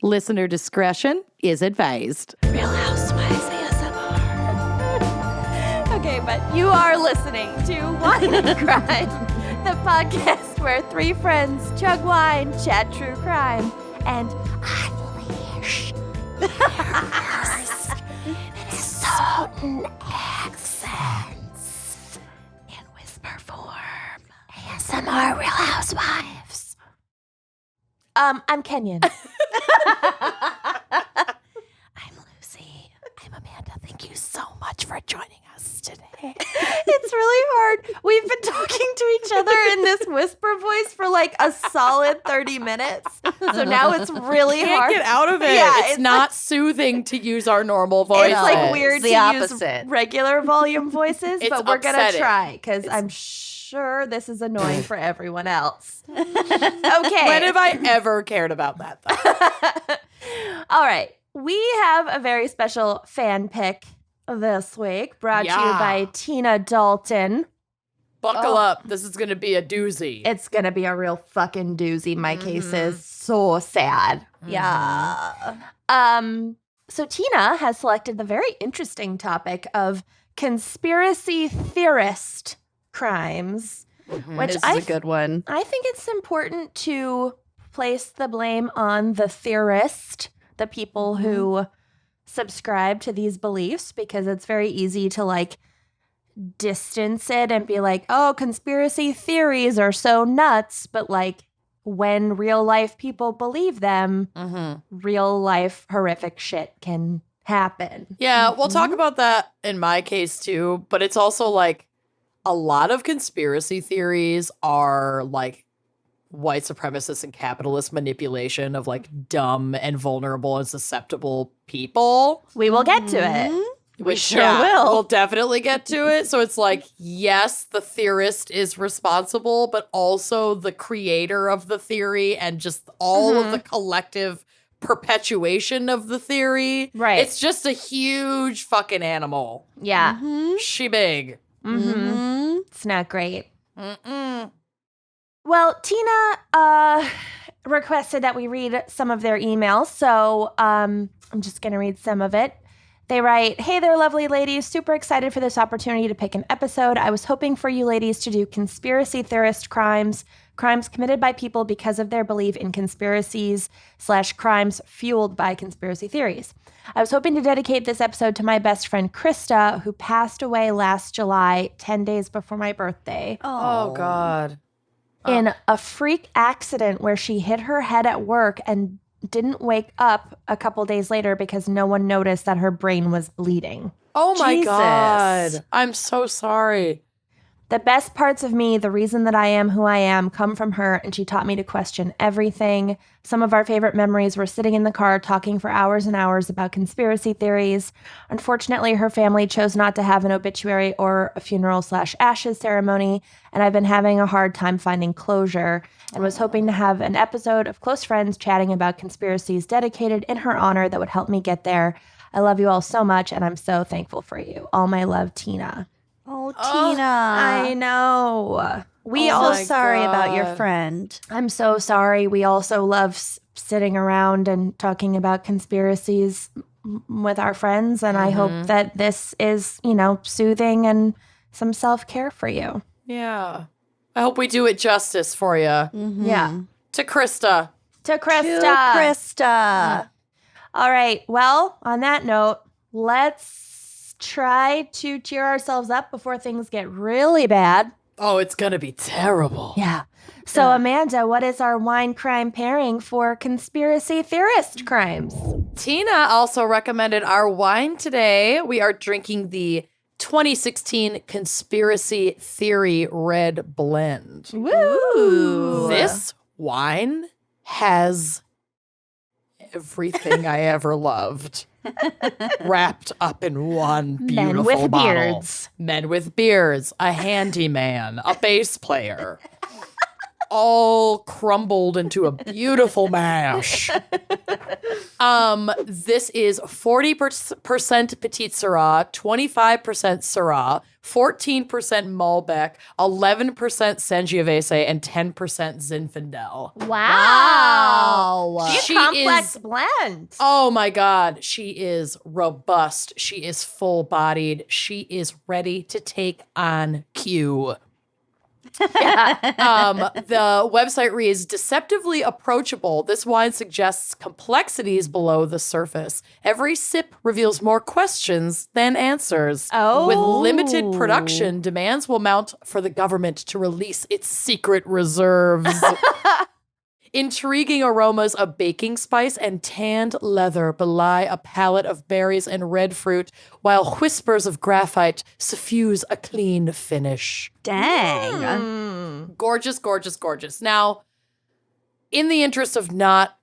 Listener discretion is advised. Real Housewives ASMR. Okay, but you are listening to Wine and Crime, the podcast where three friends chug wine, chat true crime, and unleash their worst Minnesotan accents in whisper form. ASMR Real Housewives. I'm Kenyon. I'm Lucy. I'm Amanda. Thank you so much for joining us today. It's really hard. We've been talking to each other in this whisper voice for like a solid 30 minutes. So now it's really hard. Can't get out of it. Yeah, it's not soothing to use our normal voices. It's like weird It's the to opposite. use regular volume voices, It's but we're going to upsetting. try because I'm sure this is annoying for everyone else. Okay. When have I ever cared about that, though? All right. We have a very special fan pick this week brought to you Yeah. by Tina Dalton. Buckle up. This is going to be a doozy. It's going to be a real fucking doozy. My case is so sad. Yeah. So Tina has selected the very interesting topic of conspiracy theorist crimes, which This is a good one. I think it's important to place the blame on the theorist, the people who subscribe to these beliefs, because it's very easy to like distance it and be like, oh, conspiracy theories are so nuts. But like when real life people believe them, real life horrific shit can happen. Yeah, we'll talk about that in my case, too. But it's also like a lot of conspiracy theories are like white supremacist and capitalist manipulation of like dumb and vulnerable and susceptible people. We will get to it. We sure will. We'll definitely get to it. So it's like, yes, the theorist is responsible, but also the creator of the theory and just all of the collective perpetuation of the theory. Right. It's just a huge fucking animal. Yeah. She big. It's not great. Well, Tina requested that we read some of their emails, so I'm just going to read some of it. They write, "Hey there, lovely ladies. Super excited for this opportunity to pick an episode. I was hoping for you ladies to do conspiracy theorist crimes committed by people because of their belief in conspiracies / crimes fueled by conspiracy theories. I was hoping to dedicate this episode to my best friend Krista, who passed away last July, 10 days before my birthday, Oh, God. in a freak accident where she hit her head at work and didn't wake up a couple days later because no one noticed that her brain was bleeding. Oh, my Jesus. God. I'm so sorry. The best parts of me, the reason that I am who I am, come from her, and she taught me to question everything. Some of our favorite memories were sitting in the car talking for hours and hours about conspiracy theories. Unfortunately, her family chose not to have an obituary or a funeral / ashes ceremony, and I've been having a hard time finding closure and was hoping to have an episode of Close Friends chatting about conspiracies dedicated in her honor that would help me get there. I love you all so much, and I'm so thankful for you. All my love, Tina." Oh, Tina. I know. We Oh all my sorry about your God. friend. I'm so sorry. We also love sitting around and talking about conspiracies with our friends. And I hope that this is, soothing and some self-care for you. Yeah. I hope we do it justice for you. Yeah. To Krista. To Krista. To Krista. All right. Well, on that note, let's try to cheer ourselves up before things get really bad. Oh, it's going to be terrible. Yeah. So, Amanda, what is our wine crime pairing for conspiracy theorist crimes? Tina also recommended our wine today. We are drinking the 2016 Conspiracy Theory Red Blend. Woo! This wine has everything I ever loved wrapped up in one beautiful Men with bottle. beards. Men with beards, a handyman, a bass player, all crumbled into a beautiful mash. This is 40% Petite Syrah, 25% Syrah, 14% Malbec, 11% Sangiovese, and 10% Zinfandel. Wow. She's She a complex is- blend. Oh my God. She is robust. She is full-bodied. She is ready to take on Q. The website reads, deceptively approachable. This wine suggests complexities below the surface. Every sip reveals more questions than answers. Oh. With limited production, demands will mount for the government to release its secret reserves. Intriguing aromas of baking spice and tanned leather belie a palette of berries and red fruit, while whispers of graphite suffuse a clean finish. Dang. Gorgeous, gorgeous, gorgeous. Now, in the interest of not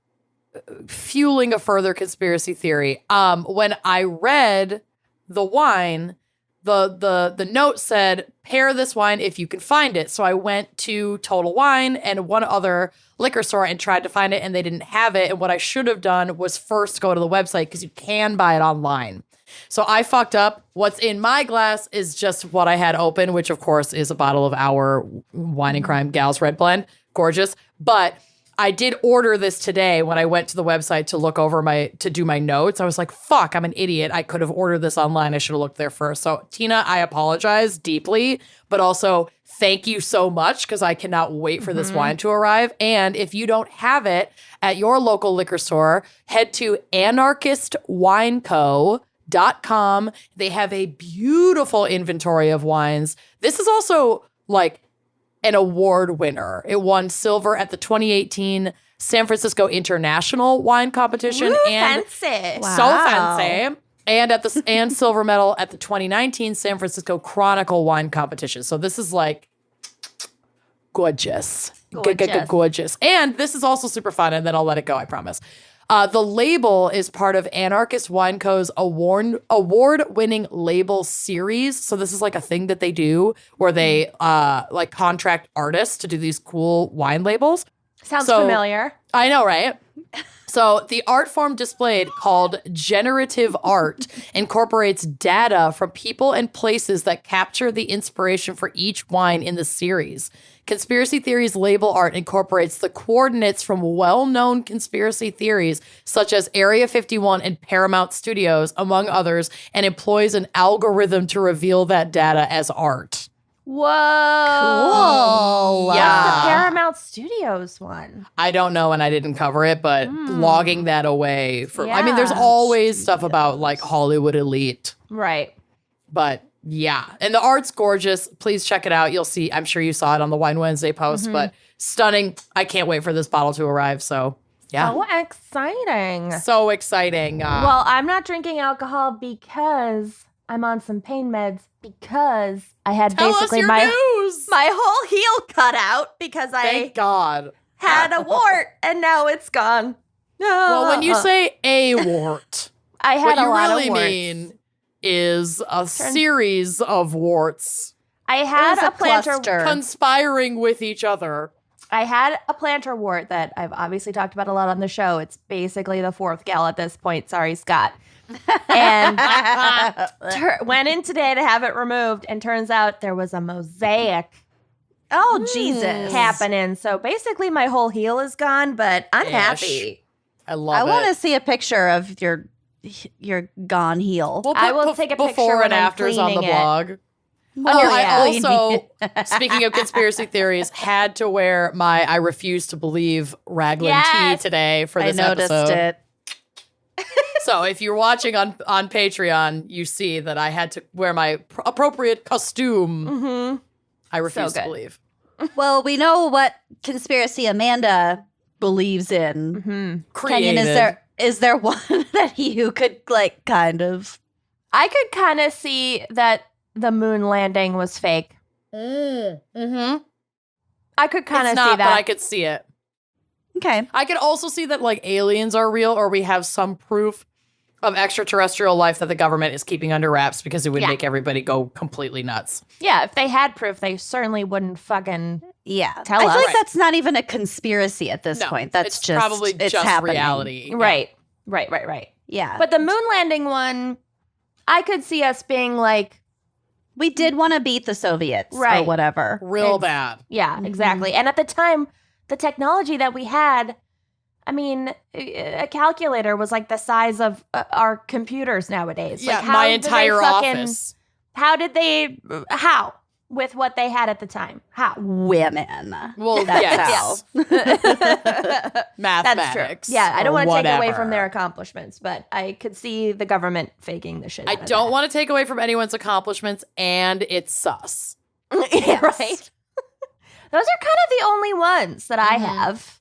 fueling a further conspiracy theory, when I read the wine, the note said, pair this wine if you can find it. So I went to Total Wine and one other liquor store and tried to find it, and they didn't have it. And what I should have done was first go to the website, because you can buy it online. So I fucked up. What's in my glass is just what I had open, which of course is a bottle of our Wine and Crime Gals Red Blend. Gorgeous. But I did order this today when I went to the website to look over to do my notes. I was like, fuck, I'm an idiot. I could have ordered this online. I should have looked there first. So Tina, I apologize deeply, but also thank you so much, because I cannot wait for this wine to arrive. And if you don't have it at your local liquor store, head to anarchistwineco.com. They have a beautiful inventory of wines. This is also like an award winner. It won silver at the 2018 San Francisco International Wine Competition. Ooh, and fancy. so fancy. And silver medal at the 2019 San Francisco Chronicle Wine Competition. So this is like gorgeous. Gorgeous. And this is also super fun, and then I'll let it go, I promise. The label is part of Anarchist Wine Co.'s award-winning label series. So this is like a thing that they do where they like contract artists to do these cool wine labels. Sounds familiar. I know, right? So the art form displayed, called generative art, incorporates data from people and places that capture the inspiration for each wine in the series. Conspiracy Theories label art incorporates the coordinates from well-known conspiracy theories such as Area 51 and Paramount Studios, among others, and employs an algorithm to reveal that data as art. Whoa. Cool. What's Yeah. the Paramount Studios one? I don't know, and I didn't cover it, but logging that away I mean, there's Yeah. always stuff about like Hollywood elite, Right. but yeah. And the art's gorgeous. Please check it out. You'll see, I'm sure you saw it on the Wine Wednesday post, but stunning. I can't wait for this bottle to arrive. So yeah. Oh, exciting. So exciting. Well, I'm not drinking alcohol because I'm on some pain meds, because I had tell us basically your news. My whole heel cut out because Thank I God. had a wart and now it's gone. Well, when you say a wart, I had what a you lot really of warts. mean is a series of warts I had It was a plantar. cluster. conspiring with each other. I had a plantar wart that I've obviously talked about a lot on the show. It's basically the fourth gal at this point. Sorry, Scott. And went in today to have it removed, and turns out there was a mosaic Oh, Jesus. happening. So basically, my whole heel is gone, but I'm Ish. happy. I love I it. want to see a picture of your gone heel. We'll I put will take a picture before and when I'm afters on the cleaning it. blog. Oh, I yeah. also, speaking of conspiracy theories, had to wear my I refuse to believe Raglan Yes. tee today for I this noticed episode. it. So if you're watching on Patreon, you see that I had to wear my appropriate costume. Mm-hmm. I refuse So to good. believe. Well, we know what conspiracy Amanda believes in. Mm-hmm. Created. Kenyon, is there one that you could like kind of? I could kind of see that the moon landing was fake. Mm-hmm. I could kind It's of not, see that. but I could see it. Okay. I could also see that like aliens are real, or we have some proof of extraterrestrial life that the government is keeping under wraps, because it would Yeah. make everybody go completely nuts. Yeah, if they had proof, they certainly wouldn't fucking Yeah. Tell I us. feel like Right. that's not even a conspiracy at this No, point. That's it's just probably it's just happening. reality. Yeah. right. Right. Yeah. But the moon landing one, I could see us being like, we did want to beat the Soviets or Right. whatever. Real bad. yeah, exactly. And at the time, the technology that we had, I mean, a calculator was like the size of our computers nowadays. Yeah, like, how my did they entire fucking- office. How? With what they had at the time? How? Women. Well, That's yes. That's Mathematics. true. Yeah, I don't or want to take away whatever. from their accomplishments, but I could see the government faking the shit I out of don't want to take away from anyone's accomplishments, and it's sus. that. Yeah, right? Those are kind of the only ones that I have.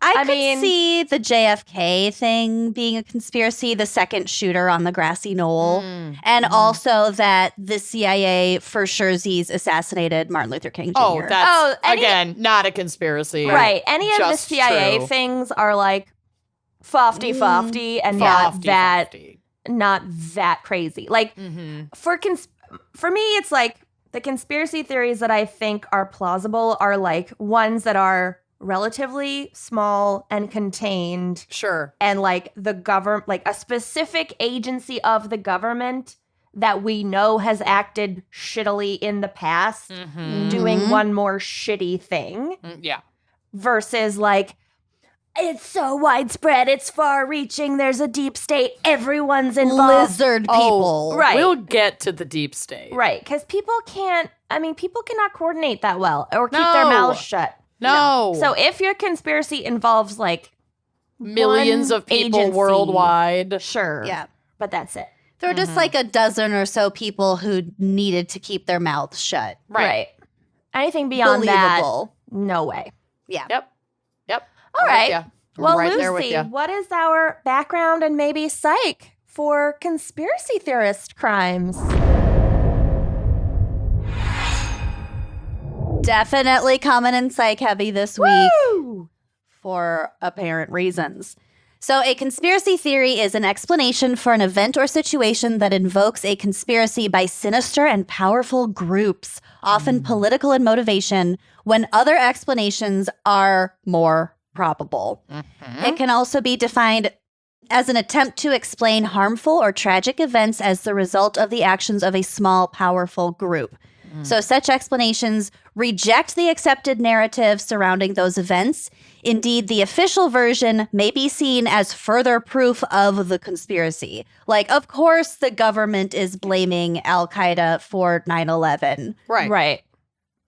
I could mean- see the JFK thing being a conspiracy, the second shooter on the grassy knoll, and also that the CIA for surezies assassinated Martin Luther King Jr. Oh, that's, any- again, not a conspiracy. Right. Any of the Just CIA true. things are like fofty and not that crazy. Like for me, it's like the conspiracy theories that I think are plausible are like ones that are relatively small and contained, Sure. and like the government, like a specific agency of the government that we know has acted shittily in the past, doing one more shitty thing, Yeah. versus like, it's so widespread, it's far-reaching, there's a deep state, everyone's involved. Lizard people. right. We'll get to the deep state. Right, because people cannot coordinate that well or keep their No. mouths shut. No. So if your conspiracy involves like millions one of people agency, worldwide. sure. Yeah. But that's it. There were just like a dozen or so people who needed to keep their mouths shut. Right. Anything beyond that, Believable. no way. Yeah. Yep. All right. Yeah. Well, right there with Lucy, ya. what is our background and maybe psych for conspiracy theorist crimes? Definitely coming in psych heavy this week for apparent reasons. So, a conspiracy theory is an explanation for an event or situation that invokes a conspiracy by sinister and powerful groups, often political in motivation, when other explanations are more probable. It can also be defined as an attempt to explain harmful or tragic events as the result of the actions of a small, powerful group. So such explanations reject the accepted narrative surrounding those events. Indeed, the official version may be seen as further proof of the conspiracy. Like, of course, the government is blaming Al-Qaeda for 9/11 Right.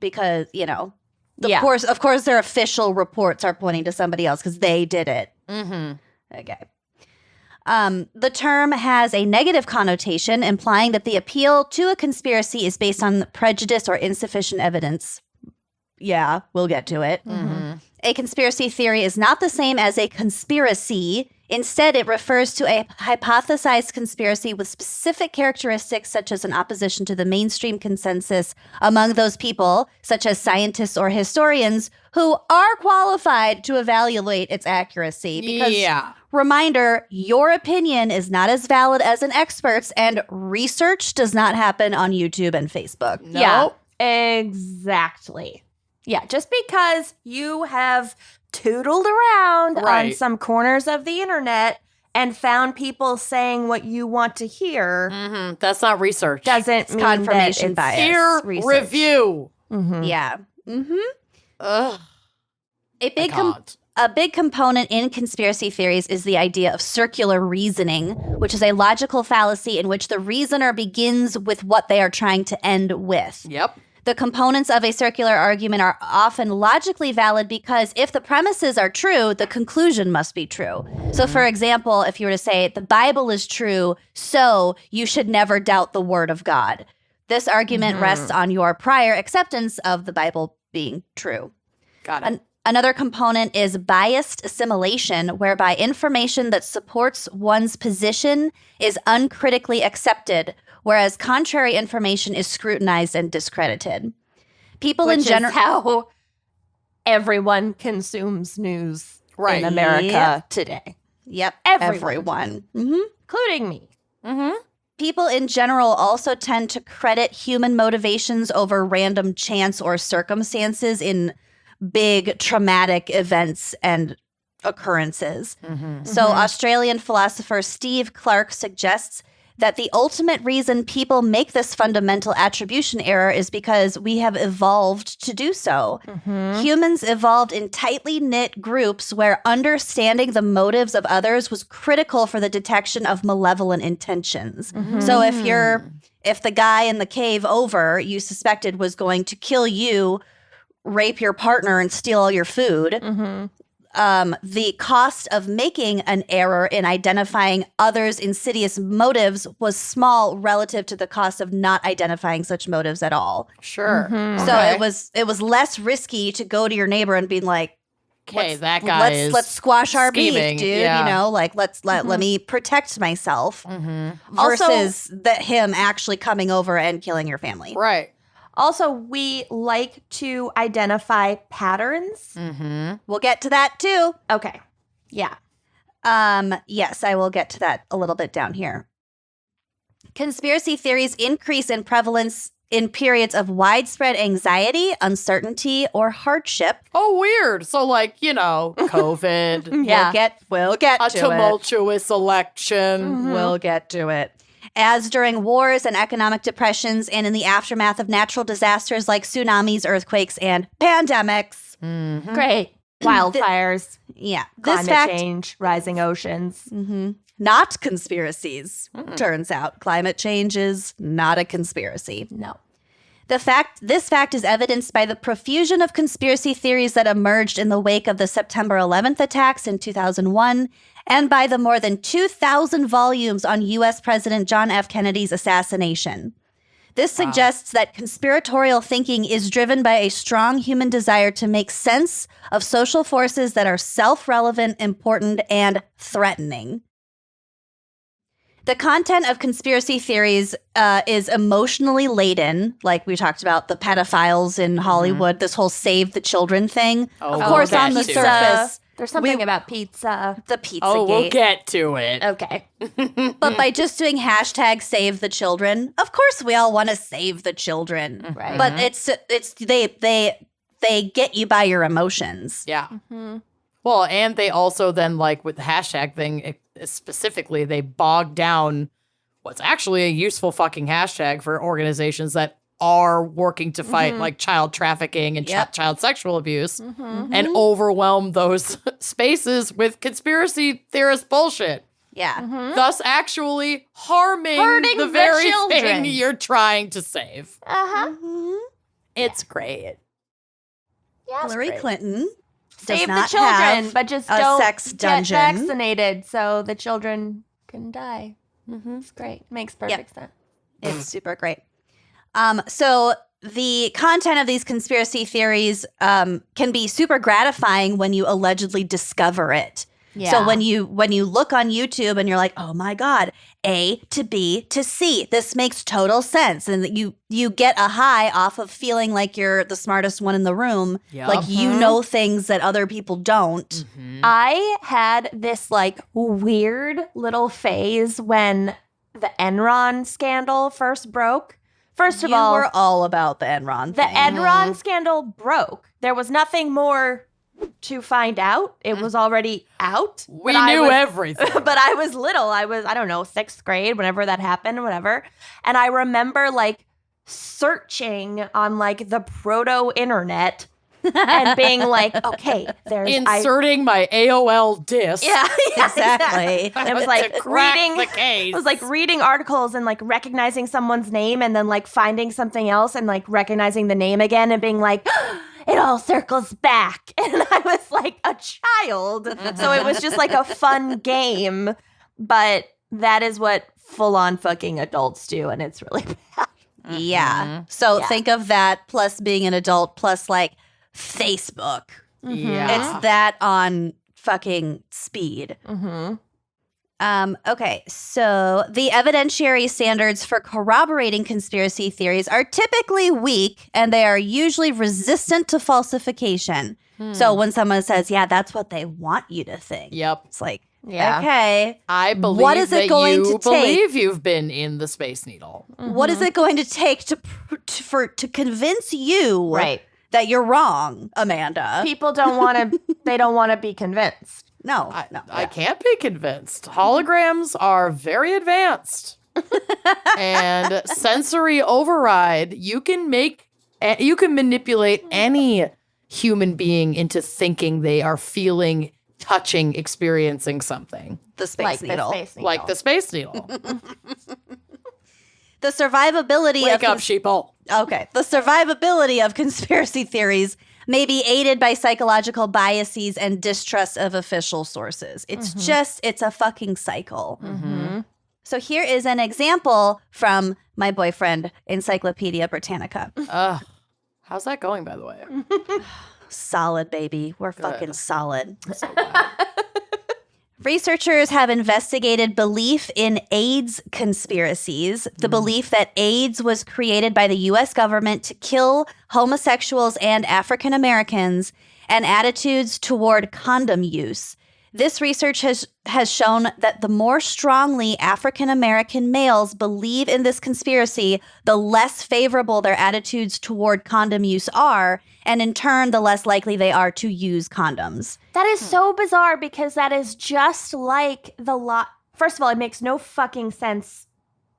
because, you know, Yeah. of course, their official reports are pointing to somebody else because they did it. Okay. The term has a negative connotation, implying that the appeal to a conspiracy is based on prejudice or insufficient evidence. Yeah, we'll get to it. A conspiracy theory is not the same as a conspiracy. Instead, it refers to a hypothesized conspiracy with specific characteristics such as an opposition to the mainstream consensus among those people, such as scientists or historians, who are qualified to evaluate its accuracy. Because, reminder, your opinion is not as valid as an expert's, and research does not happen on YouTube and Facebook. Yeah, exactly. Yeah, just because you have tootled around on Right. some corners of the internet and found people saying what you want to hear That's not research. doesn't mean confirmation that it's bias. Peer research. review. Yeah. Ugh. A big component in conspiracy theories is the idea of circular reasoning, which is a logical fallacy in which the reasoner begins with what they are trying to end with. Yep. The components of a circular argument are often logically valid because if the premises are true, the conclusion must be true. So, for example, if you were to say, the Bible is true, so you should never doubt the word of God. This argument rests on your prior acceptance of the Bible being true. Got it. Another component is biased assimilation, whereby information that supports one's position is uncritically accepted, whereas contrary information is scrutinized and discredited. People Which in is general, how everyone consumes news Right. in America Yep. today, yep, Everyone. Mhm. including me. People in general also tend to credit human motivations over random chance or circumstances in big traumatic events and occurrences. So Australian philosopher Steve Clark suggests that the ultimate reason people make this fundamental attribution error is because we have evolved to do so. Humans evolved in tightly knit groups where understanding the motives of others was critical for the detection of malevolent intentions. So if the guy in the cave over you suspected was going to kill you, rape your partner, and steal all your food, the cost of making an error in identifying others' insidious motives was small relative to the cost of not identifying such motives at all. Sure. So it was less risky to go to your neighbor and be like, okay, that guy is let's squash our scheming, beef, dude. yeah. You know, like let me protect myself versus him actually coming over and killing your family. Right. Also, we like to identify patterns. We'll get to that too. Okay. Yeah. Yes, I will get to that a little bit down here. Conspiracy theories increase in prevalence in periods of widespread anxiety, uncertainty, or hardship. Oh, weird. So, like, COVID. Yeah. We'll get A to tumultuous election. it. We'll get to it. As during wars and economic depressions and in the aftermath of natural disasters like tsunamis, earthquakes, and pandemics. Great. Wildfires, Yeah. climate change, rising oceans. Not conspiracies. Turns out climate change is not a conspiracy. No. This fact is evidenced by the profusion of conspiracy theories that emerged in the wake of the September 11th attacks in 2001 and by the more than 2,000 volumes on U.S. President John F. Kennedy's assassination. This suggests that conspiratorial thinking is driven by a strong human desire to make sense of social forces that are self-relevant, important, and threatening. The content of conspiracy theories is emotionally laden, like we talked about the pedophiles in Hollywood, this whole save the children thing. Oh, of course, we'll on the get to surface, There's something about pizza. the Pizzagate. Oh, we'll get to it. Okay. But by just doing hashtag save the children, of course we all want to save the children. Right. But it's they get you by your emotions. Yeah. Well, and they also then, like, with the hashtag thing specifically, they bog down what's actually a useful fucking hashtag for organizations that are working to fight, like, child trafficking and child sexual abuse and overwhelm those spaces with conspiracy theorist bullshit. Yeah. Thus actually hurting the the very children. thing you're trying to save. Uh-huh. It's great. Yeah, Hillary Clinton does Save the not children, have but just a don't sex dungeon. get vaccinated so the children can die. It's great. Makes perfect sense. It's super great. So the content of these conspiracy theories can be super gratifying when you allegedly discover it. Yeah. So when you look on YouTube and you're like, oh my God, A to B to C, this makes total sense. And you get a high off of feeling like you're the smartest one in the room. Yep. Like you know things that other people don't. I had this like weird little phase when the Enron scandal first broke. First of You all, were all about the Enron the thing. Enron scandal broke. There was nothing more to find out. It was already out. We but knew everything. But I was little. I don't know, 6th grade, whenever that happened, whatever. And I remember like searching on like the proto-internet and being like, okay, there's Inserting my AOL disk. Yeah, Exactly. It was like to crack reading the case. It was like reading articles and like recognizing someone's name and then like finding something else and like recognizing the name again and being like, it all circles back. And I was like a child. So it was just like a fun game. But that is what full on fucking adults do. And it's really bad. Yeah. So Yeah. think of that plus being an adult plus like Facebook. Yeah. It's that on fucking speed. Okay, so the evidentiary standards for corroborating conspiracy theories are typically weak and they are usually resistant to falsification. So when someone says, yeah, that's what they want you to think, Yep. it's like, Yeah. okay, I believe what is it that going you to take? believe you've been in the Space Needle. What is it going to take to convince you Right. that you're wrong, Amanda? People don't want to, they don't want to be convinced. No. I can't be convinced. Holograms are very advanced. And sensory override, you can manipulate any human being into thinking they are feeling, touching, experiencing something. The space needle. Like the Space Needle. The survivability Wake up, sheeple. Okay. The survivability of conspiracy theories may be aided by psychological biases and distrust of official sources. It's it's a fucking cycle. So here is an example from my boyfriend, Encyclopedia Britannica. How's that going, by the way? Solid, baby. We're fucking solid. So glad. Researchers have investigated belief in AIDS conspiracies, the belief that AIDS was created by the U.S. government to kill homosexuals and African Americans, and attitudes toward condom use. This research has shown that the more strongly African American males believe in this conspiracy, the less favorable their attitudes toward condom use are, and in turn, the less likely they are to use condoms. That is so bizarre because that is just like the lot. First of all, it makes no fucking sense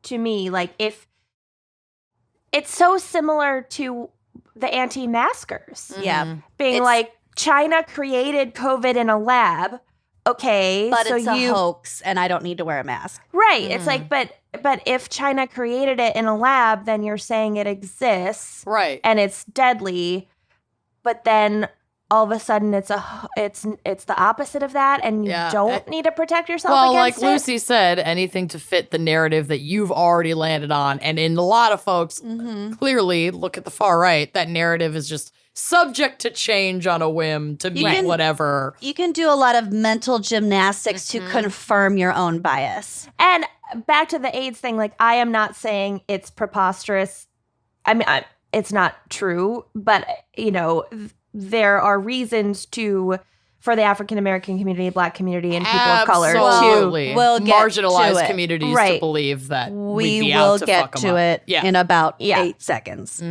to me. Like, if it's so similar to the anti-maskers. Yeah. Being like, China created COVID in a lab. Okay, But so it's a hoax, and I don't need to wear a mask. Right. It's like, but if China created it in a lab, then you're saying it exists. Right. And it's deadly. But then all of a sudden it's the opposite of that, and you don't need to protect yourself Well, against like Lucy said, anything to fit the narrative that you've already landed on. And in a lot of folks, clearly, look at the far right, that narrative is just subject to change on a whim to meet whatever. You can do a lot of mental gymnastics to confirm your own bias. And back to the AIDS thing, like, I am not saying it's preposterous. I mean, it's not true, but, you know, there are reasons for the African American community, Black community, and people of color Absolutely. We'll get marginalized to it. communities Right. to believe that We we'd be will out to get fuck 'em to up. it in about 8 seconds.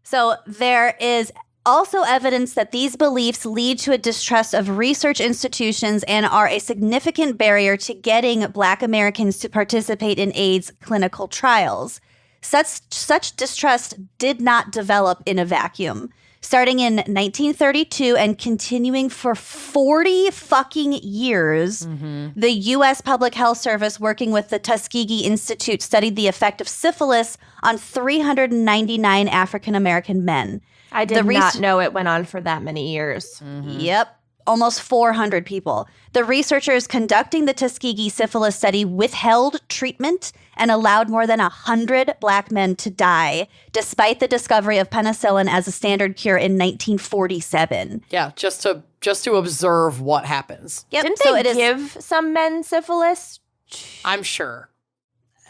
So there is also evidence that these beliefs lead to a distrust of research institutions and are a significant barrier to getting Black Americans to participate in AIDS clinical trials. Such distrust did not develop in a vacuum. Starting in 1932 and continuing for 40 fucking years, the U.S. Public Health Service, working with the Tuskegee Institute, studied the effect of syphilis on 399 African American men. I did not know it went on for that many years. Yep. Almost 400 people. The researchers conducting the Tuskegee syphilis study withheld treatment and allowed more than 100 Black men to die, despite the discovery of penicillin as a standard cure in 1947. Yeah, just to observe what happens. Yep. Didn't so they it is, give some men syphilis? I'm sure.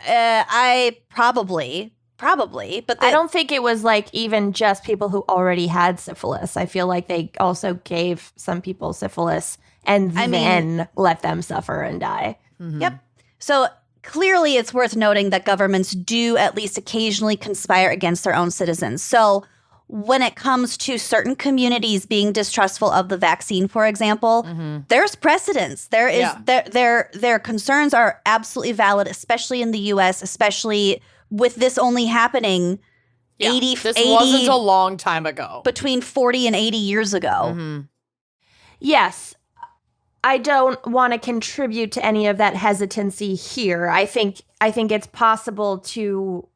I probably, but I don't think it was like even just people who already had syphilis. I feel like they also gave some people syphilis and then let them suffer and die. Yep. So clearly it's worth noting that governments do at least occasionally conspire against their own citizens. So when it comes to certain communities being distrustful of the vaccine, for example, there's precedence. There is their concerns are absolutely valid, especially in the US, especially with this only happening 80 wasn't a long time ago. Between 40 and 80 years ago. Yes. I don't want to contribute to any of that hesitancy here. I think it's possible to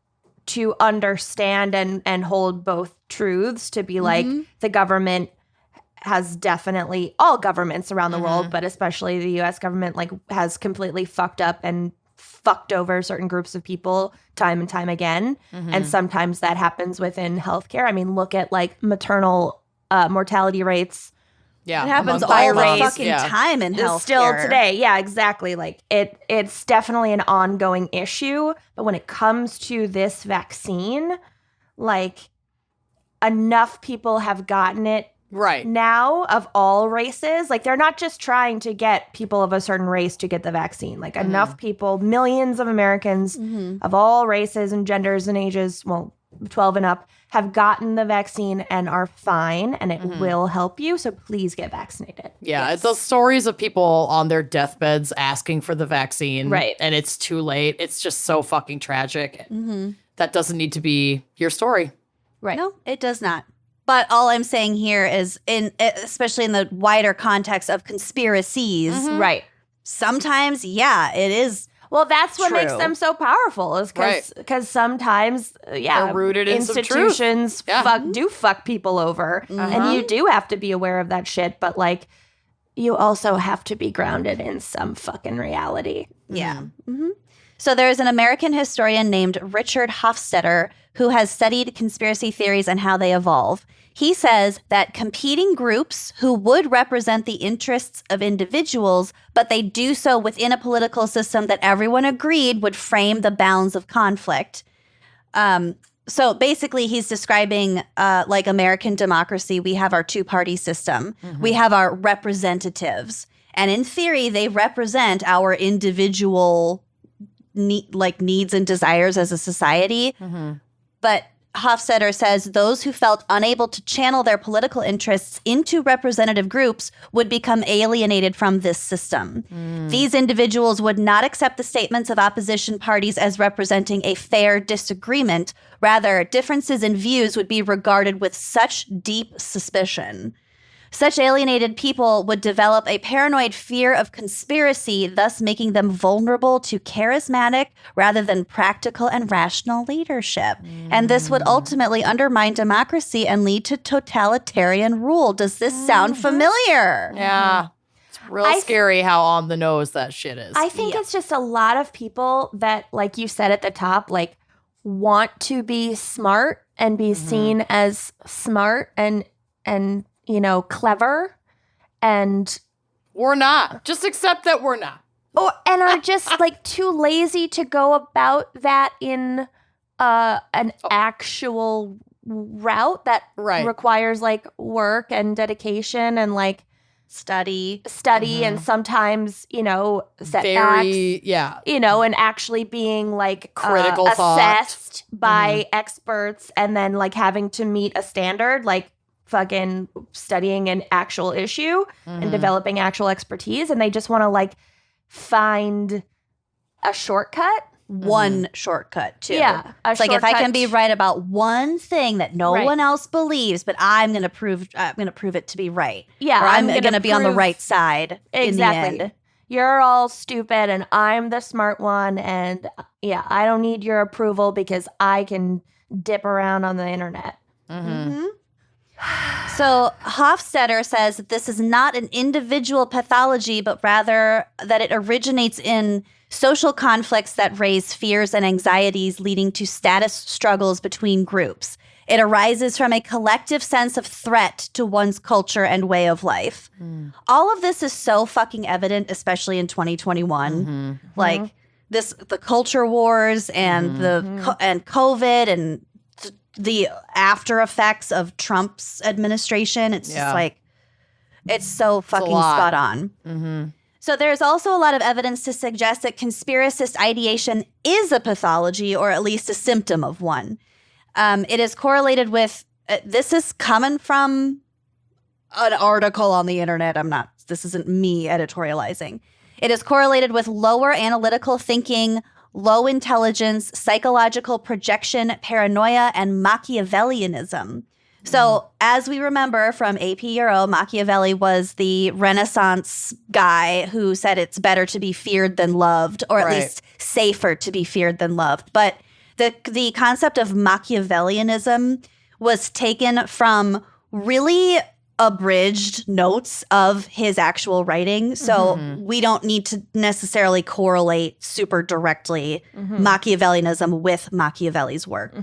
understand and hold both truths, to be like, the government has definitely, all governments around the world, but especially the US government, like, has completely fucked up and fucked over certain groups of people time and time again. And sometimes that happens within healthcare. I mean, look at like maternal mortality rates. Yeah, It happens among all the race. fucking time in healthcare. Still today. Yeah, exactly. Like it's definitely an ongoing issue. But when it comes to this vaccine, like, enough people have gotten it Right. now of all races. Like, they're not just trying to get people of a certain race to get the vaccine. Like, enough people, millions of Americans of all races and genders and ages, well, 12 and up have gotten the vaccine and are fine, and it will help you. So please get vaccinated. Yeah, it's those stories of people on their deathbeds asking for the vaccine. Right. And it's too late. It's just so fucking tragic. That doesn't need to be your story. Right. No, it does not. But all I'm saying here is, especially in the wider context of conspiracies, Right. sometimes, yeah, it is. Well, that's what makes True. them so powerful, is because sometimes, They're rooted in some truth. institutions Yeah. fuck people over, and you do have to be aware of that shit. But like, you also have to be grounded in some fucking reality. Yeah. So there is an American historian named Richard Hofstadter who has studied conspiracy theories and how they evolve. He says that competing groups who would represent the interests of individuals, but they do so within a political system that everyone agreed would frame the bounds of conflict. So basically, he's describing like American democracy. We have our two-party system. We have our representatives. And in theory, they represent our individual needs and desires as a society. But Hofstadter says those who felt unable to channel their political interests into representative groups would become alienated from this system. These individuals would not accept the statements of opposition parties as representing a fair disagreement. Rather, differences in views would be regarded with such deep suspicion. Such alienated people would develop a paranoid fear of conspiracy, thus making them vulnerable to charismatic rather than practical and rational leadership. And this would ultimately undermine democracy and lead to totalitarian rule. Does this sound familiar? Yeah. It's real scary how on the nose that shit is. I think it's just a lot of people that, like you said at the top, like want to be smart and be seen as smart and you know, clever, and we're not. Just accept that we're not. and are just like too lazy to go about that in an actual route that requires like work and dedication and like study and sometimes, you know, setbacks, you know, and actually being like critical assessed by experts, and then like having to meet a standard, like fucking studying an actual issue and developing actual expertise, and they just want to like find a shortcut. One shortcut too. Yeah, it's like if I can be right about one thing that no one else believes, but I'm gonna prove it to be right. Yeah, or I'm gonna be on the right side. Exactly. In the end. You're all stupid and I'm the smart one, and yeah, I don't need your approval because I can dip around on the internet. So Hofstadter says that this is not an individual pathology, but rather that it originates in social conflicts that raise fears and anxieties, leading to status struggles between groups. It arises from a collective sense of threat to one's culture and way of life. All of this is so fucking evident, especially in 2021. Like the culture wars and and COVID and the after effects of Trump's administration. It's just like, it's so fucking spot on. So there's also a lot of evidence to suggest that conspiracist ideation is a pathology, or at least a symptom of one. It is correlated with, this is coming from an article on the internet. This isn't me editorializing. It is correlated with lower analytical thinking, low intelligence, psychological projection, paranoia, and Machiavellianism. So, as we remember from AP Euro, Machiavelli was the Renaissance guy who said it's better to be feared than loved, or at least safer to be feared than loved. But the concept of Machiavellianism was taken from really abridged notes of his actual writing. So we don't need to necessarily correlate super directly Machiavellianism with Machiavelli's work.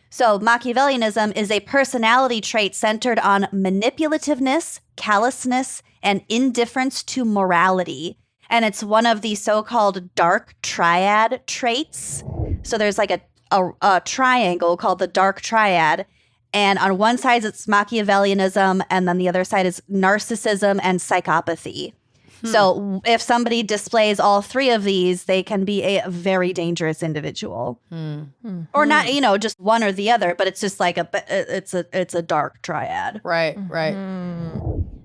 So Machiavellianism is a personality trait centered on manipulativeness, callousness, and indifference to morality. And it's one of the so-called dark triad traits. So there's like a triangle called the dark triad. And on one side, it's Machiavellianism, and then the other side is narcissism and psychopathy. So if somebody displays all three of these, they can be a very dangerous individual. Or not, just one or the other, but it's just like it's a dark triad. Right.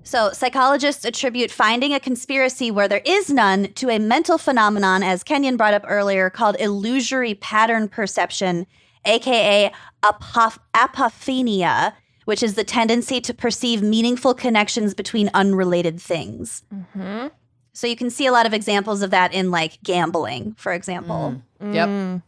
So psychologists attribute finding a conspiracy where there is none to a mental phenomenon, as Kenyon brought up earlier, called illusory pattern perception, aka apophenia, which is the tendency to perceive meaningful connections between unrelated things. So you can see a lot of examples of that in like gambling, for example. Yep.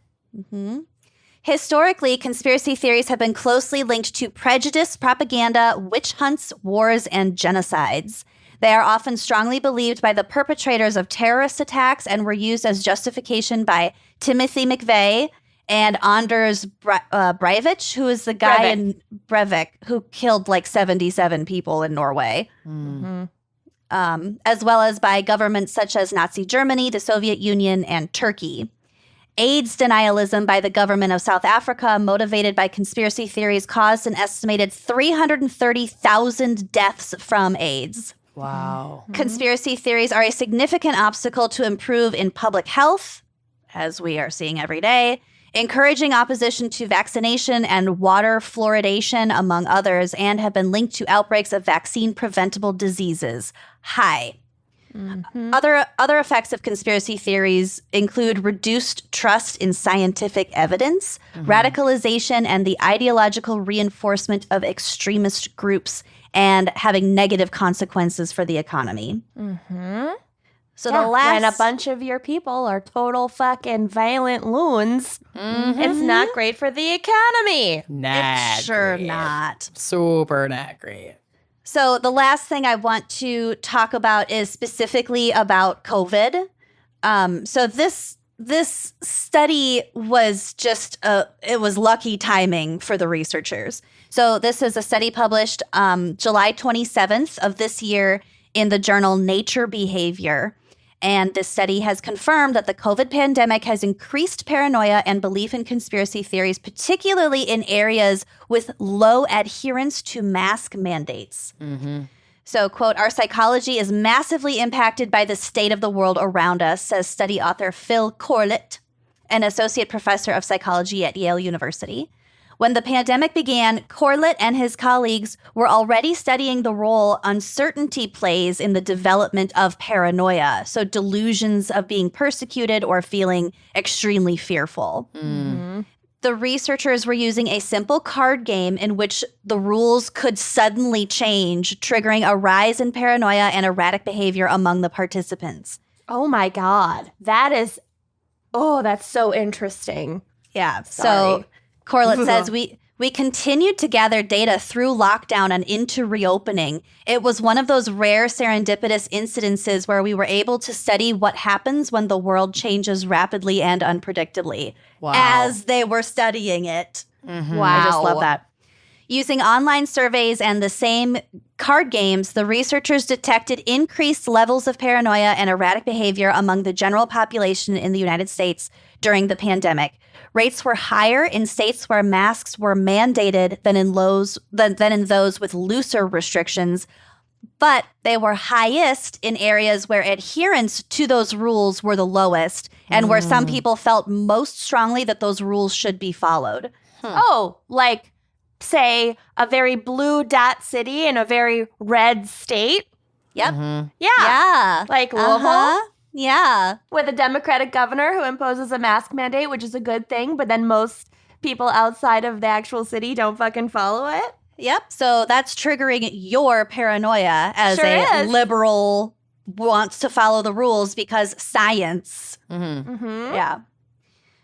Historically, conspiracy theories have been closely linked to prejudice, propaganda, witch hunts, wars, and genocides. They are often strongly believed by the perpetrators of terrorist attacks and were used as justification by Timothy McVeigh and Anders Breivik, who is the guy in Breivik who killed like 77 people in Norway. As well as by governments such as Nazi Germany, the Soviet Union, and Turkey. AIDS denialism by the government of South Africa, motivated by conspiracy theories, caused an estimated 330,000 deaths from AIDS. Wow. Conspiracy theories are a significant obstacle to improve in public health, as we are seeing every day, encouraging opposition to vaccination and water fluoridation, among others, and have been linked to outbreaks of vaccine-preventable diseases. Other effects of conspiracy theories include reduced trust in scientific evidence, radicalization, and the ideological reinforcement of extremist groups, and having negative consequences for the economy. So the last... When a bunch of your people are total fucking violent loons, it's not great for the economy. Not Sure great. not. Super not great. So the last thing I want to talk about is specifically about COVID. So this study was just it was lucky timing for the researchers. So this is a study published July 27th of this year in the journal Nature Behavior. And this study has confirmed that the COVID pandemic has increased paranoia and belief in conspiracy theories, particularly in areas with low adherence to mask mandates. So, quote, our psychology is massively impacted by the state of the world around us, says study author Phil Corlett, an associate professor of psychology at Yale University. When the pandemic began, Corlett and his colleagues were already studying the role uncertainty plays in the development of paranoia, so delusions of being persecuted or feeling extremely fearful. The researchers were using a simple card game in which the rules could suddenly change, triggering a rise in paranoia and erratic behavior among the participants. Oh my God. That's so interesting. Yeah. Sorry. So Corlett says, we continued to gather data through lockdown and into reopening. It was one of those rare serendipitous incidences where we were able to study what happens when the world changes rapidly and unpredictably. Wow. As they were studying it. Wow. I just love that. Using online surveys and the same card games, the researchers detected increased levels of paranoia and erratic behavior among the general population in the United States during the pandemic. Rates were higher in states where masks were mandated than in those with looser restrictions, but they were highest in areas where adherence to those rules were the lowest and where some people felt most strongly that those rules should be followed. Oh, like, say, a very blue dot city in a very red state? Yep. Yeah. Like Louisville? Yeah. With a Democratic governor who imposes a mask mandate, which is a good thing, but then most people outside of the actual city don't fucking follow it. Yep. So that's triggering your paranoia as Sure a is. liberal wants to follow the rules because science. Yeah.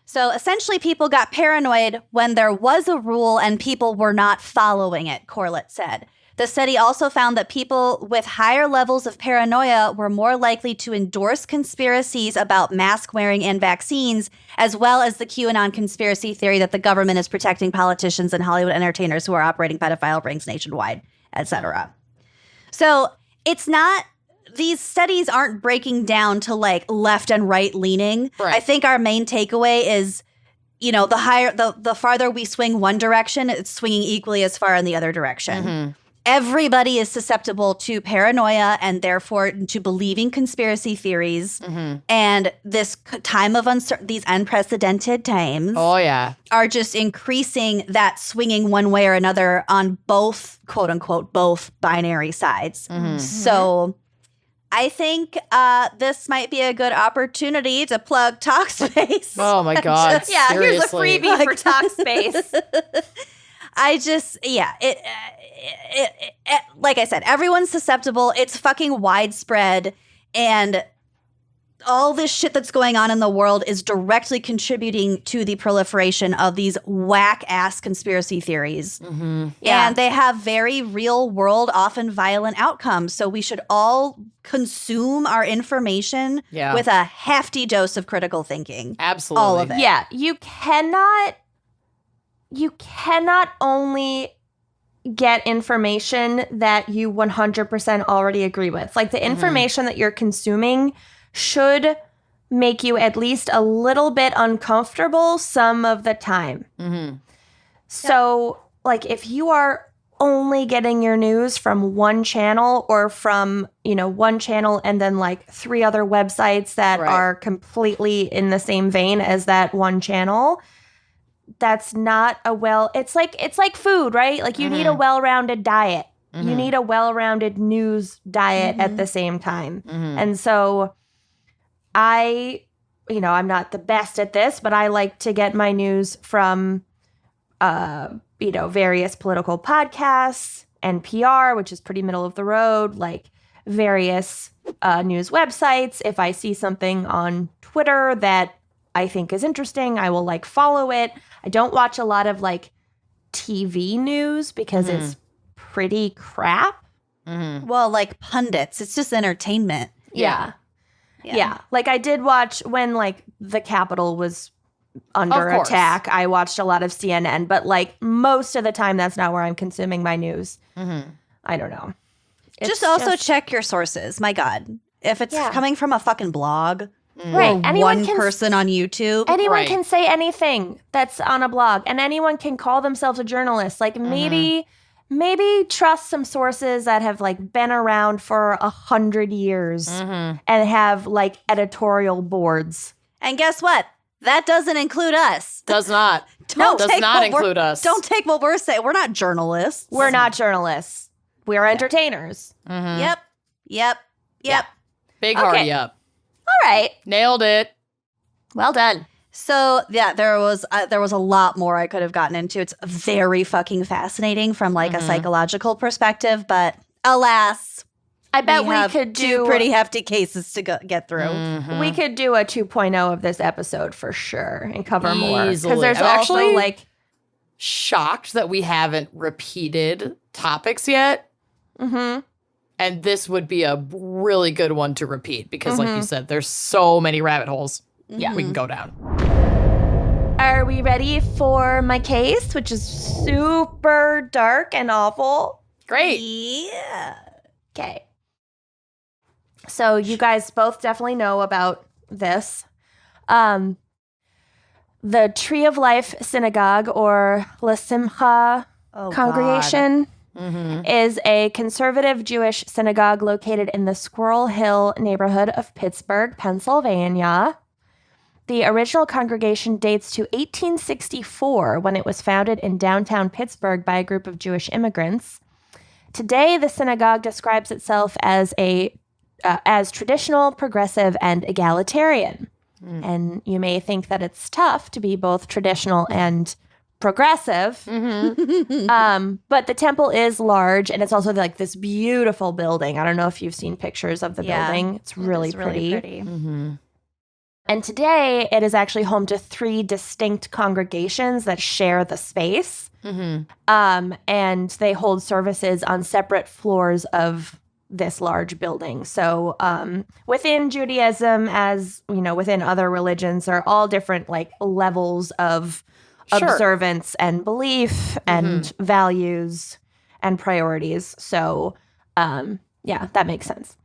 So essentially, people got paranoid when there was a rule and people were not following it, Corlett said. The study also found that people with higher levels of paranoia were more likely to endorse conspiracies about mask wearing and vaccines, as well as the QAnon conspiracy theory that the government is protecting politicians and Hollywood entertainers who are operating pedophile rings nationwide, etc. So it's not, these studies aren't breaking down to like left and right leaning. Right. I think our main takeaway is, the farther we swing one direction, it's swinging equally as far in the other direction. everybody is susceptible to paranoia and therefore to believing conspiracy theories. And this time of these unprecedented times are just increasing that swinging one way or another on both, quote unquote, both binary sides. So I think this might be a good opportunity to plug Talkspace. Oh my God. Yeah, here's a seriously. freebie for Talkspace. I just, it, like I said, everyone's susceptible. It's fucking widespread. And all this shit that's going on in the world is directly contributing to the proliferation of these whack-ass conspiracy theories. Yeah. And they have very real-world, often violent outcomes. So we should all consume our information with a hefty dose of critical thinking. Absolutely. All of it. Yeah, you cannot only get information that you 100% already agree with. Like the information that you're consuming should make you at least a little bit uncomfortable some of the time. So, like, if you are only getting your news from one channel or from, one channel and then like 3 other websites that are completely in the same vein as that one channel, that's not it's like food, right? Like you need a well-rounded diet. You need a well-rounded news diet at the same time. And so I'm not the best at this, but I like to get my news from, various political podcasts, NPR, which is pretty middle of the road, like various news websites. If I see something on Twitter that I think is interesting, I will follow it. I don't watch a lot of TV news because it's pretty crap. Well, like pundits, it's just entertainment. Yeah. Like I did watch when the Capitol was under attack. I watched a lot of CNN, but most of the time that's not where I'm consuming my news. I don't know. Just also check your sources. My God. If it's coming from a fucking blog right. or one person on YouTube. Anyone can say anything that's on a blog, and anyone can call themselves a journalist. Maybe trust some sources that have been around for 100 years and have editorial boards. And guess what? That doesn't include us. Does not. Does not include us. Don't take what we're saying. We're not journalists. We're not journalists. We're entertainers. Yep. Big hardy up. All right. Nailed it. Well done. So, there was a lot more I could have gotten into. It's very fucking fascinating from a psychological perspective, but alas, I bet we have could do 2 pretty hefty cases to get through. We could do a 2.0 of this episode for sure and cover more. Because Easily. there's I'm also actually shocked that we haven't repeated topics yet. And this would be a really good one to repeat because, like you said, there's so many rabbit holes we can go down. Are we ready for my case, which is super dark and awful? Great. Yeah. Okay. So you guys both definitely know about this. The Tree of Life Synagogue, or La Simcha Congregation, is a conservative Jewish synagogue located in the Squirrel Hill neighborhood of Pittsburgh, Pennsylvania. The original congregation dates to 1864, when it was founded in downtown Pittsburgh by a group of Jewish immigrants. Today, the synagogue describes itself as as traditional, progressive, and egalitarian. And you may think that it's tough to be both traditional and progressive. But the temple is large, and it's also this beautiful building. I don't know if you've seen pictures of the building. It's really pretty. And today, it is actually home to 3 distinct congregations that share the space. And they hold services on separate floors of this large building. So within Judaism, as within other religions, there are all different levels of observance and belief and values and priorities. So that makes sense.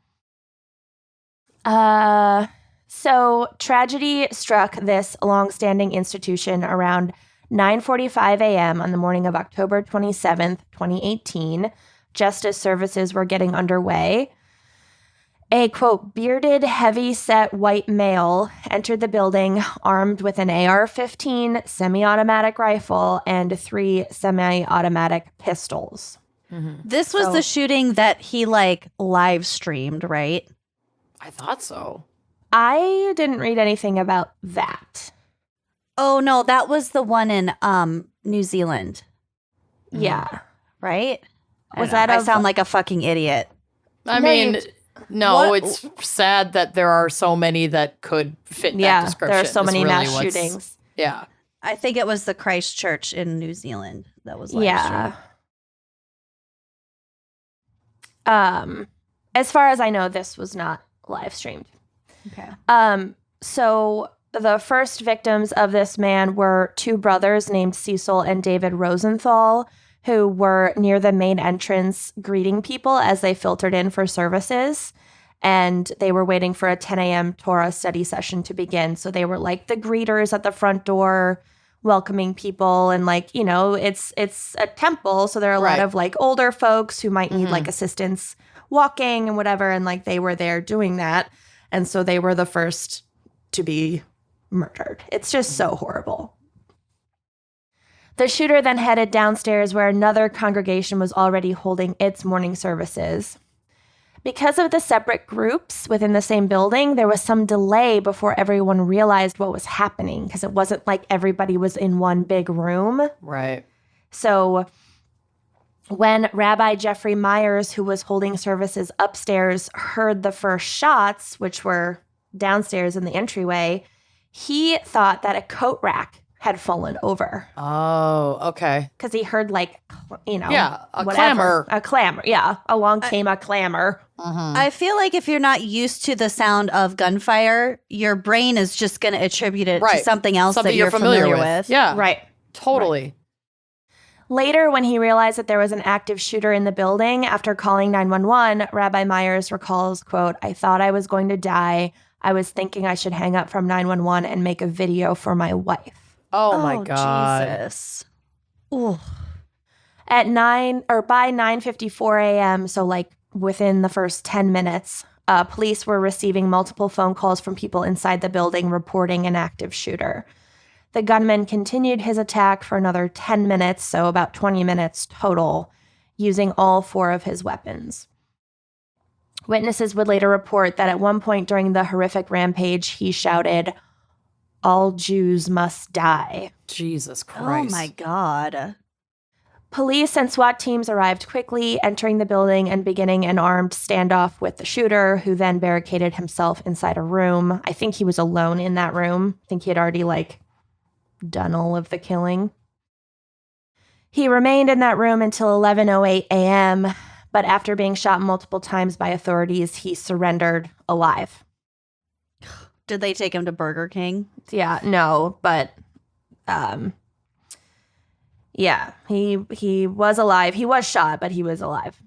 So tragedy struck this longstanding institution around 9:45 a.m. on the morning of October 27th, 2018, just as services were getting underway. A, quote, bearded, heavy-set white male entered the building armed with an AR-15 semi-automatic rifle and 3 semi-automatic pistols. This was the shooting that he like live streamed, right? I thought so. I didn't read anything about that. Oh no, that was the one in New Zealand, Yeah. right? Was I don't know. that I sound like a fucking idiot. I No, mean, no, What- it's sad that there are so many that could fit that Yeah, description. there are so is many really mass what's- shootings. Yeah. I think it was the Christchurch in New Zealand that was live Yeah. streamed. As far as I know, this was not live streamed. Okay. So the first victims of this man were 2 brothers named Cecil and David Rosenthal, who were near the main entrance greeting people as they filtered in for services. And they were waiting for a 10 a.m. Torah study session to begin. So they were like the greeters at the front door, welcoming people. And like, you know, it's a temple. So there are a lot Right. of like older folks who might need like assistance walking and whatever. And like they were there doing that. And so they were the first to be murdered. It's just so horrible. The shooter then headed downstairs where another congregation was already holding its morning services. Because of the separate groups within the same building, there was some delay before everyone realized what was happening because it wasn't like everybody was in one big room. Right. So when Rabbi Jeffrey Myers, who was holding services upstairs, heard the first shots, which were downstairs in the entryway, he thought that a coat rack had fallen over Oh, okay. because he heard like, you know, Yeah, a whatever. clamor. A clamor. Yeah. Along came a clamor. I feel like if you're not used to the sound of gunfire, your brain is just going to attribute it to Right. something else Something that you're familiar with. Yeah. Right. Totally. Later, when he realized that there was an active shooter in the building, after calling 911, Rabbi Myers recalls, quote, "I thought I was going to die. I was thinking I should hang up from 911 and make a video for my wife." Oh, my God. Jesus. Ooh. At by 9:54 a.m., so like within the first 10 minutes, police were receiving multiple phone calls from people inside the building reporting an active shooter. The gunman continued his attack for another 10 minutes, so about 20 minutes total, using all 4 of his weapons. Witnesses would later report that at one point during the horrific rampage, he shouted, "All Jews must die." Jesus Christ. Oh my God. Police and SWAT teams arrived quickly, entering the building and beginning an armed standoff with the shooter, who then barricaded himself inside a room. I think he was alone in that room. I think he had already done all of the killing. He remained in that room until 11:08 a.m., but after being shot multiple times by authorities, he surrendered alive. Did they take him to Burger King? Yeah, no, but yeah, he was alive. He was shot, but he was alive.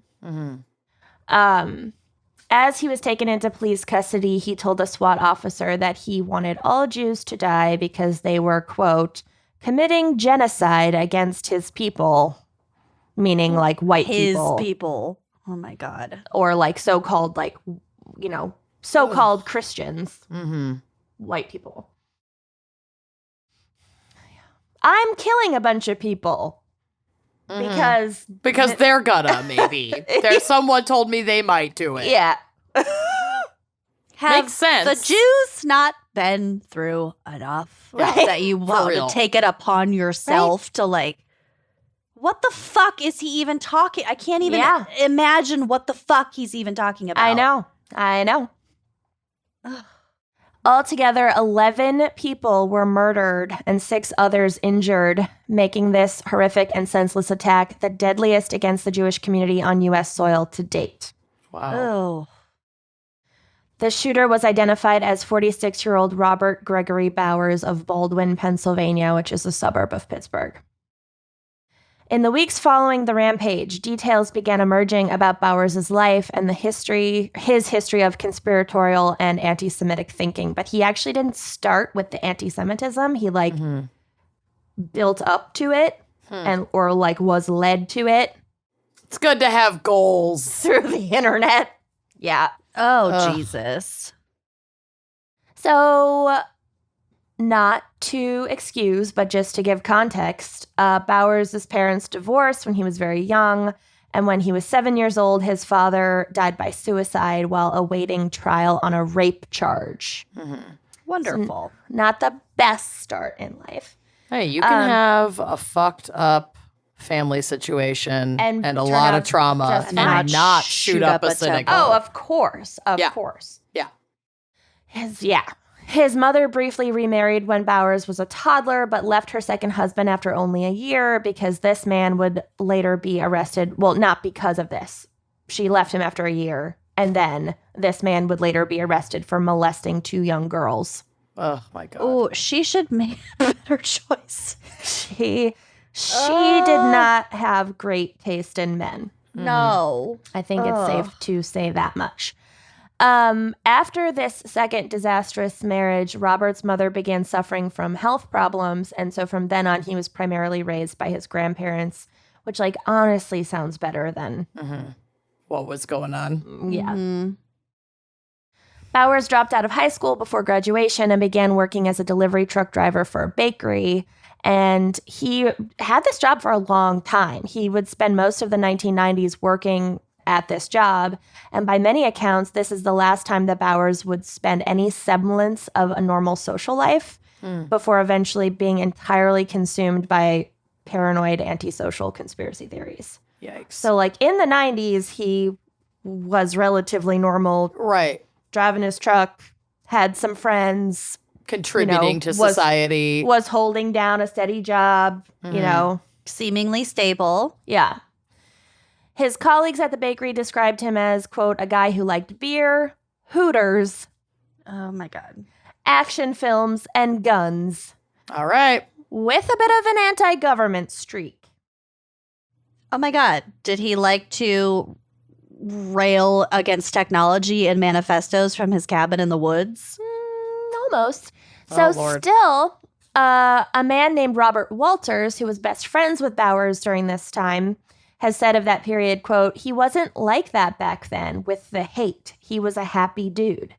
As he was taken into police custody, he told a SWAT officer that he wanted all Jews to die because they were, quote, committing genocide against his people, meaning like white His people. people. Oh my God. Or like so-called so-called Christians, white people. I'm killing a bunch of people because they're gonna, maybe. Someone told me they might do it. yeah. Have Makes sense. the Jews not been through enough that you want real. to take it upon yourself to what the fuck is he even talking? I can't even imagine what the fuck he's even talking about. I know. Altogether, 11 people were murdered and 6 others injured, making this horrific and senseless attack the deadliest against the Jewish community on U.S. soil to date. Wow. Oh. The shooter was identified as 46-year-old Robert Gregory Bowers of Baldwin, Pennsylvania, which is a suburb of Pittsburgh. In the weeks following the rampage, details began emerging about Bowers' life and his history of conspiratorial and anti-Semitic thinking. But he actually didn't start with the anti-Semitism. He built up to it or was led to it. It's good to have goals. through the internet. Yeah. Oh, Ugh. Jesus. So, not to excuse, but just to give context, Bowers' parents divorced when he was very young. And when he was 7 years old, his father died by suicide while awaiting trial on a rape charge. Wonderful. Not the best start in life. Hey, you can have a fucked up family situation And and a turn lot out of trauma just and fine. not shoot up a synagogue. Oh, of course. Of Yeah. course. Yeah. His mother briefly remarried when Bowers was a toddler, but left her second husband after only a year because this man would later be arrested. Well, not because of this. She left him after a year, and then this man would later be arrested for molesting 2 young girls. Oh, my God. Oh, she should make a better choice. She did not have great taste in men. No. I think it's safe to say that much. After this second disastrous marriage, Robert's mother began suffering from health problems. And so from then on, he was primarily raised by his grandparents, which like honestly sounds better than, What was going on? yeah. Bowers dropped out of high school before graduation and began working as a delivery truck driver for a bakery. And he had this job for a long time. He would spend most of the 1990s working at this job. And by many accounts, this is the last time that Bowers would spend any semblance of a normal social life before eventually being entirely consumed by paranoid antisocial conspiracy theories. Yikes. So, like, in the 90s, he was relatively normal, Right. driving his truck, had some friends, Contributing to was- society. was holding down a steady job, you know. Seemingly stable. Yeah. His colleagues at the bakery described him as, quote, a guy who liked beer, Hooters, Oh, my God. action films, and guns, All right. with a bit of an anti-government streak. Oh, my God. Did he like to rail against technology and manifestos from his cabin in the woods? Almost. Oh, So Lord. still, a man named Robert Walters, who was best friends with Bowers during this time, has said of that period, quote, he wasn't like that back then with the hate. He was a happy dude.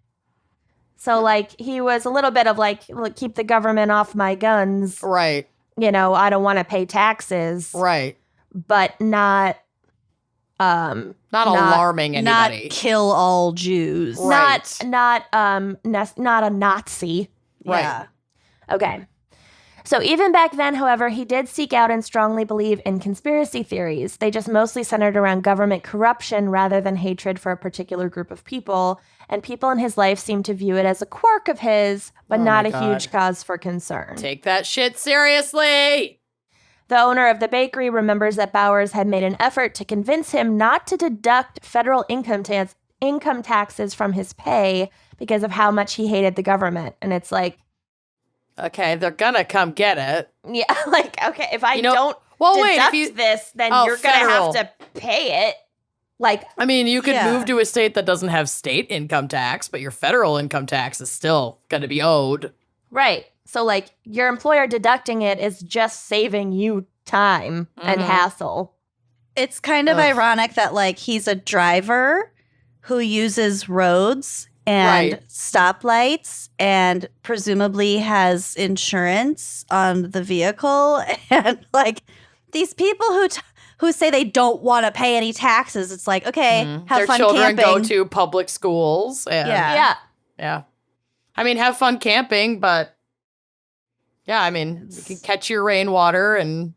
So, like, he was a little bit of like, look, keep the government off my guns. Right. You know, I don't want to pay taxes, Right. but not Not alarming anybody. Not kill all Jews. Right. not a Nazi. Right. Yeah. Okay. So even back then, however, he did seek out and strongly believe in conspiracy theories. They just mostly centered around government corruption rather than hatred for a particular group of people. And people in his life seemed to view it as a quirk of his, but Oh not my a God. huge cause for concern. Take that shit seriously. The owner of the bakery remembers that Bowers had made an effort to convince him not to deduct federal income taxes from his pay because of how much he hated the government. And it's like, Okay, they're gonna come get it. yeah, like, okay, if I You know- don't Well, wait, deduct if you, this, then Oh, you're going to federal. have to pay it. Like, I mean, you could Yeah. move to a state that doesn't have state income tax, but your federal income tax is still gonna be owed. right. So, like, your employer deducting it is just saving you time and hassle. It's kind of Ugh. ironic that, like, he's a driver who uses roads and Right. stoplights and presumably has insurance on the vehicle. And, like, these people who say they don't want to pay any taxes, it's like, okay, have Their fun children camping. go to public schools. And, Yeah. Yeah. I mean, have fun camping, but yeah, I mean, you can catch your rainwater and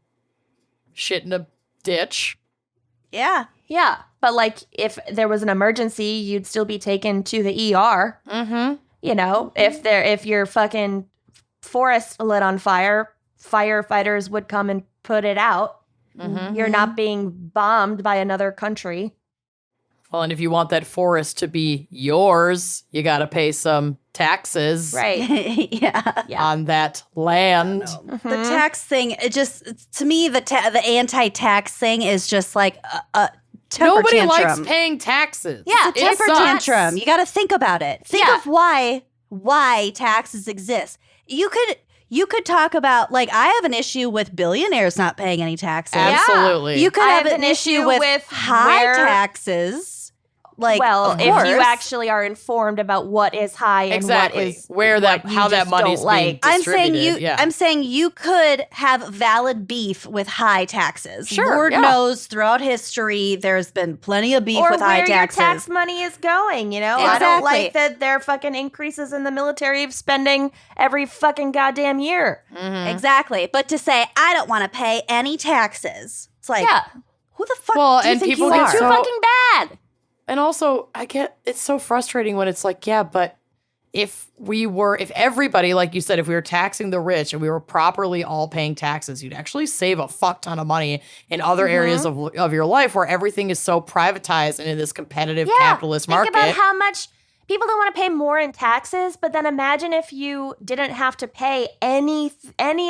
shit in a ditch. Yeah. Yeah. But, like, if there was an emergency, you'd still be taken to the ER. Mm-hmm. You know, if your fucking forest lit on fire, firefighters would come and put it out. Mm-hmm. You're not being bombed by another country. Well, and if you want that forest to be yours, you got to pay some taxes Right. Yeah. Yeah. on that land. The tax thing, it just, to me, the anti-tax thing is just like a temper Nobody tantrum. likes paying taxes. Yeah, Temper sucks. tantrum. You got to think about it. Think Yeah. of why taxes exist. you could talk about, like, I have an issue with billionaires not paying any taxes. Absolutely. You could I have an issue with high where- taxes. Like, well, of if you course. actually are informed about what is high and Exactly. what is Where that, what you how that just money's don't being like. I'm saying distributed. I'm saying you could have valid beef with high taxes. Sure, Lord yeah. knows throughout history there's been plenty of beef or with high where your taxes. tax money is going, you know? I Exactly. don't like that there are fucking increases in the military spending every fucking goddamn year. Exactly. But to say I don't want to pay any taxes. It's like, Yeah. who the fuck Well, do you and think people you get are? Too so- fucking bad. And also, it's so frustrating when it's like, yeah, but if everybody, like you said, if we were taxing the rich and we were properly all paying taxes, you'd actually save a fuck ton of money in other areas of your life where everything is so privatized and in this competitive capitalist market. Think about how much people don't want to pay more in taxes, but then imagine if you didn't have to pay any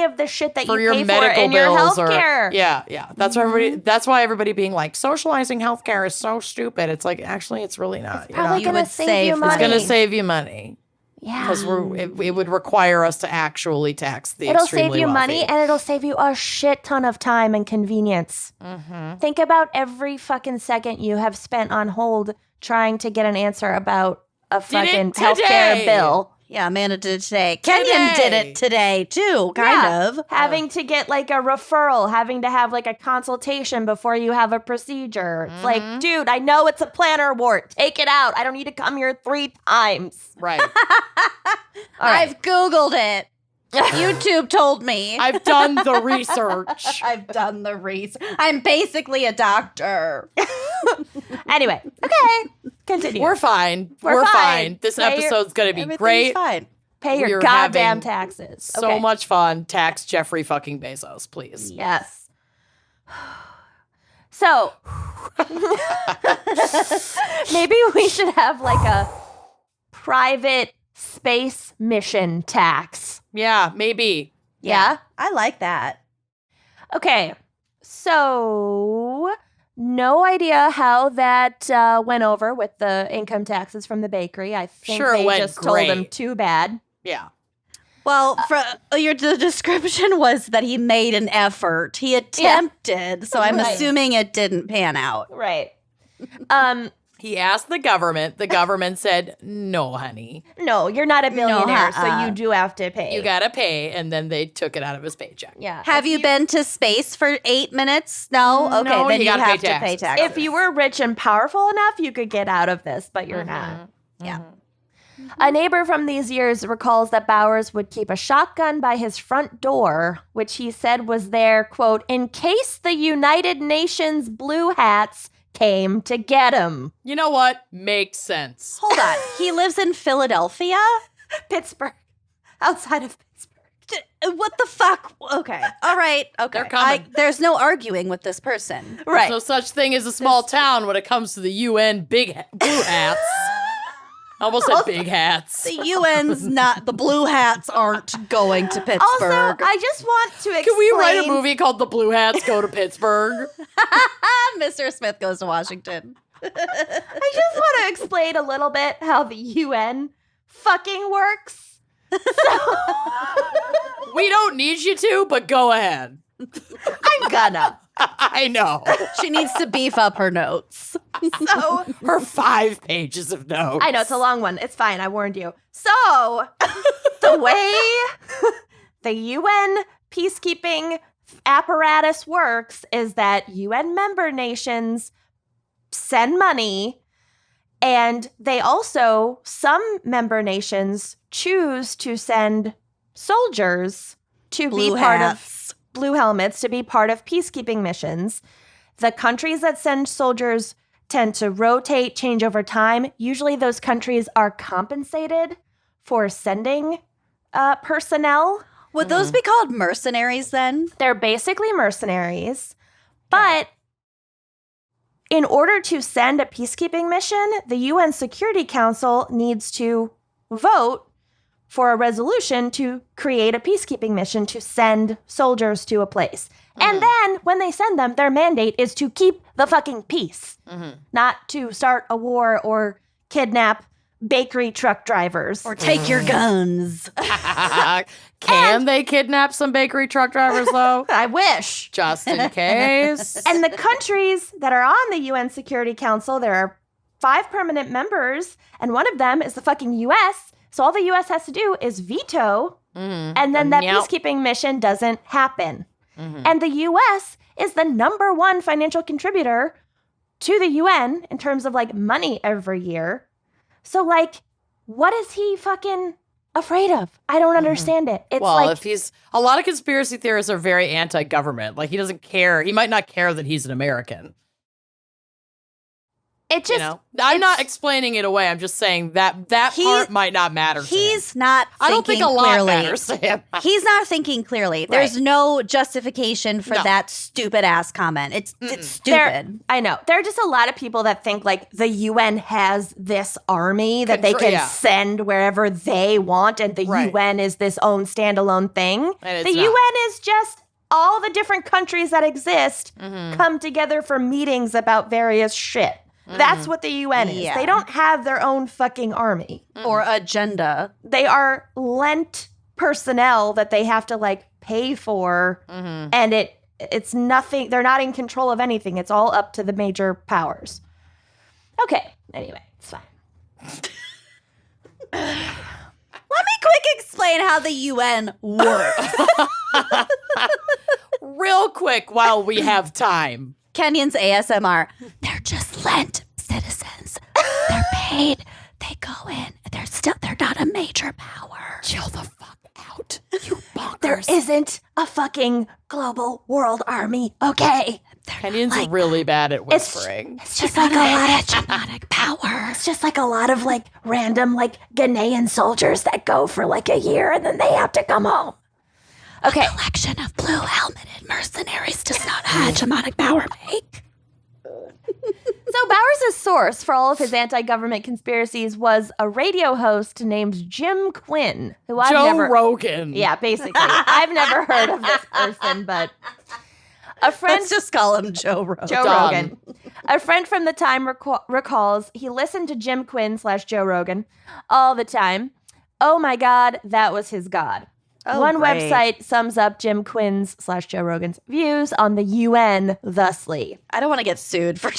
of the shit that for you your pay medical for in your bills healthcare. yeah. That's why everybody. That's why everybody being like socializing healthcare is so stupid. It's like actually, it's really not. You know? Probably You gonna would save save you money. money. It's going to save you money Yeah. because it would require us to actually tax the It'll extremely save you money wealthy. and it'll save you a shit ton of time and convenience. Think about every fucking second you have spent on hold trying to get an answer about a fucking healthcare today. bill. Yeah, Amanda did it today. Kenyon did it today too, kind of. Having to get like a referral, having to have like a consultation before you have a procedure. It's like, dude, I know it's a plantar wart. Take it out. I don't need to come here 3 times. Right. I've Googled it. YouTube told me. I've done the research. I've done the research. I'm basically a doctor. Anyway, okay. Continue. We're fine. We're We're fine. fine. This Pay your- episode's going to be Everything's great. fine. Pay your we're goddamn having taxes. So Okay. much fun. Tax Jeffrey fucking Bezos, please. Yes. So maybe we should have like a private space mission tax. Yeah, maybe. Yeah? I like that. Okay. So no idea how that went over with the income taxes from the bakery. I think Sure, it they went just told him great. too bad. Yeah. Well, the description was that he made an effort. He attempted, so I'm Right. assuming it didn't pan out. Right. He asked the government. The government said, no, honey. No, you're not a millionaire, so uh-uh. you do have to pay. You got to pay. And then they took it out of his paycheck. Yeah. Have you been to space for 8 minutes? No? Okay, No, then you you gotta have pay to pay taxes. taxes. If you were rich and powerful enough, you could get out of this, but you're not. Yeah. A neighbor from these years recalls that Bowers would keep a shotgun by his front door, which he said was there, quote, in case the United Nations blue hats came to get him. You know what? Makes sense. Hold on. He lives in Philadelphia? Pittsburgh. Outside of Pittsburgh. What the fuck? Okay. All right. Okay. They're coming. There's no arguing with this person. Right. There's no such thing as a small town when it comes to the UN blue hats. I almost said big hats. The UN's not, the blue hats aren't going to Pittsburgh. Also, I just want to explain. Can we write a movie called The Blue Hats Go to Pittsburgh? Mr. Smith goes to Washington. I just want to explain a little bit how the UN fucking works. We don't need you to, but go ahead. I'm gonna. I know. She needs to beef up her notes. So Her 5 pages of notes. I know it's a long one. It's fine. I warned you. So the way the UN peacekeeping apparatus works is that UN member nations send money, and they also, some member nations choose to send soldiers to Blue be part hats. of blue helmets to be part of peacekeeping missions. The countries that send soldiers tend to rotate, change over time. Usually those countries are compensated for sending personnel. Would those be called mercenaries then? They're basically mercenaries. But in order to send a peacekeeping mission, the UN Security Council needs to vote for a resolution to create a peacekeeping mission to send soldiers to a place. And then when they send them, their mandate is to keep the fucking peace, not to start a war or kidnap bakery truck drivers. Or take your guns. Can they kidnap some bakery truck drivers, though? I wish. Just in case. And the countries that are on the UN Security Council, there are 5 permanent members, and one of them is the fucking US. So all the US has to do is veto, and then that peacekeeping mission doesn't happen. And the US is the number 1 financial contributor to the UN in terms of like money every year. So like, what is he fucking afraid of? I don't understand it. It's well, like, if he's a lot of conspiracy theorists are very anti-government. Like he doesn't care. He might not care that he's an American. it just, I'm not explaining it away. I'm just saying that part might not matter. He's not. I don't think a lot clearly. matters to him. He's not thinking clearly. There's no justification for No. that stupid ass comment. It's stupid. I know. There are just a lot of people that think like the UN has this army that they can send wherever they want, and the UN is this own standalone thing. And The it's not. UN is just all the different countries that exist come together for meetings about various shit. That's what the UN is. Yeah. They don't have their own fucking army. Or agenda. They are lent personnel that they have to like pay for, and it's nothing. They're not in control of anything. It's all up to the major powers. Okay. Anyway, it's fine. Let me quick explain how the UN works. Real quick while we have time. Kenyon's ASMR. They're just lent citizens. They're paid. They go in. They're not a major power. Chill the fuck out, you bonkers. There isn't a fucking global world army, okay? Kenyon's really bad at whispering. It's just like a lot of hegemonic power. It's just like a lot of like random like Ghanaian soldiers that go for like a year and then they have to come home. Okay. A collection of blue helmeted mercenaries does not hegemonic power make. So Bowers' source for all of his anti-government conspiracies was a radio host named Jim Quinn, who I've Joe never... Rogan. Yeah, basically. I've never heard of this person, but a friend... Let's just call him Joe Rogan. Joe Done. Rogan. A friend from the time recalls he listened to Jim Quinn / Joe Rogan all the time. Oh my God, that was his God. One great. website sums up Jim Quinn's / Joe Rogan's views on the UN thusly. I don't want to get sued for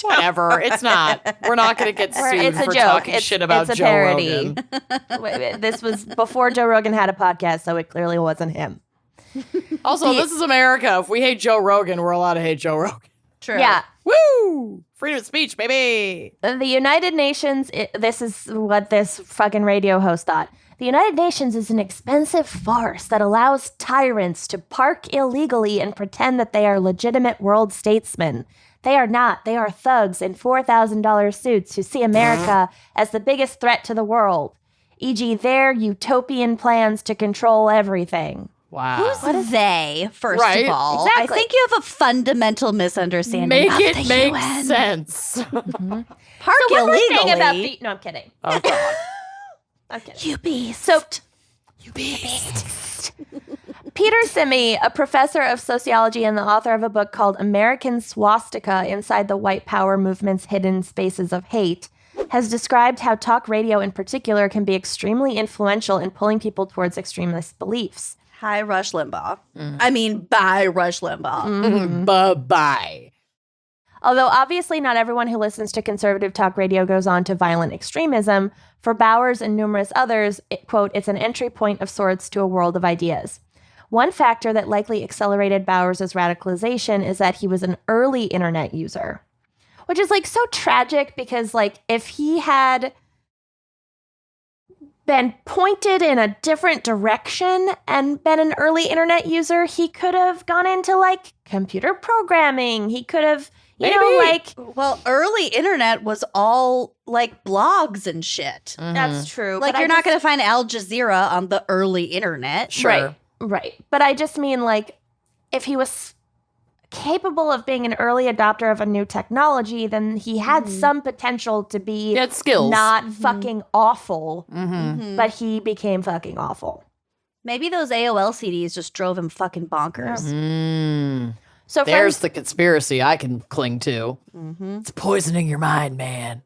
Whatever. It's not. We're not going to get sued It's a for joke. talking shit about it's a Joe parody. Rogan. Wait, this was before Joe Rogan had a podcast, so it clearly wasn't him. Also, this is America. If we hate Joe Rogan, we're allowed to hate Joe Rogan. True. Yeah. Woo! Freedom of speech, baby. The United Nations, this is what this fucking radio host thought. The United Nations is an expensive farce that allows tyrants to park illegally and pretend that they are legitimate world statesmen. They are not. They are thugs in $4,000 suits who see America as the biggest threat to the world, e.g. their utopian plans to control everything. Wow. Who's they, first Right. of all? Exactly. I think you have a fundamental misunderstanding Make of it the make UN. sense. Park So what we're illegally. saying about the... No, I'm kidding. Oh, God. I'm kidding. You beast. So You beast. Peter Simi, a professor of sociology and the author of a book called American Swastika Inside the White Power Movement's Hidden Spaces of Hate, has described how talk radio in particular can be extremely influential in pulling people towards extremist beliefs. Hi, Rush Limbaugh. I mean, bye, Rush Limbaugh. Mm-hmm. Bye-bye. Although obviously not everyone who listens to conservative talk radio goes on to violent extremism, for Bowers and numerous others, quote, it's an entry point of sorts to a world of ideas. One factor that likely accelerated Bowers' radicalization is that he was an early internet user, which is like so tragic because like if he had been pointed in a different direction and been an early internet user, he could have gone into like computer programming. He could have, you know, like Well, early internet was all like blogs and shit. that's true. Like, but you're I not going to find Al Jazeera on the early internet. Sure. Right. But I just mean, like, if he was capable of being an early adopter of a new technology, then he had some potential to be He had skills. not fucking awful, Mm-hmm. but he became fucking awful. Maybe those AOL CDs just drove him fucking bonkers. Mm. So There's friends, the conspiracy I can cling to. It's poisoning your mind, man.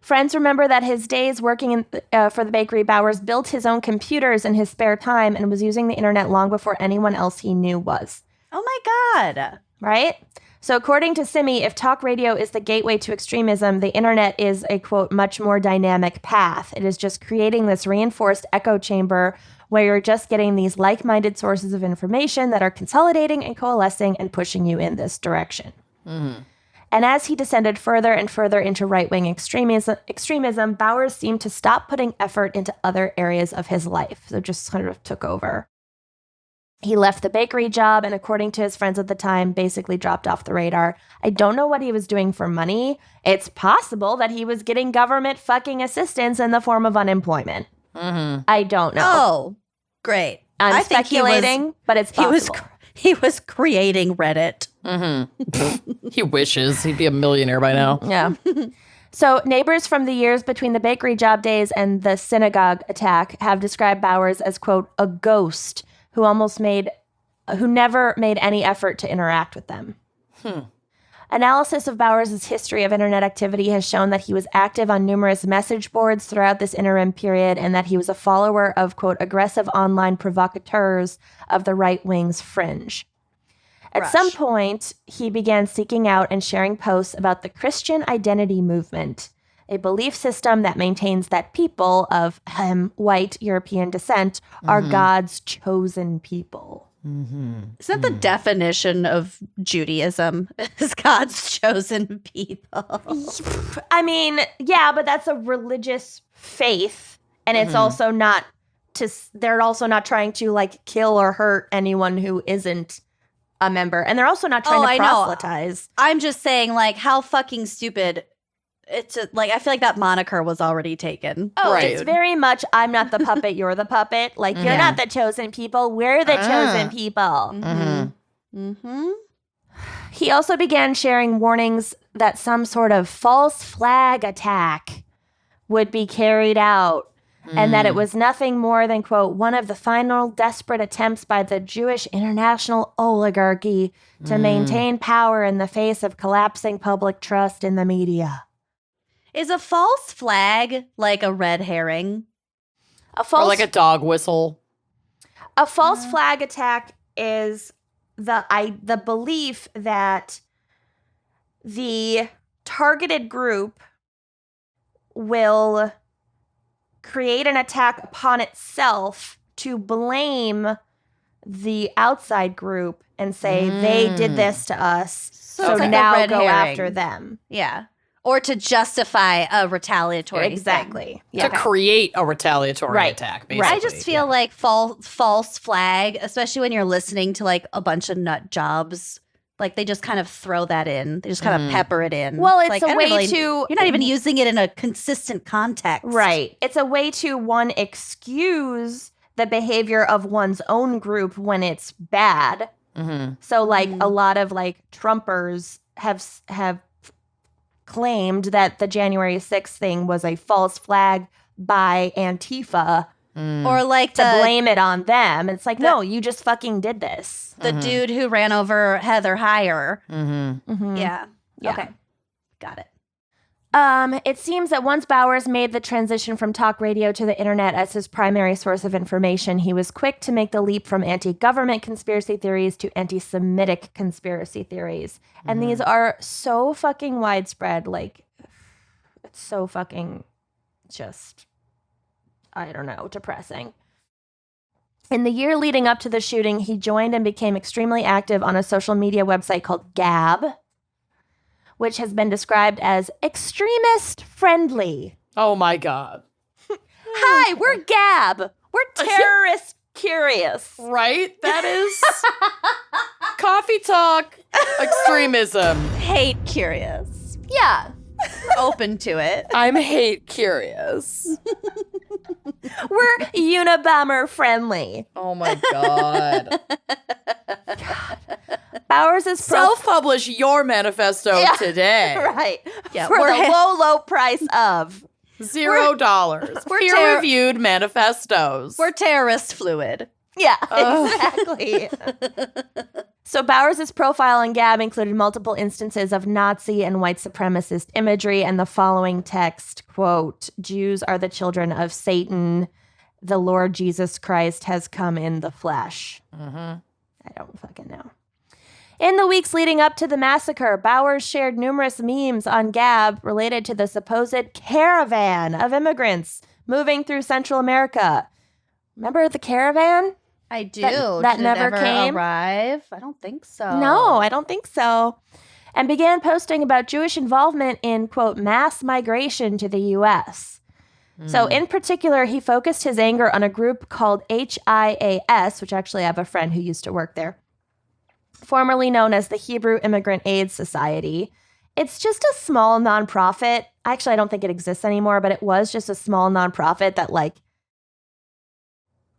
Friends remember that his days working for the bakery, Bowers built his own computers in his spare time and was using the internet long before anyone else he knew was. Oh my God. Right? So according to Simi, if talk radio is the gateway to extremism, the internet is a, quote, much more dynamic path. It is just creating this reinforced echo chamber where you're just getting these like-minded sources of information that are consolidating and coalescing and pushing you in this direction. Mm-hmm. And as he descended further and further into right-wing extremism, Bowers seemed to stop putting effort into other areas of his life. So just kind of took over. He left the bakery job and, according to his friends at the time, basically dropped off the radar. I don't know what he was doing for money. It's possible that he was getting government fucking assistance in the form of unemployment. Mm-hmm. I don't know. Oh, great. I'm speculating, but it's possible. He was creating Reddit. Mm-hmm. He wishes he'd be a millionaire by now. Yeah. So neighbors from the years between the bakery job days and the synagogue attack have described Bowers as, quote, a ghost who never made any effort to interact with them. Analysis of Bowers' history of internet activity has shown that he was active on numerous message boards throughout this interim period and that he was a follower of, quote, aggressive online provocateurs of the right wing's fringe. At some point, he began seeking out and sharing posts about the Christian identity movement, a belief system that maintains that people of white European descent are God's chosen people. Isn't that the definition of Judaism? Is God's chosen people? I mean, yeah, but that's a religious faith, and it's also not they're also not trying to like kill or hurt anyone who isn't a member, and they're also not trying to proselytize. I'm just saying, like, how fucking stupid. It's like, I feel like that moniker was already taken. Oh, right. It's very much, I'm not the puppet, you're the puppet. Like, you're not the chosen people, we're the chosen people. He also began sharing warnings that some sort of false flag attack would be carried out, and that it was nothing more than, quote, one of the final desperate attempts by the Jewish international oligarchy to maintain power in the face of collapsing public trust in the media. Is a false flag like a red herring? Or like a dog whistle. A false flag attack is the belief that the targeted group will create an attack upon itself to blame the outside group and say they did this to us, so it's like a now red go herring. after them. Yeah. Or to justify a retaliatory Exactly. thing. To create a retaliatory attack, basically. I just feel like false flag, especially when you're listening to like a bunch of nut jobs, like they just kind of throw that in. They just kind of pepper it in. Well, it's like, a I don't way really- to... You're not even using it in a consistent context. Right. It's a way to, one, excuse the behavior of one's own group when it's bad. So, like, a lot of, like, Trumpers have claimed that the January 6th thing was a false flag by Antifa Or like to blame it on them. It's like, no, you just fucking did this. the dude who ran over Heather Heyer. Yeah. Yeah. Okay. Got it. It seems that once Bowers made the transition from talk radio to the internet as his primary source of information, he was quick to make the leap from anti-government conspiracy theories to anti-Semitic conspiracy theories. And these are so fucking widespread. Like, it's so fucking just, I don't know, depressing. In the year leading up to the shooting, he joined and became extremely active on a social media website called Gab, which has been described as extremist friendly. Oh my God. Hi, we're Gab. We're terrorist curious. Right? That is coffee talk extremism. Hate curious. Yeah. Open to it. I'm hate curious. We're Unabomber friendly. Oh my God. Bowers is Self-publish your manifesto today. right. Yeah, For we're the low price of. $0. Peer-reviewed manifestos. We're terrorist fluid. Yeah, exactly. So Bowers' profile on Gab included multiple instances of Nazi and white supremacist imagery and the following text, quote, "Jews are the children of Satan. The Lord Jesus Christ has come in the flesh." I don't fucking know. In the weeks leading up to the massacre, Bowers shared numerous memes on Gab related to the supposed caravan of immigrants moving through Central America. Remember the caravan? I do. That Did it never ever came? arrive? I don't think so. No, I don't think so. And began posting about Jewish involvement in, quote, mass migration to the U.S. So in particular, he focused his anger on a group called HIAS, which actually I have a friend who used to work there, formerly known as the Hebrew Immigrant Aid Society. It's just a small nonprofit. Actually, I don't think it exists anymore, but it was just a small nonprofit that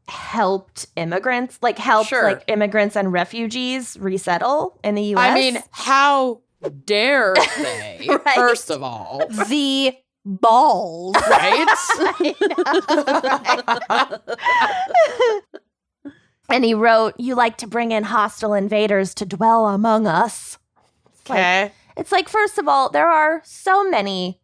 helped immigrants, Sure. immigrants and refugees resettle in the U.S. I mean, how dare they, Right. first of all, The balls. right? And he wrote, "You like to bring in hostile invaders to dwell among us." Okay. It's like, first of all, there are so many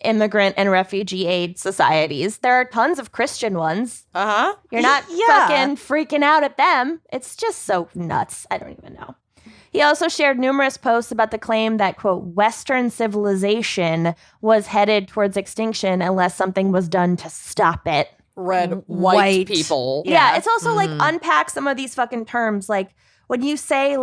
immigrant and refugee aid societies. There are tons of Christian ones. Uh-huh. You're not Yeah. fucking freaking out at them. It's just so nuts. I don't even know. He also shared numerous posts about the claim that, quote, Western civilization was headed towards extinction unless something was done to stop it. Red, white White. people. Yeah, it's also unpack some of these fucking terms. Like when you say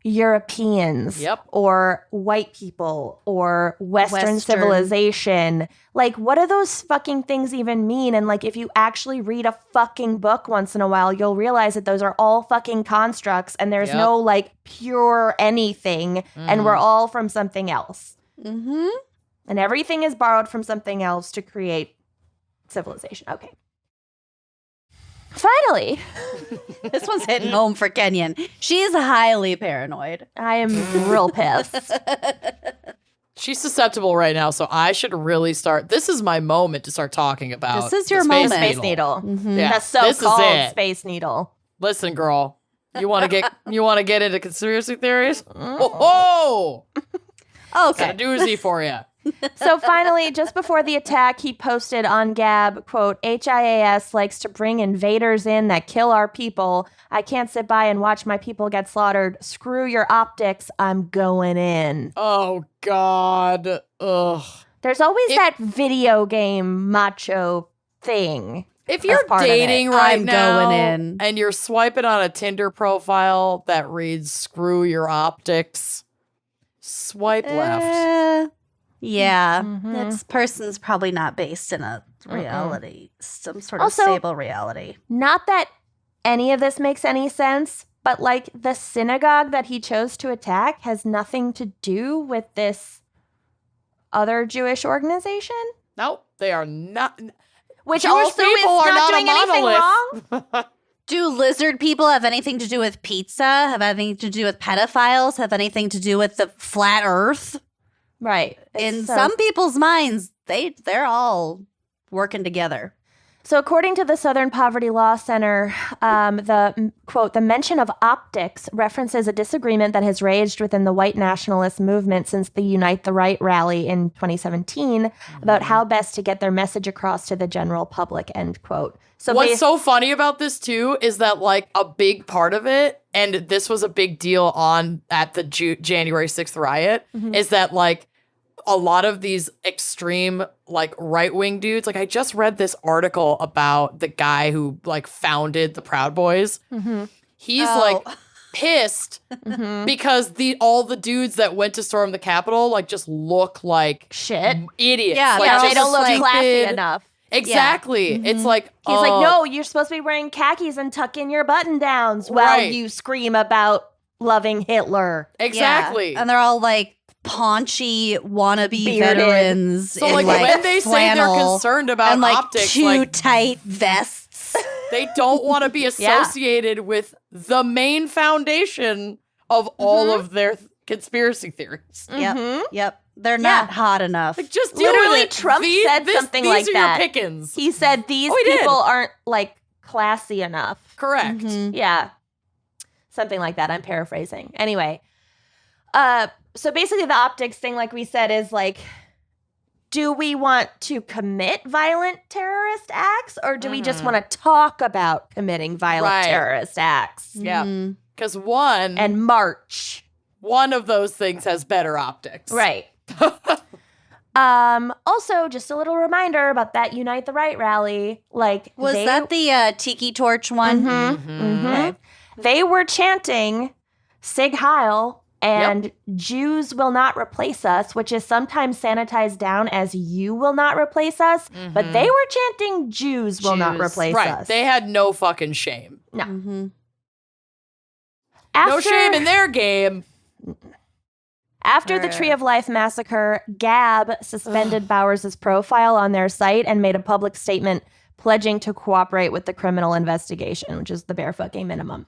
Europeans Yep. or white people or Western Western. civilization, what do those fucking things even mean? And if you actually read a fucking book once in a while, you'll realize that those are all fucking constructs and there's Yep. no pure anything and we're all from something else. Mm-hmm. And everything is borrowed from something else to create civilization. Okay. Finally, This one's hitting home for Kenyon. She's highly paranoid. I am real pissed. She's susceptible right now, so I should really start. This is my moment to start talking about. This is your the Space moment. Space Needle. Yeah, The this is so-called it. Space Needle. Listen, girl, you want to get into conspiracy theories? Oh, got a Okay. doozy for you. So finally, just before the attack, he posted on Gab, quote, HIAS likes to bring invaders in that kill our people. I can't sit by and watch my people get slaughtered. Screw your optics. I'm going in. Oh God. Ugh. There's always that video game macho thing. If you're part of it. dating right I'm now going in. and you're swiping on a Tinder profile that reads "Screw your optics," swipe left. Yeah. Mhm. This person's probably not based in a reality, some sort of Also- stable reality. Not that any of this makes any sense, but the synagogue that he chose to attack has nothing to do with this other Jewish organization, No, they are not. which Jewish also is people are not not a doing anything monolith. wrong. Do lizard people have anything to do with pizza? Have anything to do with pedophiles? Have anything to do with the flat earth? Right. In So- some people's minds, they're all working together. So according to the Southern Poverty Law Center, the mention of optics references a disagreement that has raged within the white nationalist movement since the Unite the Right rally in 2017 about how best to get their message across to the general public, end quote. So What's so funny about this too is that a big part of it, and this was a big deal at the January 6th riot, is that a lot of these extreme right-wing dudes, I just read this article about the guy who founded the Proud Boys. He's pissed because all the dudes that went to storm the Capitol just look like shit. idiots. Yeah, Yeah, just they don't look stupid. classy enough. Exactly. It's He's like, oh, no, you're supposed to be wearing khakis and tuck in your button downs while Right. you scream about loving Hitler. Exactly. Yeah. And they're all paunchy wannabe Bearded. veterans. So in, when they say they're flannel concerned about and optics, too tight vests. they don't want to be associated with the main foundation of all of their conspiracy theories. Yep. They're not hot enough. Just deal Literally, with it. Trump said something like These are that. your pickings. He said these Oh, he did. people aren't classy enough. Correct. Yeah. Something like that. I'm paraphrasing. Anyway, so basically the optics thing, like we said, is like, do we want to commit violent terrorist acts, or do we just want to talk about committing violent terrorist acts? Yeah. Because one And march. One of those things has better optics. Right. Also, just a little reminder about that Unite the Right rally. Like, Was that the Tiki Torch one? Okay. They were chanting Sig Heil and Jews will not replace us, which is sometimes sanitized down as you will not replace us. But they were chanting Jews will not replace us. They had no fucking shame. No. No shame in their game. After the Tree of Life massacre, Gab suspended Bowers' profile on their site and made a public statement pledging to cooperate with the criminal investigation, which is the bare fucking minimum.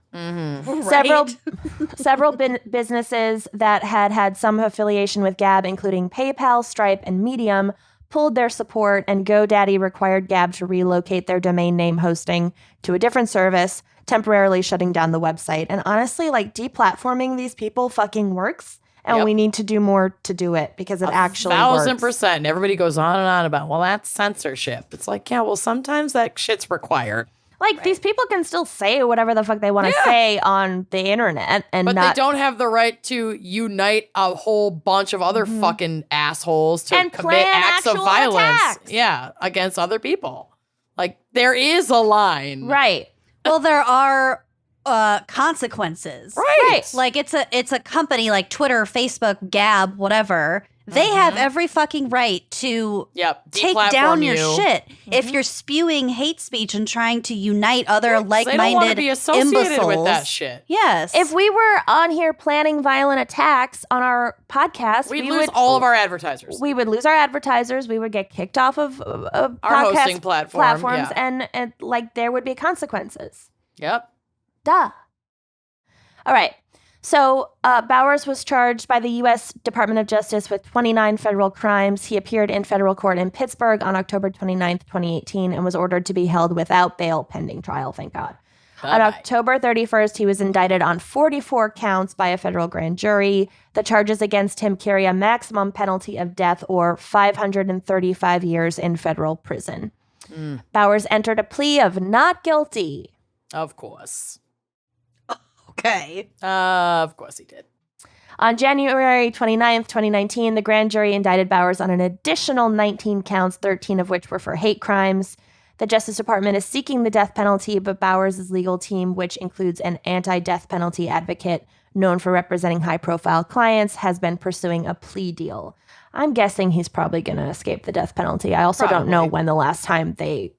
Several businesses that had some affiliation with Gab, including PayPal, Stripe, and Medium, pulled their support, and GoDaddy required Gab to relocate their domain name hosting to a different service, temporarily shutting down the website. And honestly, like, deplatforming these people fucking works. And we need to do more to do it because it actually works. 1,000%. Everybody goes on and on about, well, that's censorship. It's like, yeah, well, sometimes that shit's required. Like, these people can still say whatever the fuck they want to say on the internet. But they don't have the right to unite a whole bunch of other fucking assholes to and commit acts of violence. Attacks. Yeah, against other people. Like, there is a line. Right. Well, there are consequences. Right. Like it's a company like Twitter, Facebook, Gab, whatever. They have every fucking right to take down your shit if you're spewing hate speech and trying to unite other like-minded They don't want to be associated imbeciles with that shit. Yes. If we were on here planning violent attacks on our podcast, We'd lose all of our advertisers. We would lose our advertisers. We would get kicked off of our podcast hosting platforms, and like there would be consequences. Yep. Duh. All right. So Bowers was charged by the U.S. Department of Justice with 29 federal crimes. He appeared in federal court in Pittsburgh on October 29th, 2018, and was ordered to be held without bail pending trial, thank God. On October 31st, he was indicted on 44 counts by a federal grand jury. The charges against him carry a maximum penalty of death or 535 years in federal prison. Bowers entered a plea of not guilty. Of course. Okay. Of course he did. On January 29th, 2019, the grand jury indicted Bowers on an additional 19 counts, 13 of which were for hate crimes. The Justice Department is seeking the death penalty, but Bowers' legal team, which includes an anti-death penalty advocate known for representing high-profile clients, has been pursuing a plea deal. I'm guessing he's probably going to escape the death penalty. I also don't know when the last time they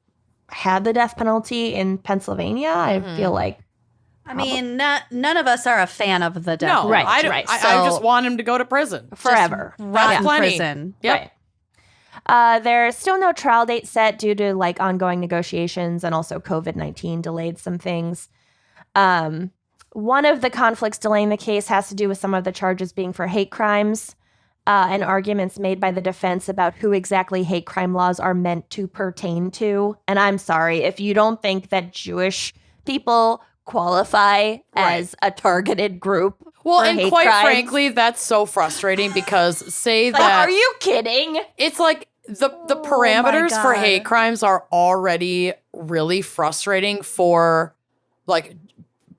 had the death penalty in Pennsylvania. I feel like I mean, none of us are a fan of the death. No, Right, I right. I just want him to go to prison forever. Rot in plenty. prison. Yep. Right. There's still no trial date set due to like ongoing negotiations, and also COVID-19 delayed some things. One of the conflicts delaying the case has to do with some of the charges being for hate crimes and arguments made by the defense about who exactly hate crime laws are meant to pertain to. And I'm sorry, if you don't think that Jewish people qualify as a targeted group. Well, for and hate quite crimes. frankly, that's so frustrating because say Like, that are you kidding? it's like the parameters for God. hate crimes are already really frustrating for like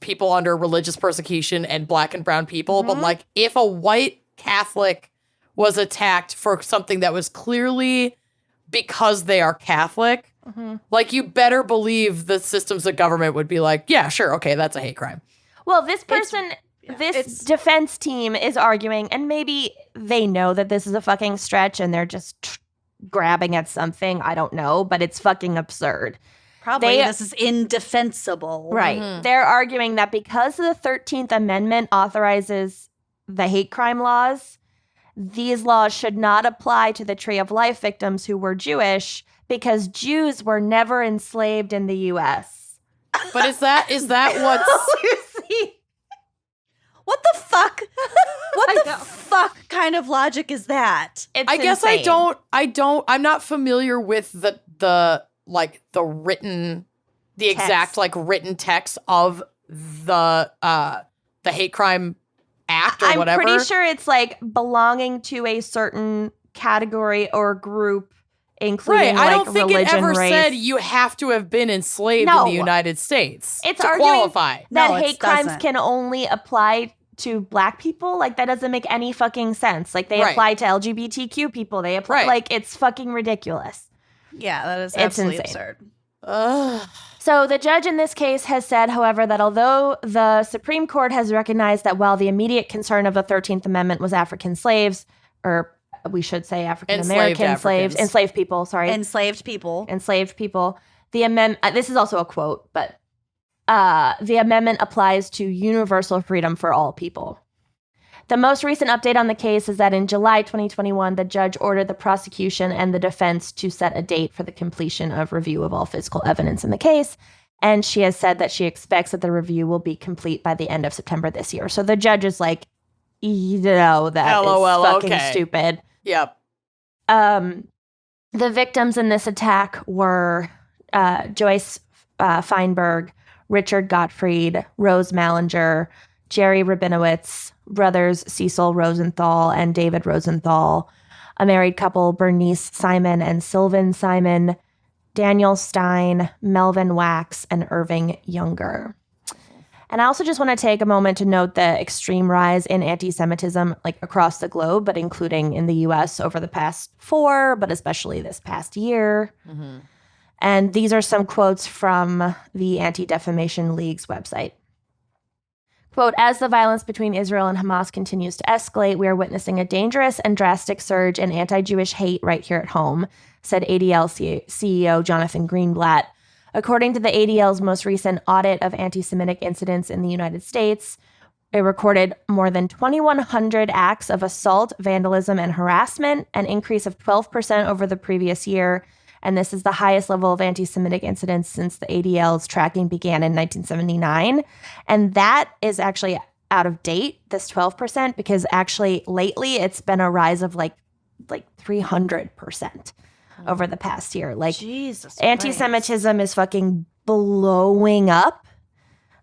people under religious persecution and black and brown people. But like if a white Catholic was attacked for something that was clearly because they are Catholic, like you better believe the systems of government would be like, yeah, sure, okay, that's a hate crime. Well, this person, this defense team is arguing, and maybe they know that this is a fucking stretch and they're just grabbing at something. I don't know, but it's fucking absurd. Probably this is indefensible. Right. They're arguing that because the 13th Amendment authorizes the hate crime laws, these laws should not apply to the Tree of Life victims who were Jewish because Jews were never enslaved in the U.S. But is that what's What the fuck? What the fuck kind of logic is that? It's I guess insane. I'm not familiar with the exact like written text of the the hate crime act or I'm whatever. pretty sure it's like belonging to a certain category or group, including I like don't think religion, it ever race. said you have to have been enslaved in No. the United States It's to arguing qualify. that No, it hate crimes doesn't. can only apply to Black people. Like, that doesn't make any fucking sense. Like, they Right. apply to LGBTQ people. They apply, Right. like, it's fucking ridiculous. Yeah, that is It's absolutely insane. absurd. Ugh. So the judge in this case has said, however, that although the Supreme Court has recognized that while the immediate concern of the 13th Amendment was African slaves, or we should say African American slaves, enslaved people, sorry. Enslaved people. Enslaved people. The amendment, this is also a quote, but the amendment applies to universal freedom for all people. The most recent update on the case is that in July 2021, the judge ordered the prosecution and the defense to set a date for the completion of review of all physical evidence in the case. And she has said that she expects that the review will be complete by the end of September this year. So the judge is like, you know, that LOL, is fucking okay. stupid. Yep. The victims in this attack were Joyce Feinberg, Richard Gottfried, Rose Mallinger, Jerry Rabinowitz, brothers Cecil Rosenthal and David Rosenthal, a married couple, Bernice Simon and Sylvan Simon, Daniel Stein, Melvin Wax, and Irving Younger. And I also just want to take a moment to note the extreme rise in anti-Semitism, like across the globe, but including in the U.S. over the past 4, but especially this past year. Mm-hmm. And these are some quotes from the Anti-Defamation League's website. Quote, as the violence between Israel and Hamas continues to escalate, we are witnessing a dangerous and drastic surge in anti-Jewish hate right here at home, said ADL CEO Jonathan Greenblatt. According to the ADL's most recent audit of anti-Semitic incidents in the United States, it recorded more than 2,100 acts of assault, vandalism, and harassment, an increase of 12% over the previous year. And this is the highest level of anti-Semitic incidents since the ADL's tracking began in 1979. And that is actually out of date, this 12%, because actually lately it's been a rise of like 300% over the past year. Like, Jesus anti-Semitism is fucking blowing up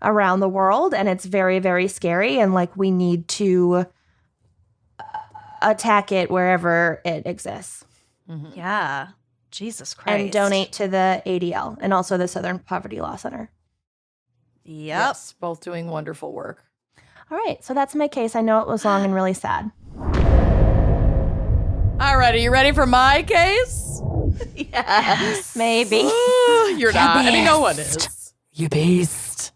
around the world, and it's very, very scary. And like, we need to attack it wherever it exists. Mm-hmm. Yeah. Jesus Christ. And donate to the ADL and also the Southern Poverty Law Center. Yep. Yes, both doing wonderful work. All right, so that's my case. I know it was long and really sad. All right, are you ready for my case? Yes. Maybe. You're not. I mean, no one is. You beast.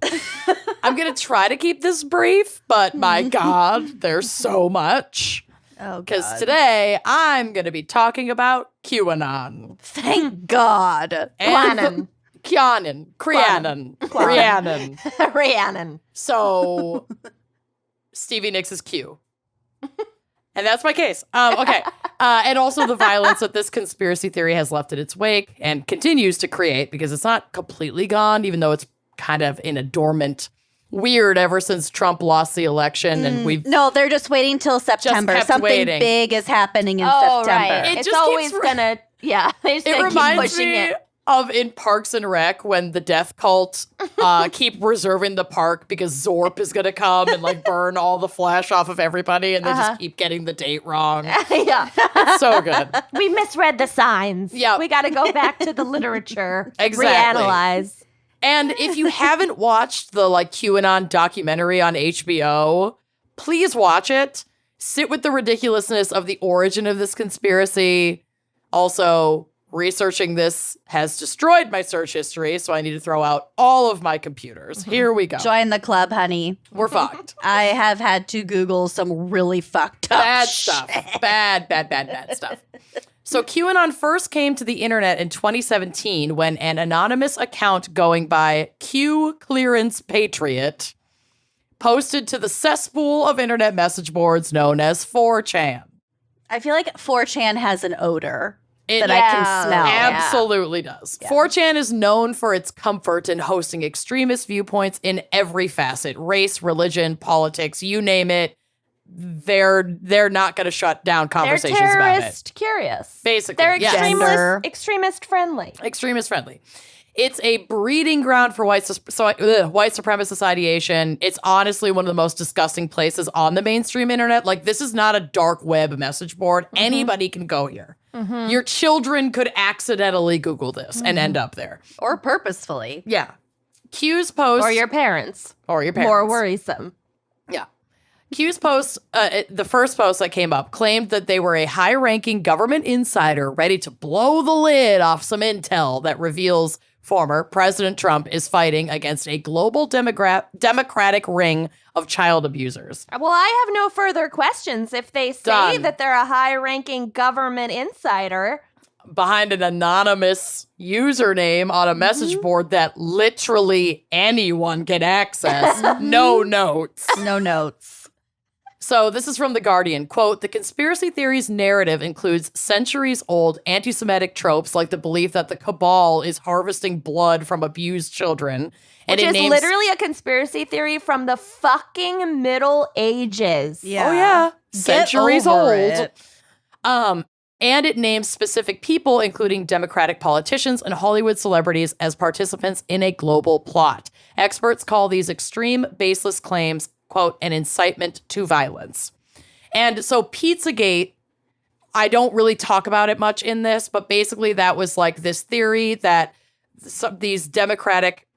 I'm going to try to keep this brief, but my God, there's so much. Oh, Because God. today I'm going to be talking about QAnon. Thank God. And QAnon. Rhiannon. So, Stevie Nicks is Q. And that's my case. Okay. And also the violence that this conspiracy theory has left in its wake and continues to create, because it's not completely gone, even though it's kind of in a dormant weird ever since Trump lost the election. And we've No, they're just waiting till September. kept Something waiting. big is happening in Oh, September. right. It It's just always keeps- gonna, yeah. They just it gonna keep reminds pushing me it. of in Parks and Rec when the death cult keep reserving the park because Zorp is going to come and like burn all the flesh off of everybody, and they just keep getting the date wrong. Yeah. It's so good. We misread the signs. Yep. We got to go back to the literature. Exactly. Reanalyze. And if you haven't watched the like QAnon documentary on HBO, please watch it. Sit with the ridiculousness of the origin of this conspiracy. Also, researching this has destroyed my search history, so I need to throw out all of my computers. Here we go. Join the club, honey. We're fucked. I have had to Google some really fucked up Bad shit. stuff. Bad stuff. So QAnon first came to the internet in 2017 when an anonymous account going by Q Clearance Patriot posted to the cesspool of internet message boards known as 4chan. I feel like 4chan has an odor It that I can smell. absolutely does. 4chan is known for its comfort in hosting extremist viewpoints in every facet: race, religion, politics, you name it. They're not going to shut down conversations They're about it. terrorist curious. Basically, They're yes. Gender. extremist friendly. Extremist friendly. It's a breeding ground for white supremacist ideation. It's honestly one of the most disgusting places on the mainstream internet. Like, this is not a dark web message board. Anybody can go here. Your children could accidentally Google this and end up there. Or purposefully. Yeah. Q's post. Or your parents. Or your parents. More worrisome. Yeah. Q's post, the first post that came up, claimed that they were a high-ranking government insider ready to blow the lid off some intel that reveals former President Trump is fighting against a global democratic ring of child abusers. Well, I have no further questions. If they say Done. that they're a high-ranking government insider, Behind an anonymous username on a message board that literally anyone can access. No notes. No notes. So this is from The Guardian. Quote, the conspiracy theories narrative includes centuries-old anti-Semitic tropes like the belief that the cabal is harvesting blood from abused children. And which it is names, literally a conspiracy theory from the fucking Middle Ages. Yeah. Oh, yeah. Get Centuries over old. it. And it names specific people, including Democratic politicians and Hollywood celebrities, as participants in a global plot. Experts call these extreme, baseless claims, quote, an incitement to violence. And so Pizzagate, I don't really talk about it much in this, but basically that was like this theory that these Democratic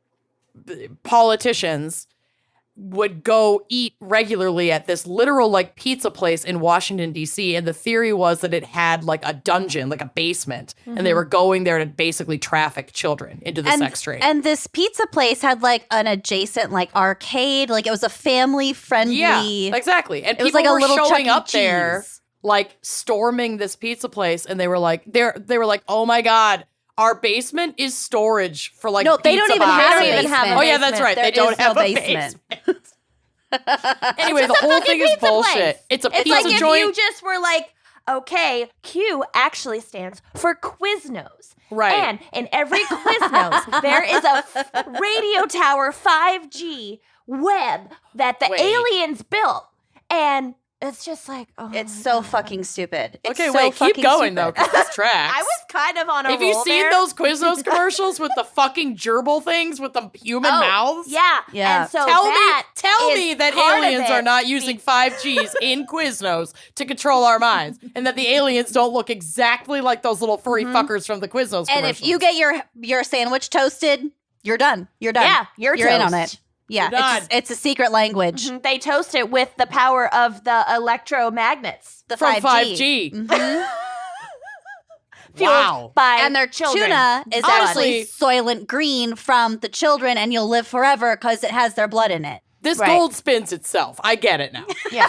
politicians would go eat regularly at this literal like pizza place in Washington, D.C. And the theory was that it had like a dungeon, like a basement. And they were going there to basically traffic children into the sex trade. And this pizza place had like an adjacent like arcade. Like it was a family friendly. Yeah, exactly. And It was people like a were little showing Chuck E. up there, Cheese. like storming this pizza place. And they were like, they were like, oh my God, our basement is storage for like No, they pizza don't even boxes. have a They don't even have basement. Oh yeah, that's right. There they don't is no have a basement. basement. Anyway, the It's a whole fucking thing is pizza bullshit. place. It's a It's pizza like if joint. you just were like, okay, Q actually stands for Quiznos. Right. And in every Quiznos, there is a radio tower 5G web that the Wait. aliens built. And it's just like, oh. It's so fucking stupid. It's Okay, so wait, keep fucking going stupid. though, because this tracks. I was kind of on a Have you roll seen there. those Quiznos commercials with the fucking gerbil things with the human mouths? Yeah. Yeah. And so Tell that me is that part of aliens are it. not using 5Gs in Quiznos to control our minds, and that the aliens don't look exactly like those little furry fuckers from the Quiznos And commercials. if you get your sandwich toasted, you're done. You're done. Yeah, you're in on toast. it. Yeah, You're done. it's a secret language. Mhm, they toast it with the power of the electromagnets. The from 5G. 5G. Mhm. Fueled Wow. by And their children. tuna is Honestly- actually Soylent Green from the children, and you'll live forever because it has their blood in it. This Right. gold spins itself. I get it now. Yeah.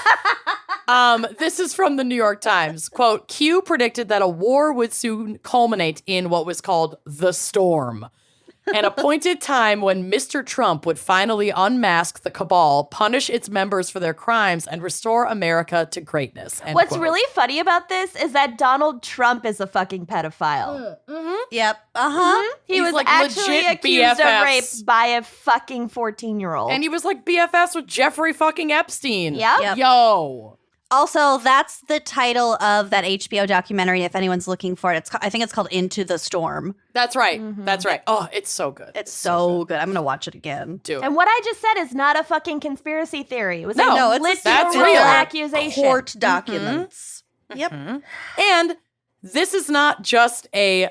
This is from the New York Times. Quote, Q predicted that a war would soon culminate in what was called the storm, an appointed time when Mr. Trump would finally unmask the cabal, punish its members for their crimes, and restore America to greatness. End What's quote. really funny about this is that Donald Trump is a fucking pedophile. Yep. Uh-huh. He He's was like actually legit accused of BFFs. rape by a fucking 14-year-old. And he was like BFFs with Jeffrey fucking Epstein. Yep. Yep. Yo. Also, that's the title of that HBO documentary. If anyone's looking for it, I think it's called Into the Storm. That's right. That's right. Oh, it's so good. It's so good. I'm gonna watch it again. Do it. And what I just said is not a fucking conspiracy theory. It was No, a it's- literal that's real. accusation. Court documents. Yep. And this is not just a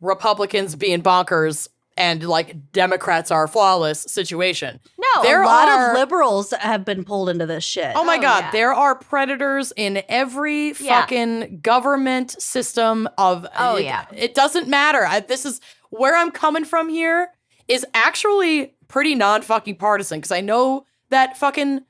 Republicans being bonkers and like Democrats are flawless situation. No, There A lot are- of liberals have been pulled into this shit. Oh my Oh, God, yeah. there are predators in every Yeah. fucking government system of. Oh, it, yeah. It doesn't matter. This is where I'm coming from here is actually pretty non-fucking partisan because I know that fucking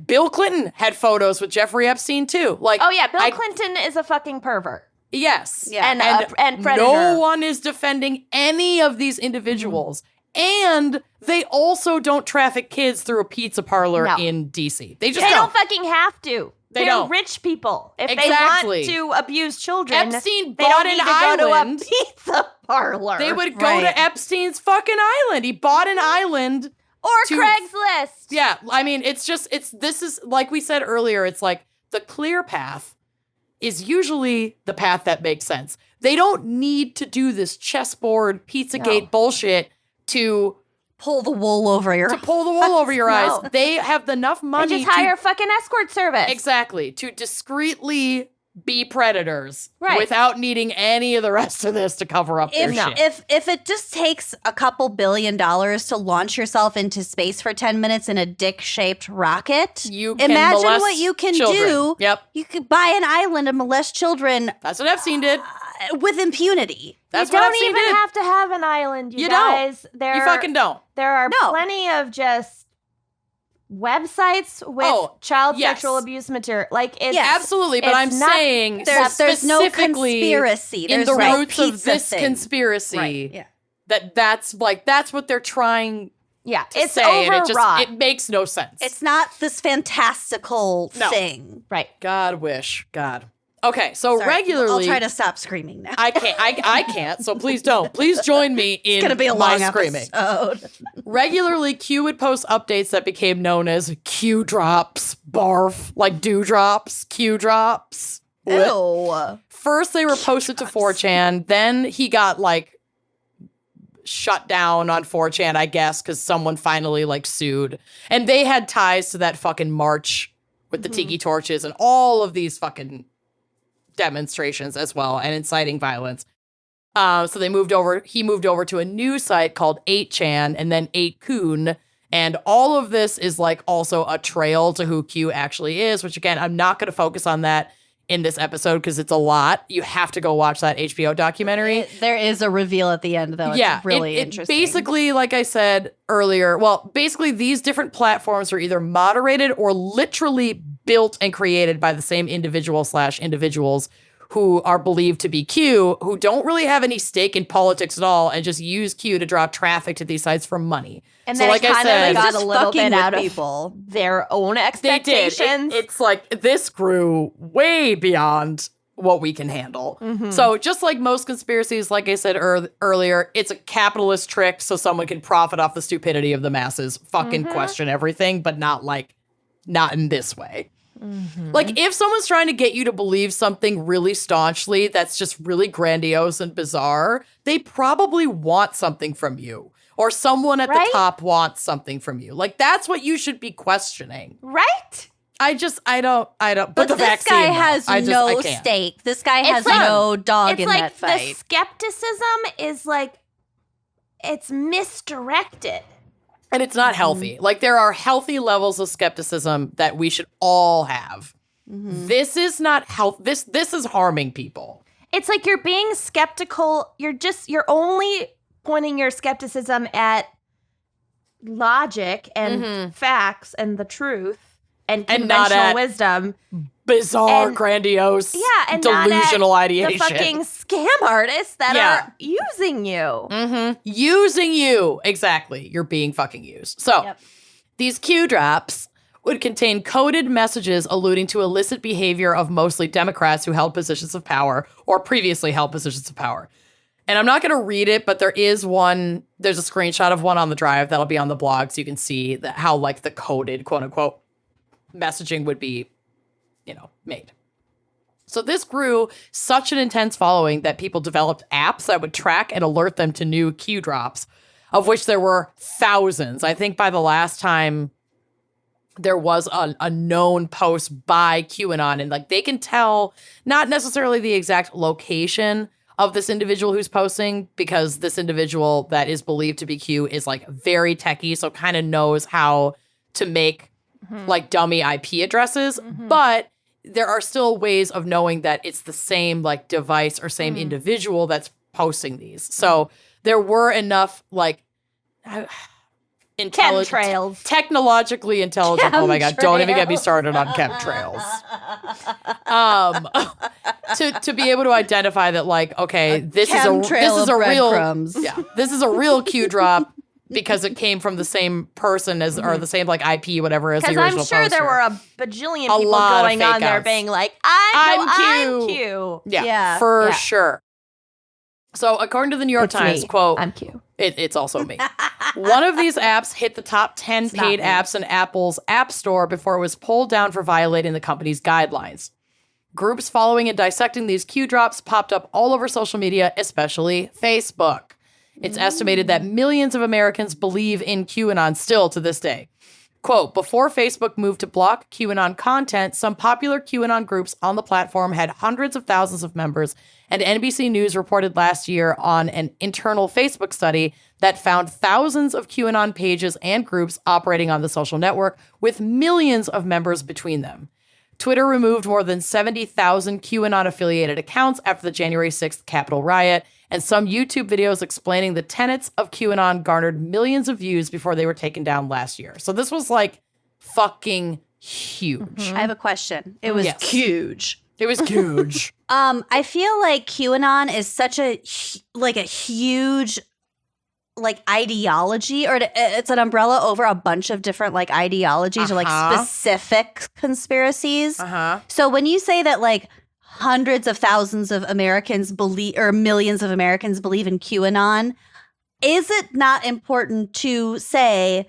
Bill Clinton had photos with Jeffrey Epstein too. Like, Oh yeah, Bill I- Clinton is a fucking pervert. Yes. Yeah. And predator. no one is defending any of these individuals. And they also don't traffic kids through a pizza parlor No. in DC. They just They don't. don't fucking have to. They They're don't. rich people. If Exactly. they want to abuse children, Epstein they bought don't an need to go island. to a pizza parlor. They would go Right. to Epstein's fucking island. He bought an island. or to- Craigslist. Yeah, I mean, this is like we said earlier, it's like the clear path is usually the path that makes sense. They don't need to do this chessboard, Pizzagate bullshit to pull the wool over your eyes. They have enough money They just hire a fucking escort service. Exactly. To discreetly be predators without needing any of the rest of this to cover up their shit. If it just takes a couple $1 billion to launch yourself into space for 10 minutes in a dick-shaped rocket, you can imagine molest what you can children. do. Yep. You could buy an island and molest children That's what Epstein did. with impunity. That's you what don't Epstein even did. have to have an island, you don't. guys. You fucking don't. There are No. plenty of just websites with child sexual abuse material. Like, it's Absolutely, but I'm saying there's no specifically conspiracy. in There's the no roots of pizza this thing. conspiracy. Right. Yeah. That's what they're trying Yeah, to it's say, and overwrought. it makes no sense. It's not this fantastical thing. Right. God wish. God. Okay, so Sorry, regularly I'll try to stop screaming now. I can't, so please don't. Please join me in It's gonna be a my long screaming. episode. Regularly, Q would post updates that became known as Q drops, barf, like dewdrops, Q drops. Ew. First, they were posted to 4chan. Then he got like shut down on 4chan, I guess, because someone finally like sued. And they had ties to that fucking march with the tiki torches and all of these fucking demonstrations as well and inciting violence. So he moved over to a new site called 8chan and then 8kun. And all of this is like also a trail to who Q actually is, which again, I'm not going to focus on that in this episode because it's a lot. You have to go watch that HBO documentary. There is a reveal at the end, though. It's really interesting. Basically, like I said earlier, basically these different platforms are either moderated or literally built and created by the same individuals who are believed to be Q, who don't really have any stake in politics at all and just use Q to draw traffic to these sites for money. And so then like it I kind said, of got just a little fucking bit with out of people. their own they expectations. did. It's like this grew way beyond what we can handle. So just like most conspiracies, like I said earlier, it's a capitalist trick so someone can profit off the stupidity of the masses, fucking question everything, but not in this way. Like if someone's trying to get you to believe something really staunchly that's just really grandiose and bizarre, they probably want something from you. Or someone at the top wants something from you. Like that's what you should be questioning. Right? I don't. But the this vaccine, guy has I no can't. stake. This guy has like- no dog It's in like that the fight. skepticism is like, it's misdirected. And it's not healthy. Like there are healthy levels of skepticism that we should all have. This is not health. This is harming people. It's like you're being skeptical. You're only pointing your skepticism at logic and facts and the truth and not conventional at wisdom. Bizarre, And- grandiose, And delusional not at ideation. the fucking scam artists that are using you. Using you. Exactly. You're being fucking used. So these Q drops would contain coded messages alluding to illicit behavior of mostly Democrats who held positions of power or previously held positions of power. And I'm not going to read it, but there's a screenshot of one on the drive that'll be on the blog so you can see how like the coded quote unquote messaging would be, made. So this grew such an intense following that people developed apps that would track and alert them to new Q drops, of which there were thousands. I think by the last time there was a known post by QAnon, and like they can tell not necessarily the exact location of this individual who's posting, because this individual that is believed to be Q is like very techie, so kind of knows how to make like dummy IP addresses, but there are still ways of knowing that it's the same like device or same individual that's posting these. So there were enough like Chemtrails. technologically intelligent. Oh my God, don't even get me started on chemtrails. To be able to identify that like, okay, this is a real Q drop because it came from the same person as or the same like IP whatever as the Because original I'm sure poster. there were a bajillion A people lot of going on fake there outs. being like, I'm I'm Q. Q. Yeah, Yeah. for sure. So according to the New York It's Times, me. quote, I'm Q. it's also me. One of these apps hit the top 10 not paid me. apps in Apple's App Store before it was pulled down for violating the company's guidelines. Groups following and dissecting these Q drops popped up all over social media, especially Facebook. It's estimated that millions of Americans believe in QAnon still to this day. Quote, before Facebook moved to block QAnon content, some popular QAnon groups on the platform had hundreds of thousands of members, and NBC News reported last year on an internal Facebook study that found thousands of QAnon pages and groups operating on the social network with millions of members between them. Twitter removed more than 70,000 QAnon-affiliated accounts after the January 6th Capitol riot, and some YouTube videos explaining the tenets of QAnon garnered millions of views before they were taken down last year. So this was like fucking huge. I have a question. It was huge. It was huge. I feel like QAnon is such a huge like ideology, or it's an umbrella over a bunch of different like ideologies or like specific conspiracies. So when you say that like hundreds of thousands of Americans believe, or millions of Americans believe in QAnon, is it not important to say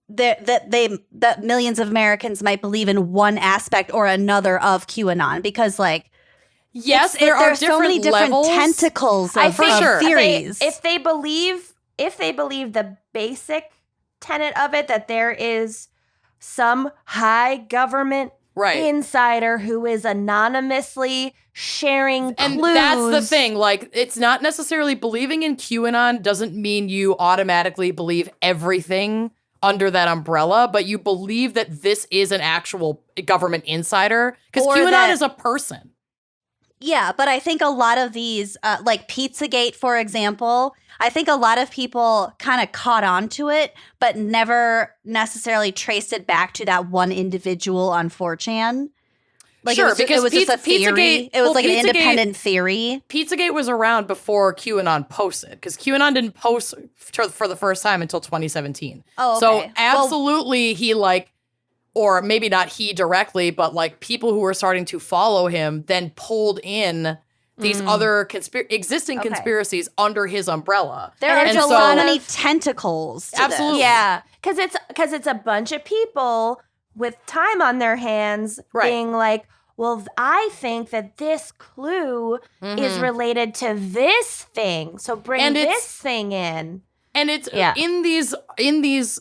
that millions of Americans might believe in one aspect or another of QAnon? Because like, yes, there are so many different levels. tentacles I of think theories. If they believe the basic tenet of it, that there is some high government insider who is anonymously sharing and clues. That's the thing. Like, it's not necessarily believing in QAnon doesn't mean you automatically believe everything under that umbrella, but you believe that this is an actual government insider, because QAnon is a person. Yeah, but I think a lot of these, like Pizzagate, for example, I think a lot of people kind of caught on to it, but never necessarily traced it back to that one individual on 4chan. Like sure, it was just a theory. It was like an independent theory. Pizzagate was around before QAnon posted, because QAnon didn't post for the first time until 2017. Oh, okay. So absolutely he like, or maybe not he directly, but like people who were starting to follow him then pulled in these other existing conspiracies under his umbrella. There are so many tentacles to absolutely. this. Yeah, because it's a bunch of people with time on their hands being like, well, I think that this clue is related to this thing, so bring this thing in. And it's in these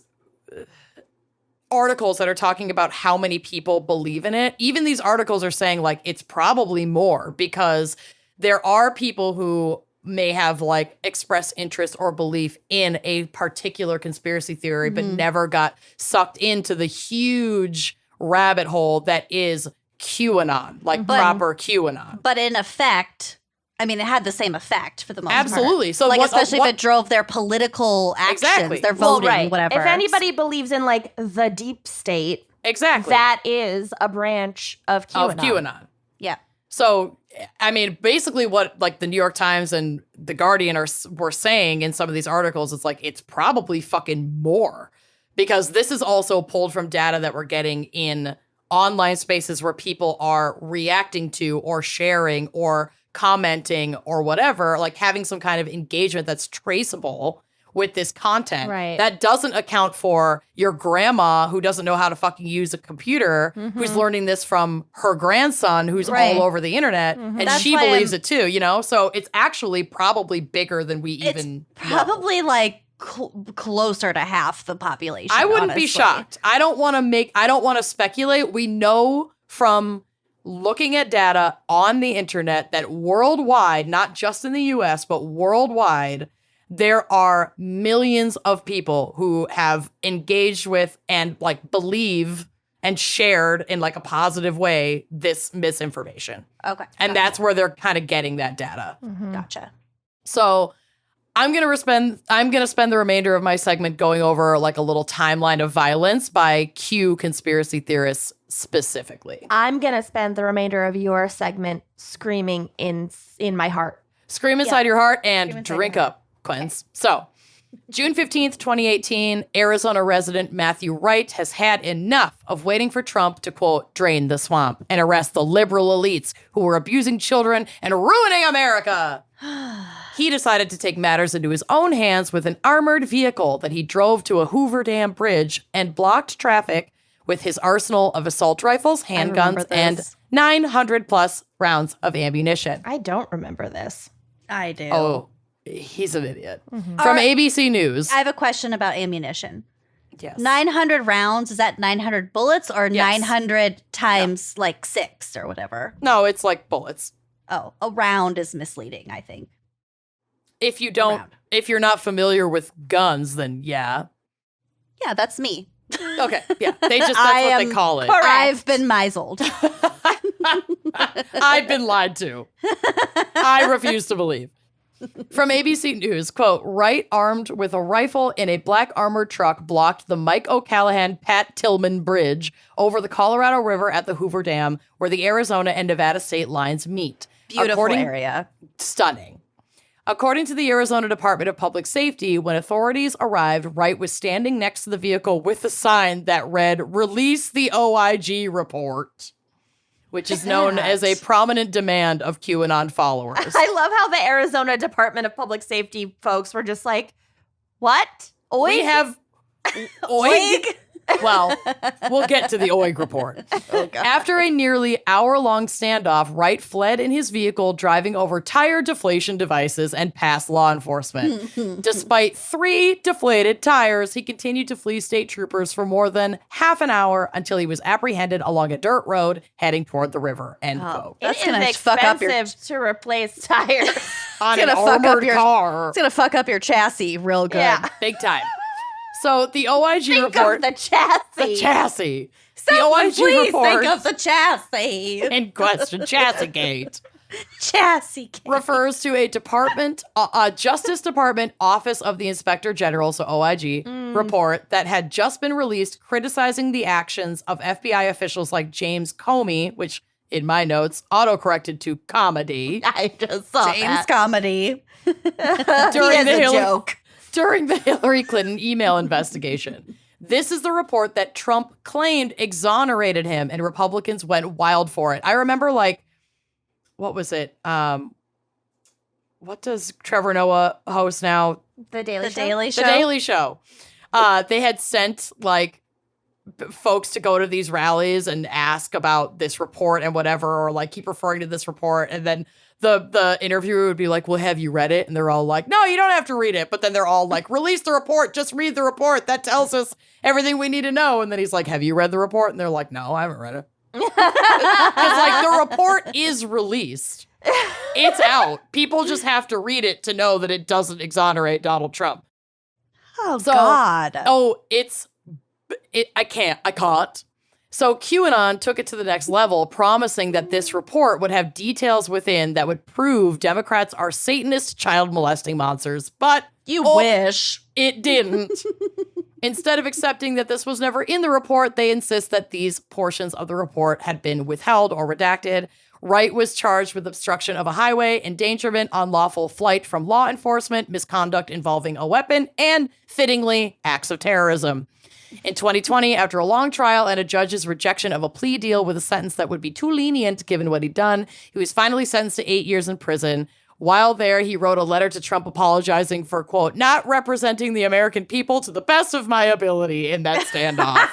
articles that are talking about how many people believe in it. Even these articles are saying like it's probably more, because there are people who may have like expressed interest or belief in a particular conspiracy theory, but never got sucked into the huge rabbit hole that is QAnon, like proper QAnon. But in effect, I mean, it had the same effect for the most part. Absolutely. So like, especially if it drove their political actions, their voting, whatever. If anybody believes in like the deep state, that is a branch of QAnon. Yeah. So, I mean, basically what like the New York Times and the Guardian were saying in some of these articles, it's like, it's probably fucking more, because this is also pulled from data that we're getting in online spaces where people are reacting to or sharing or commenting or whatever, like having some kind of engagement that's traceable with this content. Right. That doesn't account for your grandma who doesn't know how to fucking use a computer, who's learning this from her grandson who's all over the internet, and That's she why believes it too, you know? So it's actually probably bigger than we even probably like closer to half the population. I wouldn't be shocked. I don't want to speculate. We know from looking at data on the internet that worldwide, not just in the US, but worldwide, there are millions of people who have engaged with and like believe and shared in like a positive way this misinformation. Okay. And that's where they're kind of getting that data. Gotcha. So I'm gonna spend the remainder of my segment going over like a little timeline of violence by Q conspiracy theorists specifically. I'm gonna spend the remainder of your segment screaming in my heart. Scream inside your heart and drink up, Quins. So, June 15th, 2018, Arizona resident Matthew Wright has had enough of waiting for Trump to, quote, drain the swamp and arrest the liberal elites who were abusing children and ruining America. He decided to take matters into his own hands with an armored vehicle that he drove to a Hoover Dam bridge and blocked traffic with his arsenal of assault rifles, remember handguns, and this. 900 plus rounds of ammunition. I don't remember this. I do. Oh, he's an idiot. Mm-hmm. From ABC News. I have a question about ammunition. Yes. 900 rounds, is that 900 bullets or Yes. 900 times like 6 or whatever? No, it's like bullets. Oh, a round is misleading, I think. If you don't, Round. if you're not familiar with guns, then yeah. Yeah, that's me. Okay, yeah. That's what they call it. correct. I've been misled. I've been lied to. I refuse to believe. From ABC News, quote, Wright armed with a rifle in a black armored truck blocked the Mike O'Callahan-Pat Tillman Bridge over the Colorado River at the Hoover Dam, where the Arizona and Nevada state lines meet. Beautiful area. Stunning. According to the Arizona Department of Public Safety, when authorities arrived, Wright was standing next to the vehicle with a sign that read, Release the OIG report, which is known as a prominent demand of QAnon followers. I love how the Arizona Department of Public Safety folks were just like, what? Oig? We have OIG. Well, we'll get to the OIG report. After a nearly hour-long standoff, Wright fled in his vehicle, driving over tire deflation devices and past law enforcement. Despite 3 deflated tires, he continued to flee state troopers for more than half an hour until he was apprehended along a dirt road heading toward the river. End quote. That's It gonna is fuck up your. expensive to replace tires. On gonna an fuck up armored your- car. It's gonna fuck up your chassis real good. Yeah. Big time. So the OIG Think report... of the chassis. The chassis. Someone the OIG please report think of the chassis. in question, Chassis Gate, Chassis. Case. refers to a Justice Department Office of the Inspector General, so OIG, report that had just been released criticizing the actions of FBI officials like James Comey, which in my notes autocorrected to comedy, I just saw James that. comedy. during He is a joke. during the Hillary Clinton email investigation. This is the report that Trump claimed exonerated him, and Republicans went wild for it. I remember, like, what was it? What does Trevor Noah host now? The Daily The Show. Daily Show. The Daily Show. They had sent, like, folks to go to these rallies and ask about this report and whatever, or, like, keep referring to this report, and then the interviewer would be like, well, have you read it? And they're all like, no, you don't have to read it. But then they're all like, release the report. Just read the report. That tells us everything we need to know. And then he's like, have you read the report? And they're like, no, I haven't read it. Because, like, the report is released. It's out. People just have to read it to know that it doesn't exonerate Donald Trump. Oh, So- God. Oh, I can't. So QAnon took it to the next level, promising that this report would have details within that would prove Democrats are Satanist child molesting monsters. But You wish. it didn't. Instead of accepting that this was never in the report, they insist that these portions of the report had been withheld or redacted. Wright was charged with obstruction of a highway, endangerment, unlawful flight from law enforcement, misconduct involving a weapon, and, fittingly, acts of terrorism. In 2020, after a long trial and a judge's rejection of a plea deal with a sentence that would be too lenient given what he'd done, he was finally sentenced to 8 years in prison. While there, he wrote a letter to Trump apologizing for, quote, not representing the American people to the best of my ability in that standoff.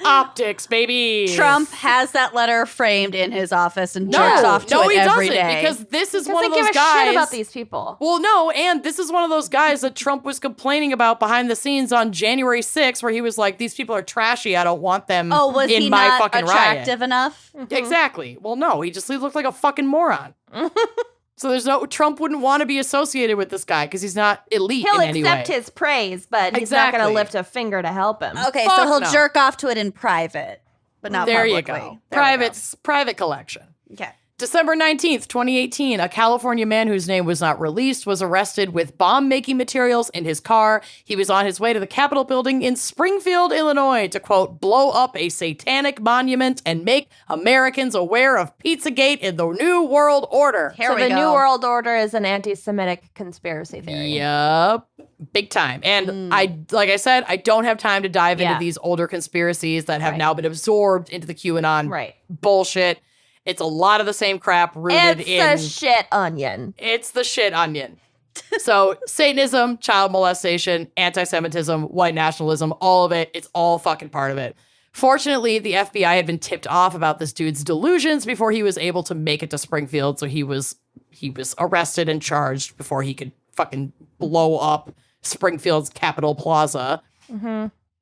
Optics, baby. Trump has that letter framed in his office and No, jerks off to no, it he every doesn't, day. because this is Doesn't one of give those a guys. shit about these people. Well, no, and this is one of those guys that Trump was complaining about behind the scenes on January 6th, where he was like, these people are trashy. I don't want them oh, was in he my not fucking attractive riot. enough? Exactly. Well, no, he looked like a fucking moron. So Trump wouldn't want to be associated with this guy because he's not elite He'll in any way. accept his praise, but he's not going Exactly. to lift a finger to help him. Okay, Fuck so he'll no. jerk off to it in private, but not There you publicly. go. There we Private collection. go. Okay. December 19th, 2018, a California man whose name was not released was arrested with bomb-making materials in his car. He was on his way to the Capitol building in Springfield, Illinois to, quote, blow up a satanic monument and make Americans aware of Pizzagate in the New World Order. Here So we the go. New World Order is an anti-Semitic conspiracy theory. Yup. Big time. And like I said, I don't have time to dive Yeah. into these older conspiracies that have Right. now been absorbed into the QAnon Right. bullshit. It's a lot of the same crap rooted It's in... a shit onion. It's the shit onion. So Satanism, child molestation, anti-Semitism, white nationalism, all of it, it's all fucking part of it. Fortunately, the FBI had been tipped off about this dude's delusions before he was able to make it to Springfield, so he was arrested and charged before he could fucking blow up Springfield's Capitol Plaza.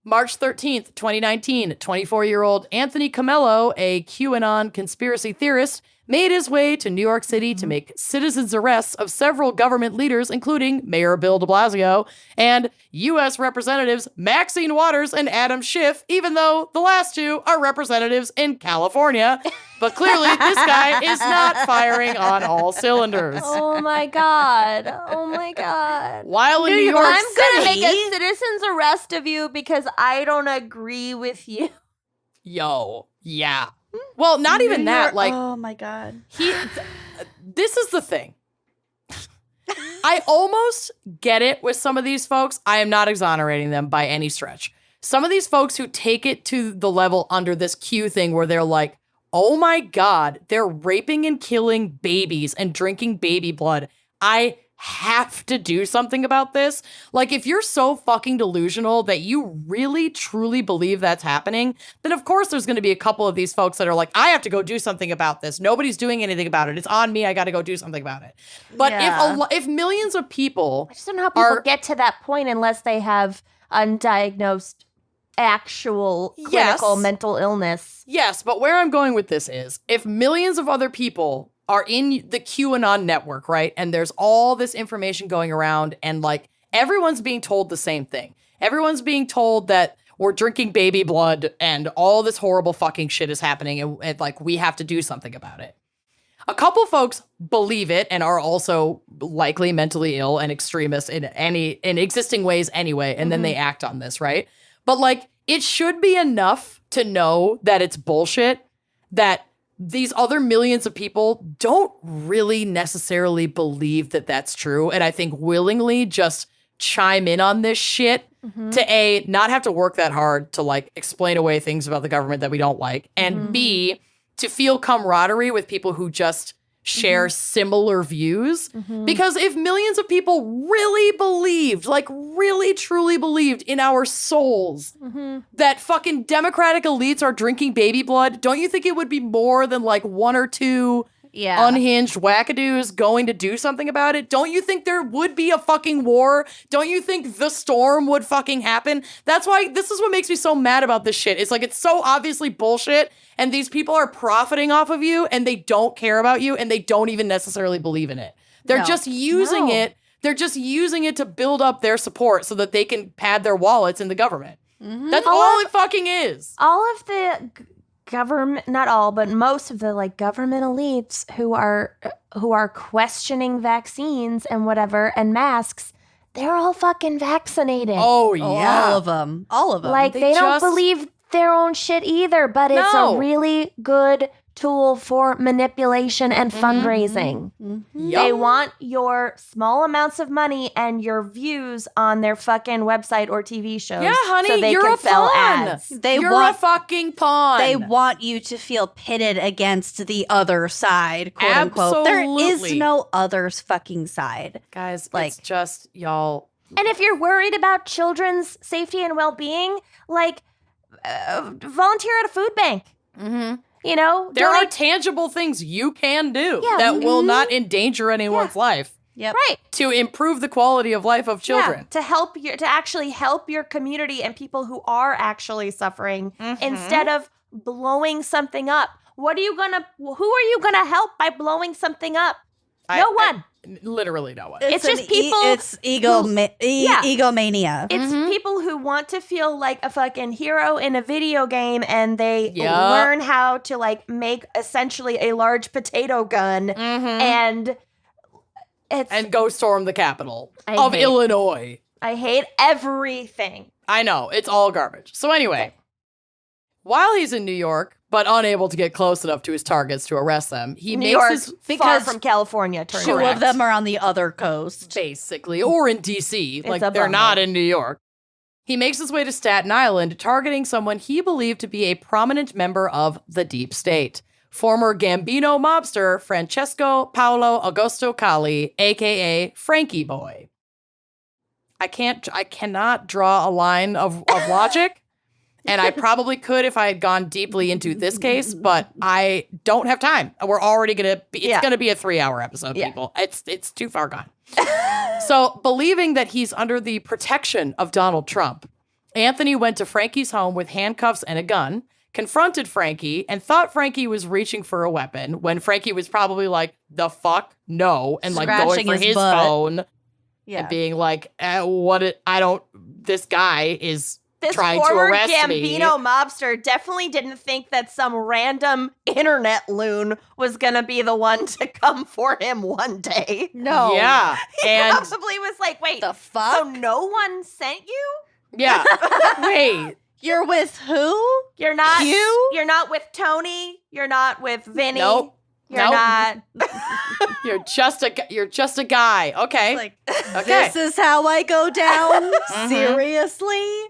March 13th, 2019, 24-year-old Anthony Comello, a QAnon conspiracy theorist, made his way to New York City to make citizens' arrests of several government leaders, including Mayor Bill de Blasio and U.S. Representatives Maxine Waters and Adam Schiff, even though the last two are representatives in California. But clearly, this guy is not firing on all cylinders. Oh my God. Oh my God. While in New York I'm going to City, make a citizen's arrest of you because I don't agree with you. yo, yeah. Well, not even that. Like, oh my God. This is the thing. I almost get it with some of these folks. I am not exonerating them by any stretch. Some of these folks who take it to the level under this Q thing where they're like, oh my God, they're raping and killing babies and drinking baby blood. I have to do something about this. Like, if you're so fucking delusional that you really, truly believe that's happening, then of course there's going to be a couple of these folks that are like, I have to go do something about this. Nobody's doing anything about it. It's on me. I got to go do something about it. But if millions of people I just don't know how people get to that point unless they have undiagnosed actual clinical mental illness. Yes, but where I'm going with this is, if millions of other people are in the QAnon network, right? And there's all this information going around and like everyone's being told the same thing. Everyone's being told that we're drinking baby blood and all this horrible fucking shit is happening and like we have to do something about it. A couple folks believe it and are also likely mentally ill and extremists in existing ways anyway, and then they act on this, right? But like it should be enough to know that it's bullshit, that these other millions of people don't really necessarily believe that that's true. And I think willingly just chime in on this shit to A, not have to work that hard to like explain away things about the government that we don't like. And B, to feel camaraderie with people who just share similar views. Because if millions of people really believed, like really truly believed in our souls that fucking Democratic elites are drinking baby blood, don't you think it would be more than like one or two unhinged wackadoos going to do something about it? Don't you think there would be a fucking war? Don't you think the storm would fucking happen? That's why this is what makes me so mad about this shit. It's like, it's so obviously bullshit. And these people are profiting off of you and they don't care about you and they don't even necessarily believe in it. They're just using it. They're just using it to build up their support so that they can pad their wallets in the government. That's all it fucking is. All of the government, not all, but most of the like government elites who are questioning vaccines and whatever and masks, they're all fucking vaccinated. Oh yeah. All of them. All of them. Like they don't believe their own shit either, but it's a really good tool for manipulation and fundraising. They want your small amounts of money and your views on their fucking website or TV shows. Yeah, honey, so they you're can a sell pawn. ads. You're a fucking pawn. They want you to feel pitted against the other side, quote unquote. There is Absolutely. no other's fucking side. Guys, Like- it's just y'all. And if you're worried about children's safety and well-being, like volunteer at a food bank. You know, There are donate- tangible things you can do Yeah, that will not endanger anyone's life Yep. right. to improve the quality of life of children. Yeah, to actually help your community and people who are actually suffering instead of blowing something up. Who are you gonna help by blowing something up? No one. Literally no one. It's just people It's egomania. It's people who want to feel like a fucking hero in a video game and they Yup. learn how to like make essentially a large potato gun and it's And go storm the Capitol I of hate- Illinois. I hate everything. I know, it's all garbage. So anyway, while he's in New York, but unable to get close enough to his targets to arrest them, he New makes York, his far because from California, turn Two around. of them are on the other coast. basically, or in DC, like a they're bummer. not in New York. He makes his way to Staten Island, targeting someone he believed to be a prominent member of the deep state. Former Gambino mobster Francesco Paolo Augusto Cali, aka Frankie Boy. I cannot draw a line of logic. And I probably could if I had gone deeply into this case, but I don't have time. We're already going to be, it's going to be a 3-hour episode, people. It's too far gone. So believing that he's under the protection of Donald Trump, Anthony went to Frankie's home with handcuffs and a gun, confronted Frankie, and thought Frankie was reaching for a weapon when Frankie was probably like, the fuck? No. And like going for his phone and being like, this guy is trying to arrest me. This former Gambino mobster definitely didn't think that some random internet loon was going to be the one to come for him one day. No. Yeah. He And probably was like, wait, the fuck? so no one sent you? yeah. Wait. You're with who? You're not You? You're not with Tony. You're not with Vinny. Nope. You're Nope. not. You're just a guy. Okay. Like, Okay. this is how I go down? Seriously?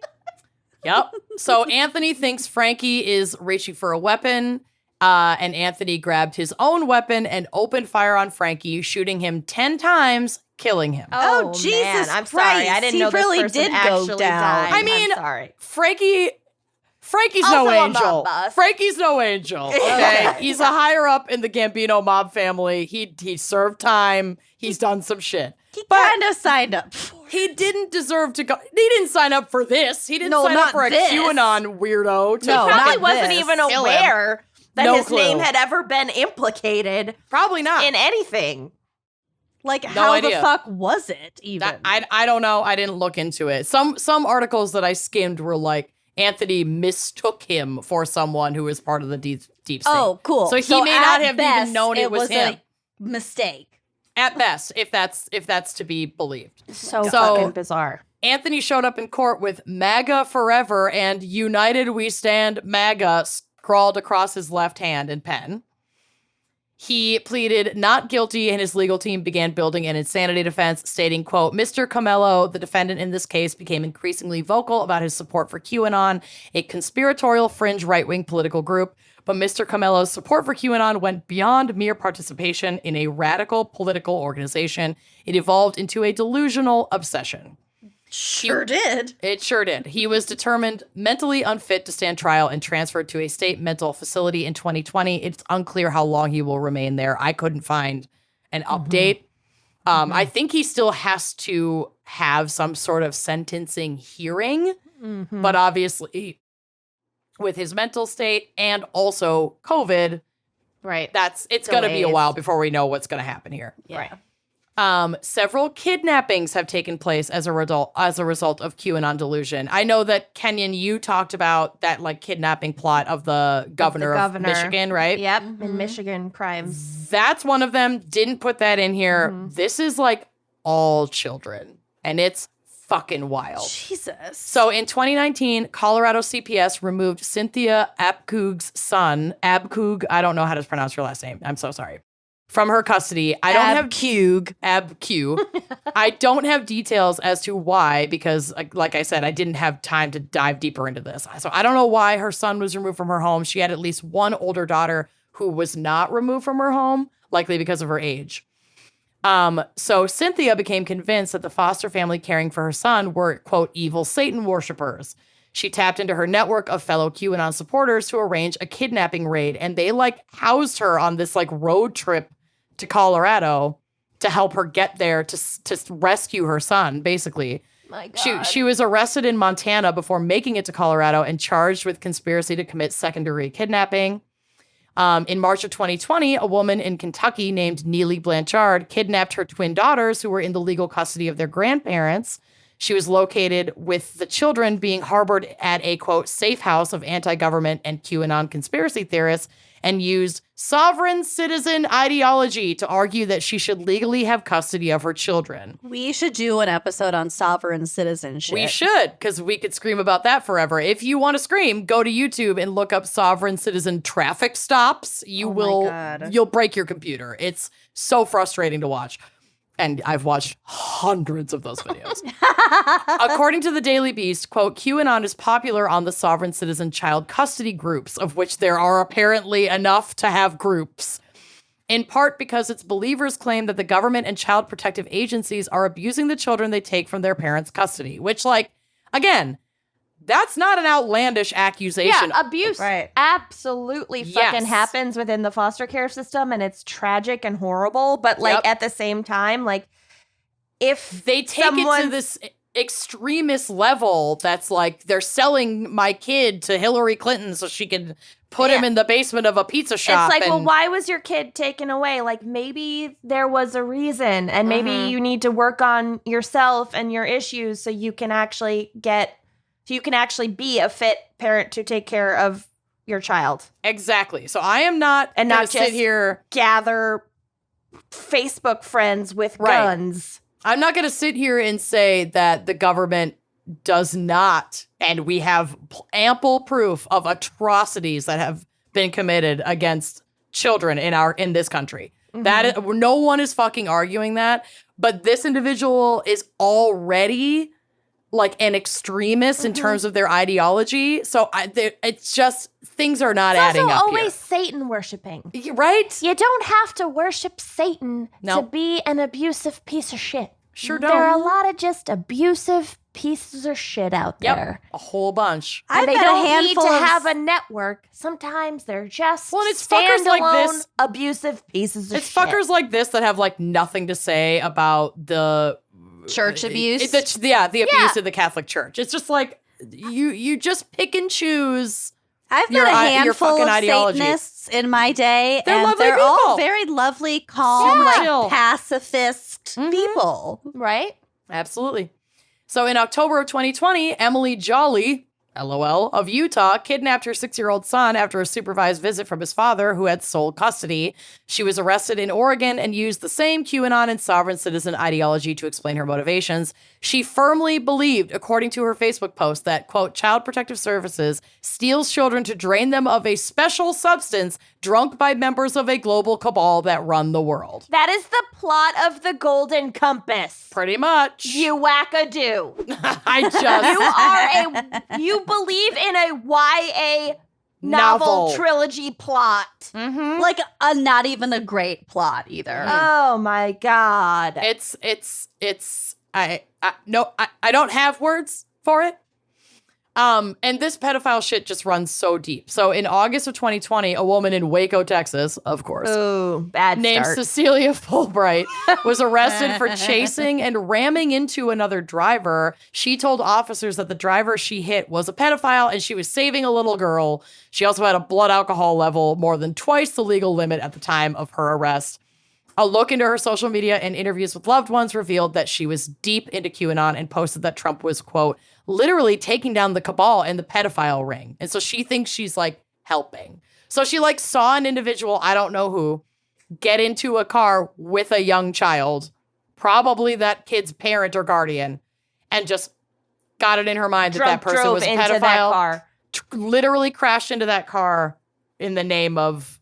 Yep. So Anthony thinks Frankie is reaching for a weapon, and Anthony grabbed his own weapon and opened fire on Frankie, shooting him 10 times, killing him. Oh, Jesus man. I'm sorry. I Christ. didn't He know this really person did go actually down. died. I mean, I'm sorry. Frankie's Also no a mob angel. boss. Frankie's no angel. Okay, he's a higher up in the Gambino mob family. He served time. He's done some shit. He kind of signed up for He didn't deserve to go. He didn't sign up for this. He didn't No, sign up not for a this. QAnon weirdo. To No, He probably not wasn't this. even Kill him. aware that No his clue. name had ever been implicated Probably not. in anything. Like, how idea. the fuck was it even? I don't know. I didn't look into it. Some articles that I skimmed were like Anthony mistook him for someone who was part of the deep state. Oh, cool. So he may not at have best, even known it was him. a mistake. At best, if that's to be believed. So So- fucking bizarre. Anthony showed up in court with MAGA forever and United We Stand MAGA scrawled across his left hand in pen. He pleaded not guilty and his legal team began building an insanity defense, stating, quote, Mr. Comello, the defendant in this case, became increasingly vocal about his support for QAnon, a conspiratorial fringe right-wing political group. But Mr. Comello's support for QAnon went beyond mere participation in a radical political organization. It evolved into a delusional obsession. Sure did. It sure did. He was determined mentally unfit to stand trial and transferred to a state mental facility in 2020. It's unclear how long he will remain there. I couldn't find an update. I think he still has to have some sort of sentencing hearing, but obviously with his mental state and also COVID, Right. it's going to be a Delays. while before we know what's going to happen here. Yeah. Right. Several kidnappings have taken place as a result of QAnon delusion. I know that Kenyon, you talked about that like kidnapping plot of the governor of Michigan, right? Yep. In Michigan crimes. That's one of them. Didn't put that in here. This is like all children, and it's fucking wild. Jesus. So in 2019, Colorado CPS removed Cynthia Abkug's son, Abkug, I don't know how to pronounce her last name. I'm so sorry. From her custody. I don't have Abq. I don't have details as to why, because like I said, I didn't have time to dive deeper into this. So I don't know why her son was removed from her home. She had at least one older daughter who was not removed from her home, likely because of her age. So Cynthia became convinced that the foster family caring for her son were, quote, evil Satan worshipers. She tapped into her network of fellow QAnon supporters to arrange a kidnapping raid, and they like housed her on this like road trip to Colorado to help her get there to rescue her son, basically. My God. She was arrested in Montana before making it to Colorado and charged with conspiracy to commit second-degree kidnapping. In March of 2020, a woman in Kentucky named Neely Blanchard kidnapped her twin daughters who were in the legal custody of their grandparents. She was located with the children being harbored at a, quote, safe house of anti-government and QAnon conspiracy theorists and used sovereign citizen ideology to argue that she should legally have custody of her children. We should do an episode on sovereign citizenship. We should, because we could scream about that forever. If you want to scream, go to YouTube and look up sovereign citizen traffic stops. You'll break your computer. It's so frustrating to watch. And I've watched hundreds of those videos. According to the Daily Beast, quote, QAnon is popular on the sovereign citizen child custody groups, of which there are apparently enough to have groups. In part because its believers claim that the government and child protective agencies are abusing the children they take from their parents' custody, which, like, again, That's not an outlandish accusation. Yeah, abuse Right. absolutely fucking Yes. happens within the foster care system, and it's tragic and horrible. But like at the same time, like if They take it to this extremist level that's like they're selling my kid to Hillary Clinton so she can put him in the basement of a pizza shop. It's like, well, why was your kid taken away? Like maybe there was a reason, and maybe you need to work on yourself and your issues so you can actually be a fit parent to take care of your child. Exactly. So I am not And gonna not just sit here. gather Facebook friends with guns. I'm not going to sit here and say that the government does not, and we have ample proof of atrocities that have been committed against children in this country. That is, no one is fucking arguing that, but this individual is already like an extremist in terms of their ideology. So it's just things are not adding also up always Satan worshiping. here. Right? You don't have to worship Satan to Nope. be an abusive piece of shit. Sure There are a don't. lot of just abusive pieces of shit out there. A whole bunch. And I've they met a don't need handful to of have a network. Sometimes they're just Well, it's fuckers like standalone this- abusive pieces of It's shit. fuckers like this that have like nothing to say about the church abuse. the abuse of the Catholic Church. It's just like you just pick and choose. I've your met a your handful fucking of ideology. Satanists in my day, They're and lovely they're all people. very lovely, calm, Super like chill. pacifist people. right? Absolutely. So in October of 2020, Emily Jolly, LOL, of Utah, kidnapped her 6-year-old son after a supervised visit from his father, who had sole custody. She was arrested in Oregon and used the same QAnon and sovereign citizen ideology to explain her motivations. She firmly believed, according to her Facebook post, that, quote, Child Protective Services steals children to drain them of a special substance drunk by members of a global cabal that run the world. That is the plot of the Golden Compass. Pretty much. You wackadoo. You believe in a YA novel trilogy plot. Like not even a great plot either. Oh my God. I don't have words for it. And this pedophile shit just runs so deep. So in August of 2020, a woman in Waco, Texas, of course, Ooh, bad named start. Cecilia Fulbright, was arrested for chasing and ramming into another driver. She told officers that the driver she hit was a pedophile and she was saving a little girl. She also had a blood alcohol level more than twice the legal limit at the time of her arrest. A look into her social media and interviews with loved ones revealed that she was deep into QAnon and posted that Trump was, quote, literally taking down the cabal and the pedophile ring. And so she thinks she's like helping. So she like saw an individual, I don't know who, get into a car with a young child, probably that kid's parent or guardian, and just got it in her mind that person drove was a into pedophile. that car. Literally crashed into that car in the name of,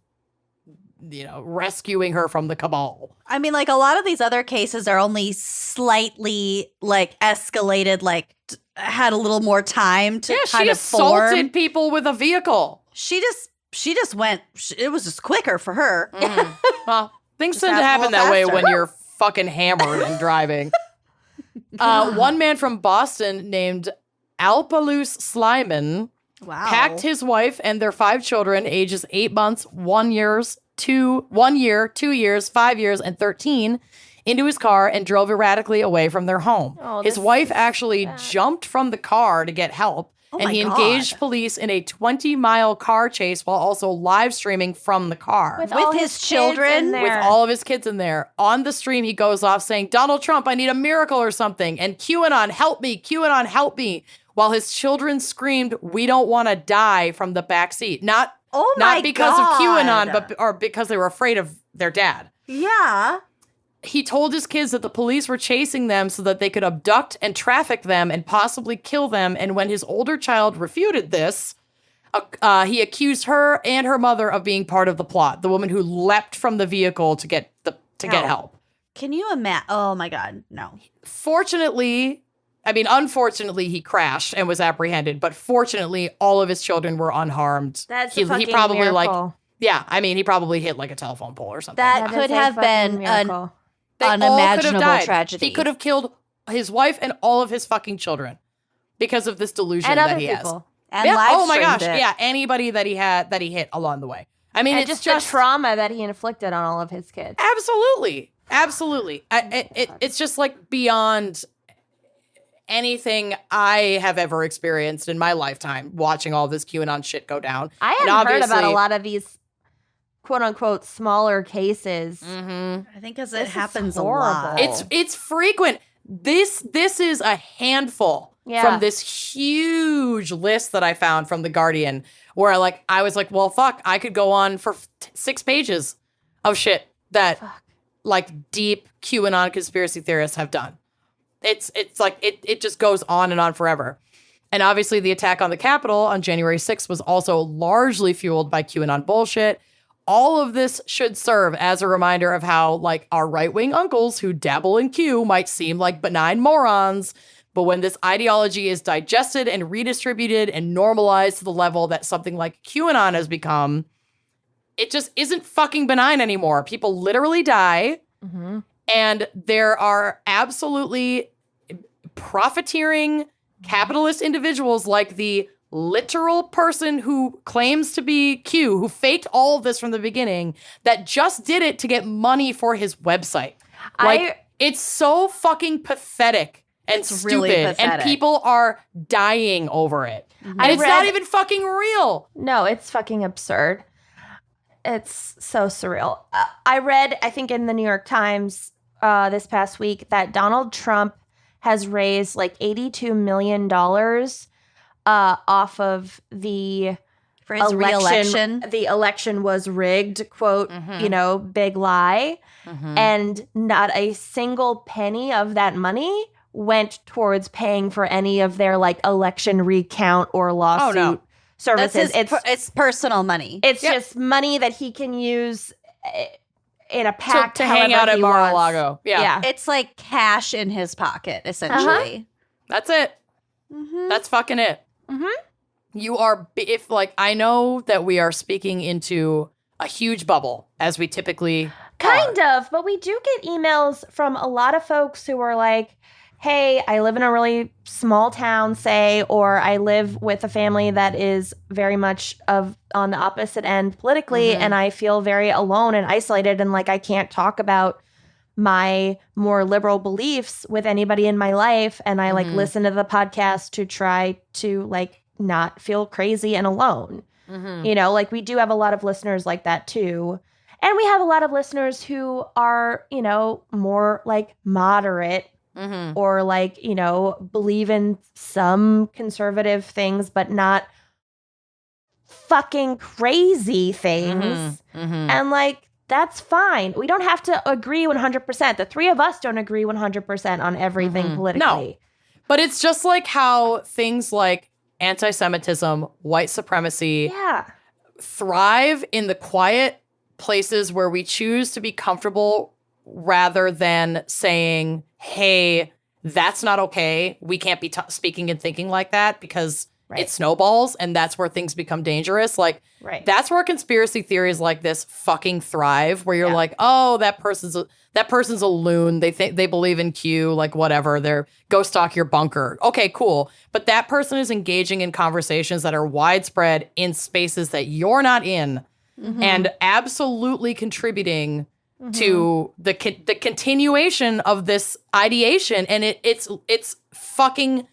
rescuing her from the cabal. I mean, like a lot of these other cases are only slightly like escalated, like had a little more time to She kind of assaulted form. people with a vehicle. She just went. It was just quicker for her. Well, things Just tend to have a happen little that way faster. when you're fucking hammered and driving. One man from Boston named Alpalus Slyman Wow. packed his wife and their 5 children, ages 8 months, 1 year, 2 years, 5 years, and 13, into his car and drove erratically away from their home. Oh, His this wife is actually jumped from the car to get help, and my he God. engaged police in a 20-mile car chase while also live streaming from the car. With With all his kids children? in With With there. all of his kids in there. On the stream, he goes off saying, Donald Trump, I need a miracle or something. And QAnon, help me. QAnon, help me. While his children screamed, we don't want to die from the back seat. Not because of QAnon, but because they were afraid of their dad. Yeah. He told his kids that the police were chasing them so that they could abduct and traffic them and possibly kill them. And when his older child refuted this, he accused her and her mother of being part of the plot. The woman who leapt from the vehicle to get help. Can you imagine? Oh my God, no. Unfortunately, he crashed and was apprehended. But fortunately, all of his children were unharmed. That's he a fucking probably miracle. he probably hit like a telephone pole or something. That That could is a have fucking been an miracle. They all could have unimaginable died. tragedy. He could have killed his wife and all of his fucking children. because of this delusion And that other he people. has. And Yeah. live Oh my gosh. streamed it. Yeah. Anybody that he hit along the way. I mean, And it's just the trauma that he inflicted on all of his kids. absolutely. It's just like beyond anything I have ever experienced in my lifetime watching all this QAnon shit go down. I And hadn't heard about a obviously- lot of these quote unquote smaller cases. Mhm. I think because This it is happens a horrible. lot. It's frequent. This is a handful Yeah. from this huge list that I found from The Guardian, where I was like, well, fuck, I could go on for 6 pages of shit that like deep QAnon conspiracy theorists have done. It's like it just goes on and on forever. And obviously the attack on the Capitol on January 6th was also largely fueled by QAnon bullshit. All of this should serve as a reminder of how like our right-wing uncles who dabble in Q might seem like benign morons, but when this ideology is digested and redistributed and normalized to the level that something like QAnon has become, it just isn't fucking benign anymore. People literally die. Mm-hmm. And there are absolutely profiteering capitalist individuals like the literal person who claims to be Q, who faked all of this from the beginning, that just did it to get money for his website. It's so fucking pathetic and It's stupid. really And pathetic. people are dying over it. And I it's not read- even fucking real. No, it's fucking absurd. It's so surreal. I read, I think in the New York Times this past week, that Donald Trump has raised like $82 million off of the For his re-election. The election was rigged, quote, big lie. And not a single penny of that money went towards paying for any of their like election recount or lawsuit services. It's personal money. It's just money that he can use in a pack to hang out at Mar-a-Lago. Yeah. It's like cash in his pocket, essentially. That's it. That's fucking it. You are, if like, I know that we are speaking into a huge bubble, as we typically Kind of, but we do get emails from a lot of folks who are like, hey, I live in a really small town, say, or I live with a family that is very much on the opposite end politically, and I feel very alone and isolated, and like I can't talk about my more liberal beliefs with anybody in my life, and I like listen to the podcast to try to like not feel crazy and alone. You know, like we do have a lot of listeners like that too. And we have a lot of listeners who are, you know, more like moderate or like, you know, believe in some conservative things, but not fucking crazy things. And like, that's fine. We don't have to agree 100%. The three of us don't agree 100% on everything politically. No. But it's just like how things like anti-Semitism, white supremacy thrive in the quiet places where we choose to be comfortable rather than saying, hey, that's not okay. We can't be speaking and thinking like that because it snowballs, and that's where things become dangerous. Like, that's where conspiracy theories like this fucking thrive, where you're like, oh, that person's a loon. They believe in Q, like whatever. They're go stalk your bunker. Okay, cool. But that person is engaging in conversations that are widespread in spaces that you're not in, and absolutely contributing to the continuation of this ideation. And it's fucking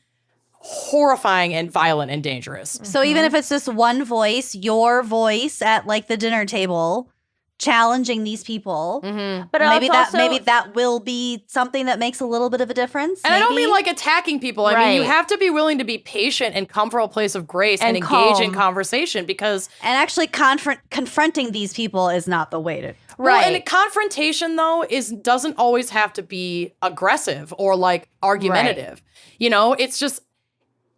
horrifying and violent and dangerous. So even if it's just one voice, your voice at like the dinner table, challenging these people, But maybe also, that will be something that makes a little bit of a difference. And I don't maybe. mean like attacking people. I mean, you have to be willing to be patient and come from a place of grace and engage in conversation, because And actually confronting these people is not the way to. Well, and confrontation though doesn't always have to be aggressive or like argumentative. You know, it's just,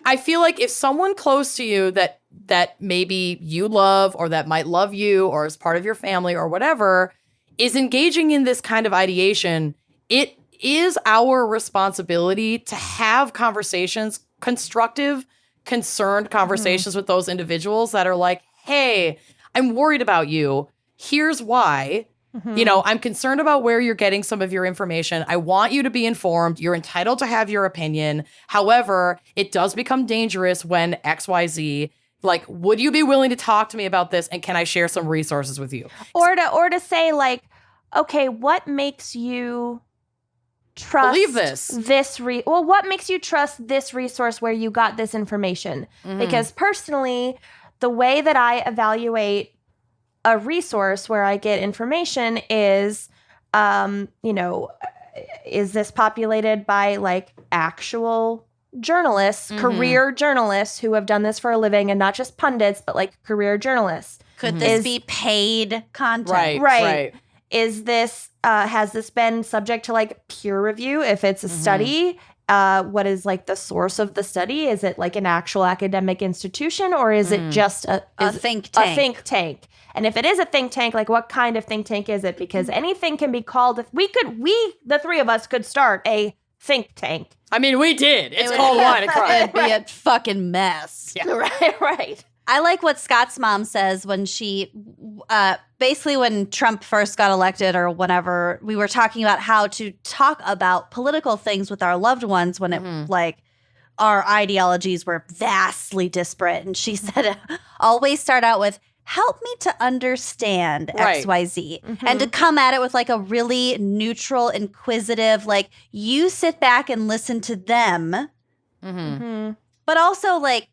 I feel like if someone close to you that maybe you love or that might love you or is part of your family or whatever is engaging in this kind of ideation, it is our responsibility to have conversations, constructive, concerned conversations with those individuals that are like, hey, I'm worried about you. Here's why. You know, I'm concerned about where you're getting some of your information. I want you to be informed. You're entitled to have your opinion. However, it does become dangerous when XYZ, like, would you be willing to talk to me about this? And can I share some resources with you? Or to say, like, okay, what makes you trust Believe this? What makes you trust this resource where you got this information? Because personally, the way that I evaluate a resource where I get information is, you know, is this populated by like actual journalists, career journalists who have done this for a living, and not just pundits, but like career journalists? Could this be paid content? Right. Is this has this been subject to like peer review? If it's a study, what is like the source of the study? Is it like an actual academic institution, or is it just a think tank? A think tank. And if it is a think tank, like what kind of think tank is it? Because anything can be called. We the three of us could start a think tank. I mean, we did. It's called Wine and Crime. It'd be a fucking mess. Yeah. Right. I like what Scott's mom says when she, basically when Trump first got elected or whenever, we were talking about how to talk about political things with our loved ones when it, like, our ideologies were vastly disparate. And she said, always start out with, help me to understand XYZ. And to come at it with like a really neutral, inquisitive, like, you sit back and listen to them. But also like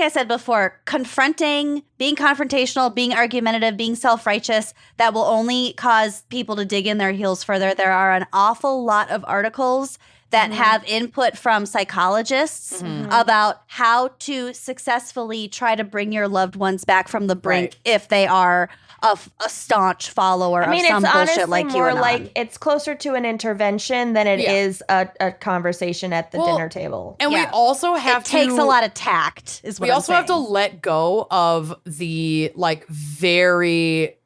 I said before, being confrontational, being argumentative, being self-righteous, that will only cause people to dig in their heels further. There are an awful lot of articles that have input from psychologists about how to successfully try to bring your loved ones back from the brink if they are a staunch follower of some bullshit like QAnon. More like it's closer to an intervention than it is a conversation at the dinner table. And we also have it takes a lot of tact, is what we I'm also saying. have to let go of the like very,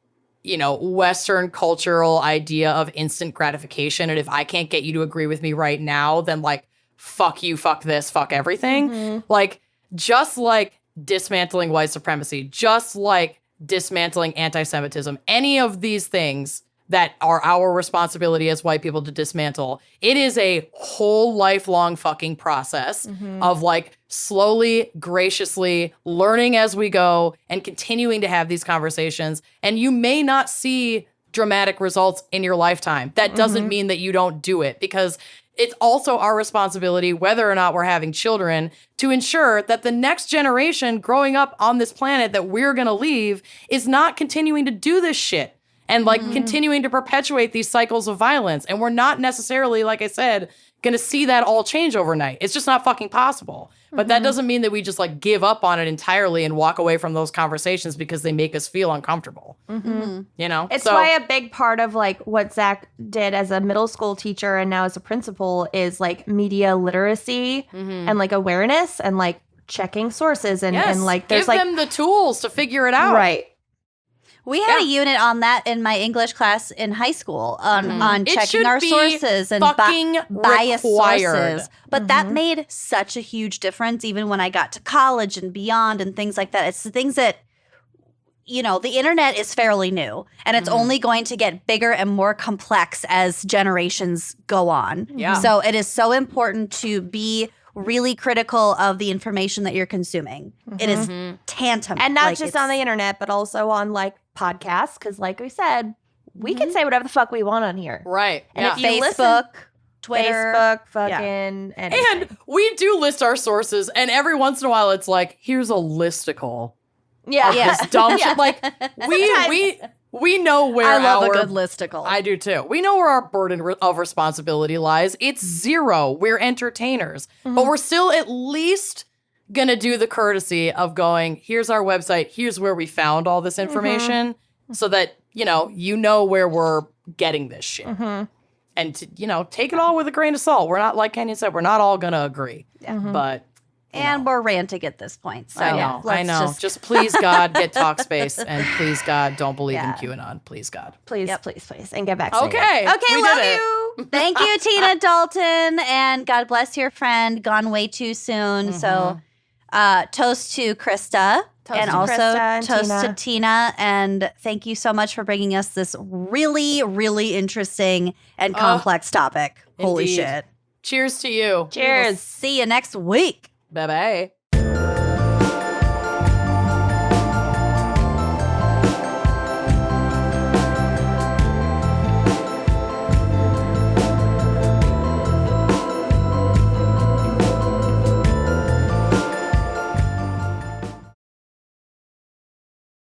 you know, Western cultural idea of instant gratification. And if I can't get you to agree with me right now, then like, fuck you, fuck this, fuck everything. Like, just like dismantling white supremacy, just like dismantling anti-Semitism, any of these things that are our responsibility as white people to dismantle, it is a whole lifelong fucking process of like slowly, graciously learning as we go and continuing to have these conversations. And you may not see dramatic results in your lifetime. That doesn't mean that you don't do it, because it's also our responsibility, whether or not we're having children, to ensure that the next generation growing up on this planet that we're going to leave is not continuing to do this shit and like continuing to perpetuate these cycles of violence. And we're not necessarily, like I said, going to see that all change overnight. It's just not fucking possible. But that doesn't mean that we just like give up on it entirely and walk away from those conversations because they make us feel uncomfortable. You know? It's why a big part of like what Zach did as a middle school teacher and now as a principal is like media literacy and like awareness and like checking sources and like there's give them the tools to figure it out. Right. We had a unit on that in my English class in high school on checking our sources and bias sources. But that made such a huge difference even when I got to college and beyond and things like that. It's the things that, you know, the internet is fairly new and it's only going to get bigger and more complex as generations go on. Yeah. So it is so important to be really critical of the information that you're consuming. It is tantamount. And not just on the internet, but also on like podcasts. Because like we said, we can say whatever the fuck we want on here. Right. And if you Facebook, listen, Twitter. Facebook, fucking anything. And we do list our sources, and every once in a while it's like, here's a listicle. Yeah. This dumb shit. Like we know where I love our a good listicle. I do too. We know where our burden of responsibility lies. It's zero. We're entertainers, but we're still at least gonna do the courtesy of going, here's our website, here's where we found all this information, so that you know where we're getting this shit. And to, take it all with a grain of salt. We're not, like Kenyon said, we're not all gonna agree. But and we're ranting at this point. So I know. Just please, God, get Talkspace, and please, God, don't believe in QAnon. Please, God. Please, please, and get vaccinated. Okay. Okay, we love did it. you. Thank you, Tina Dalton, and God bless your friend. Gone way too soon. So, toast to Krista. Toast and to also Krista and toast Tina. to Tina. And thank you so much for bringing us this really, really interesting and complex topic. Holy indeed. shit. Cheers to you. Cheers. See you next week. Bye-bye.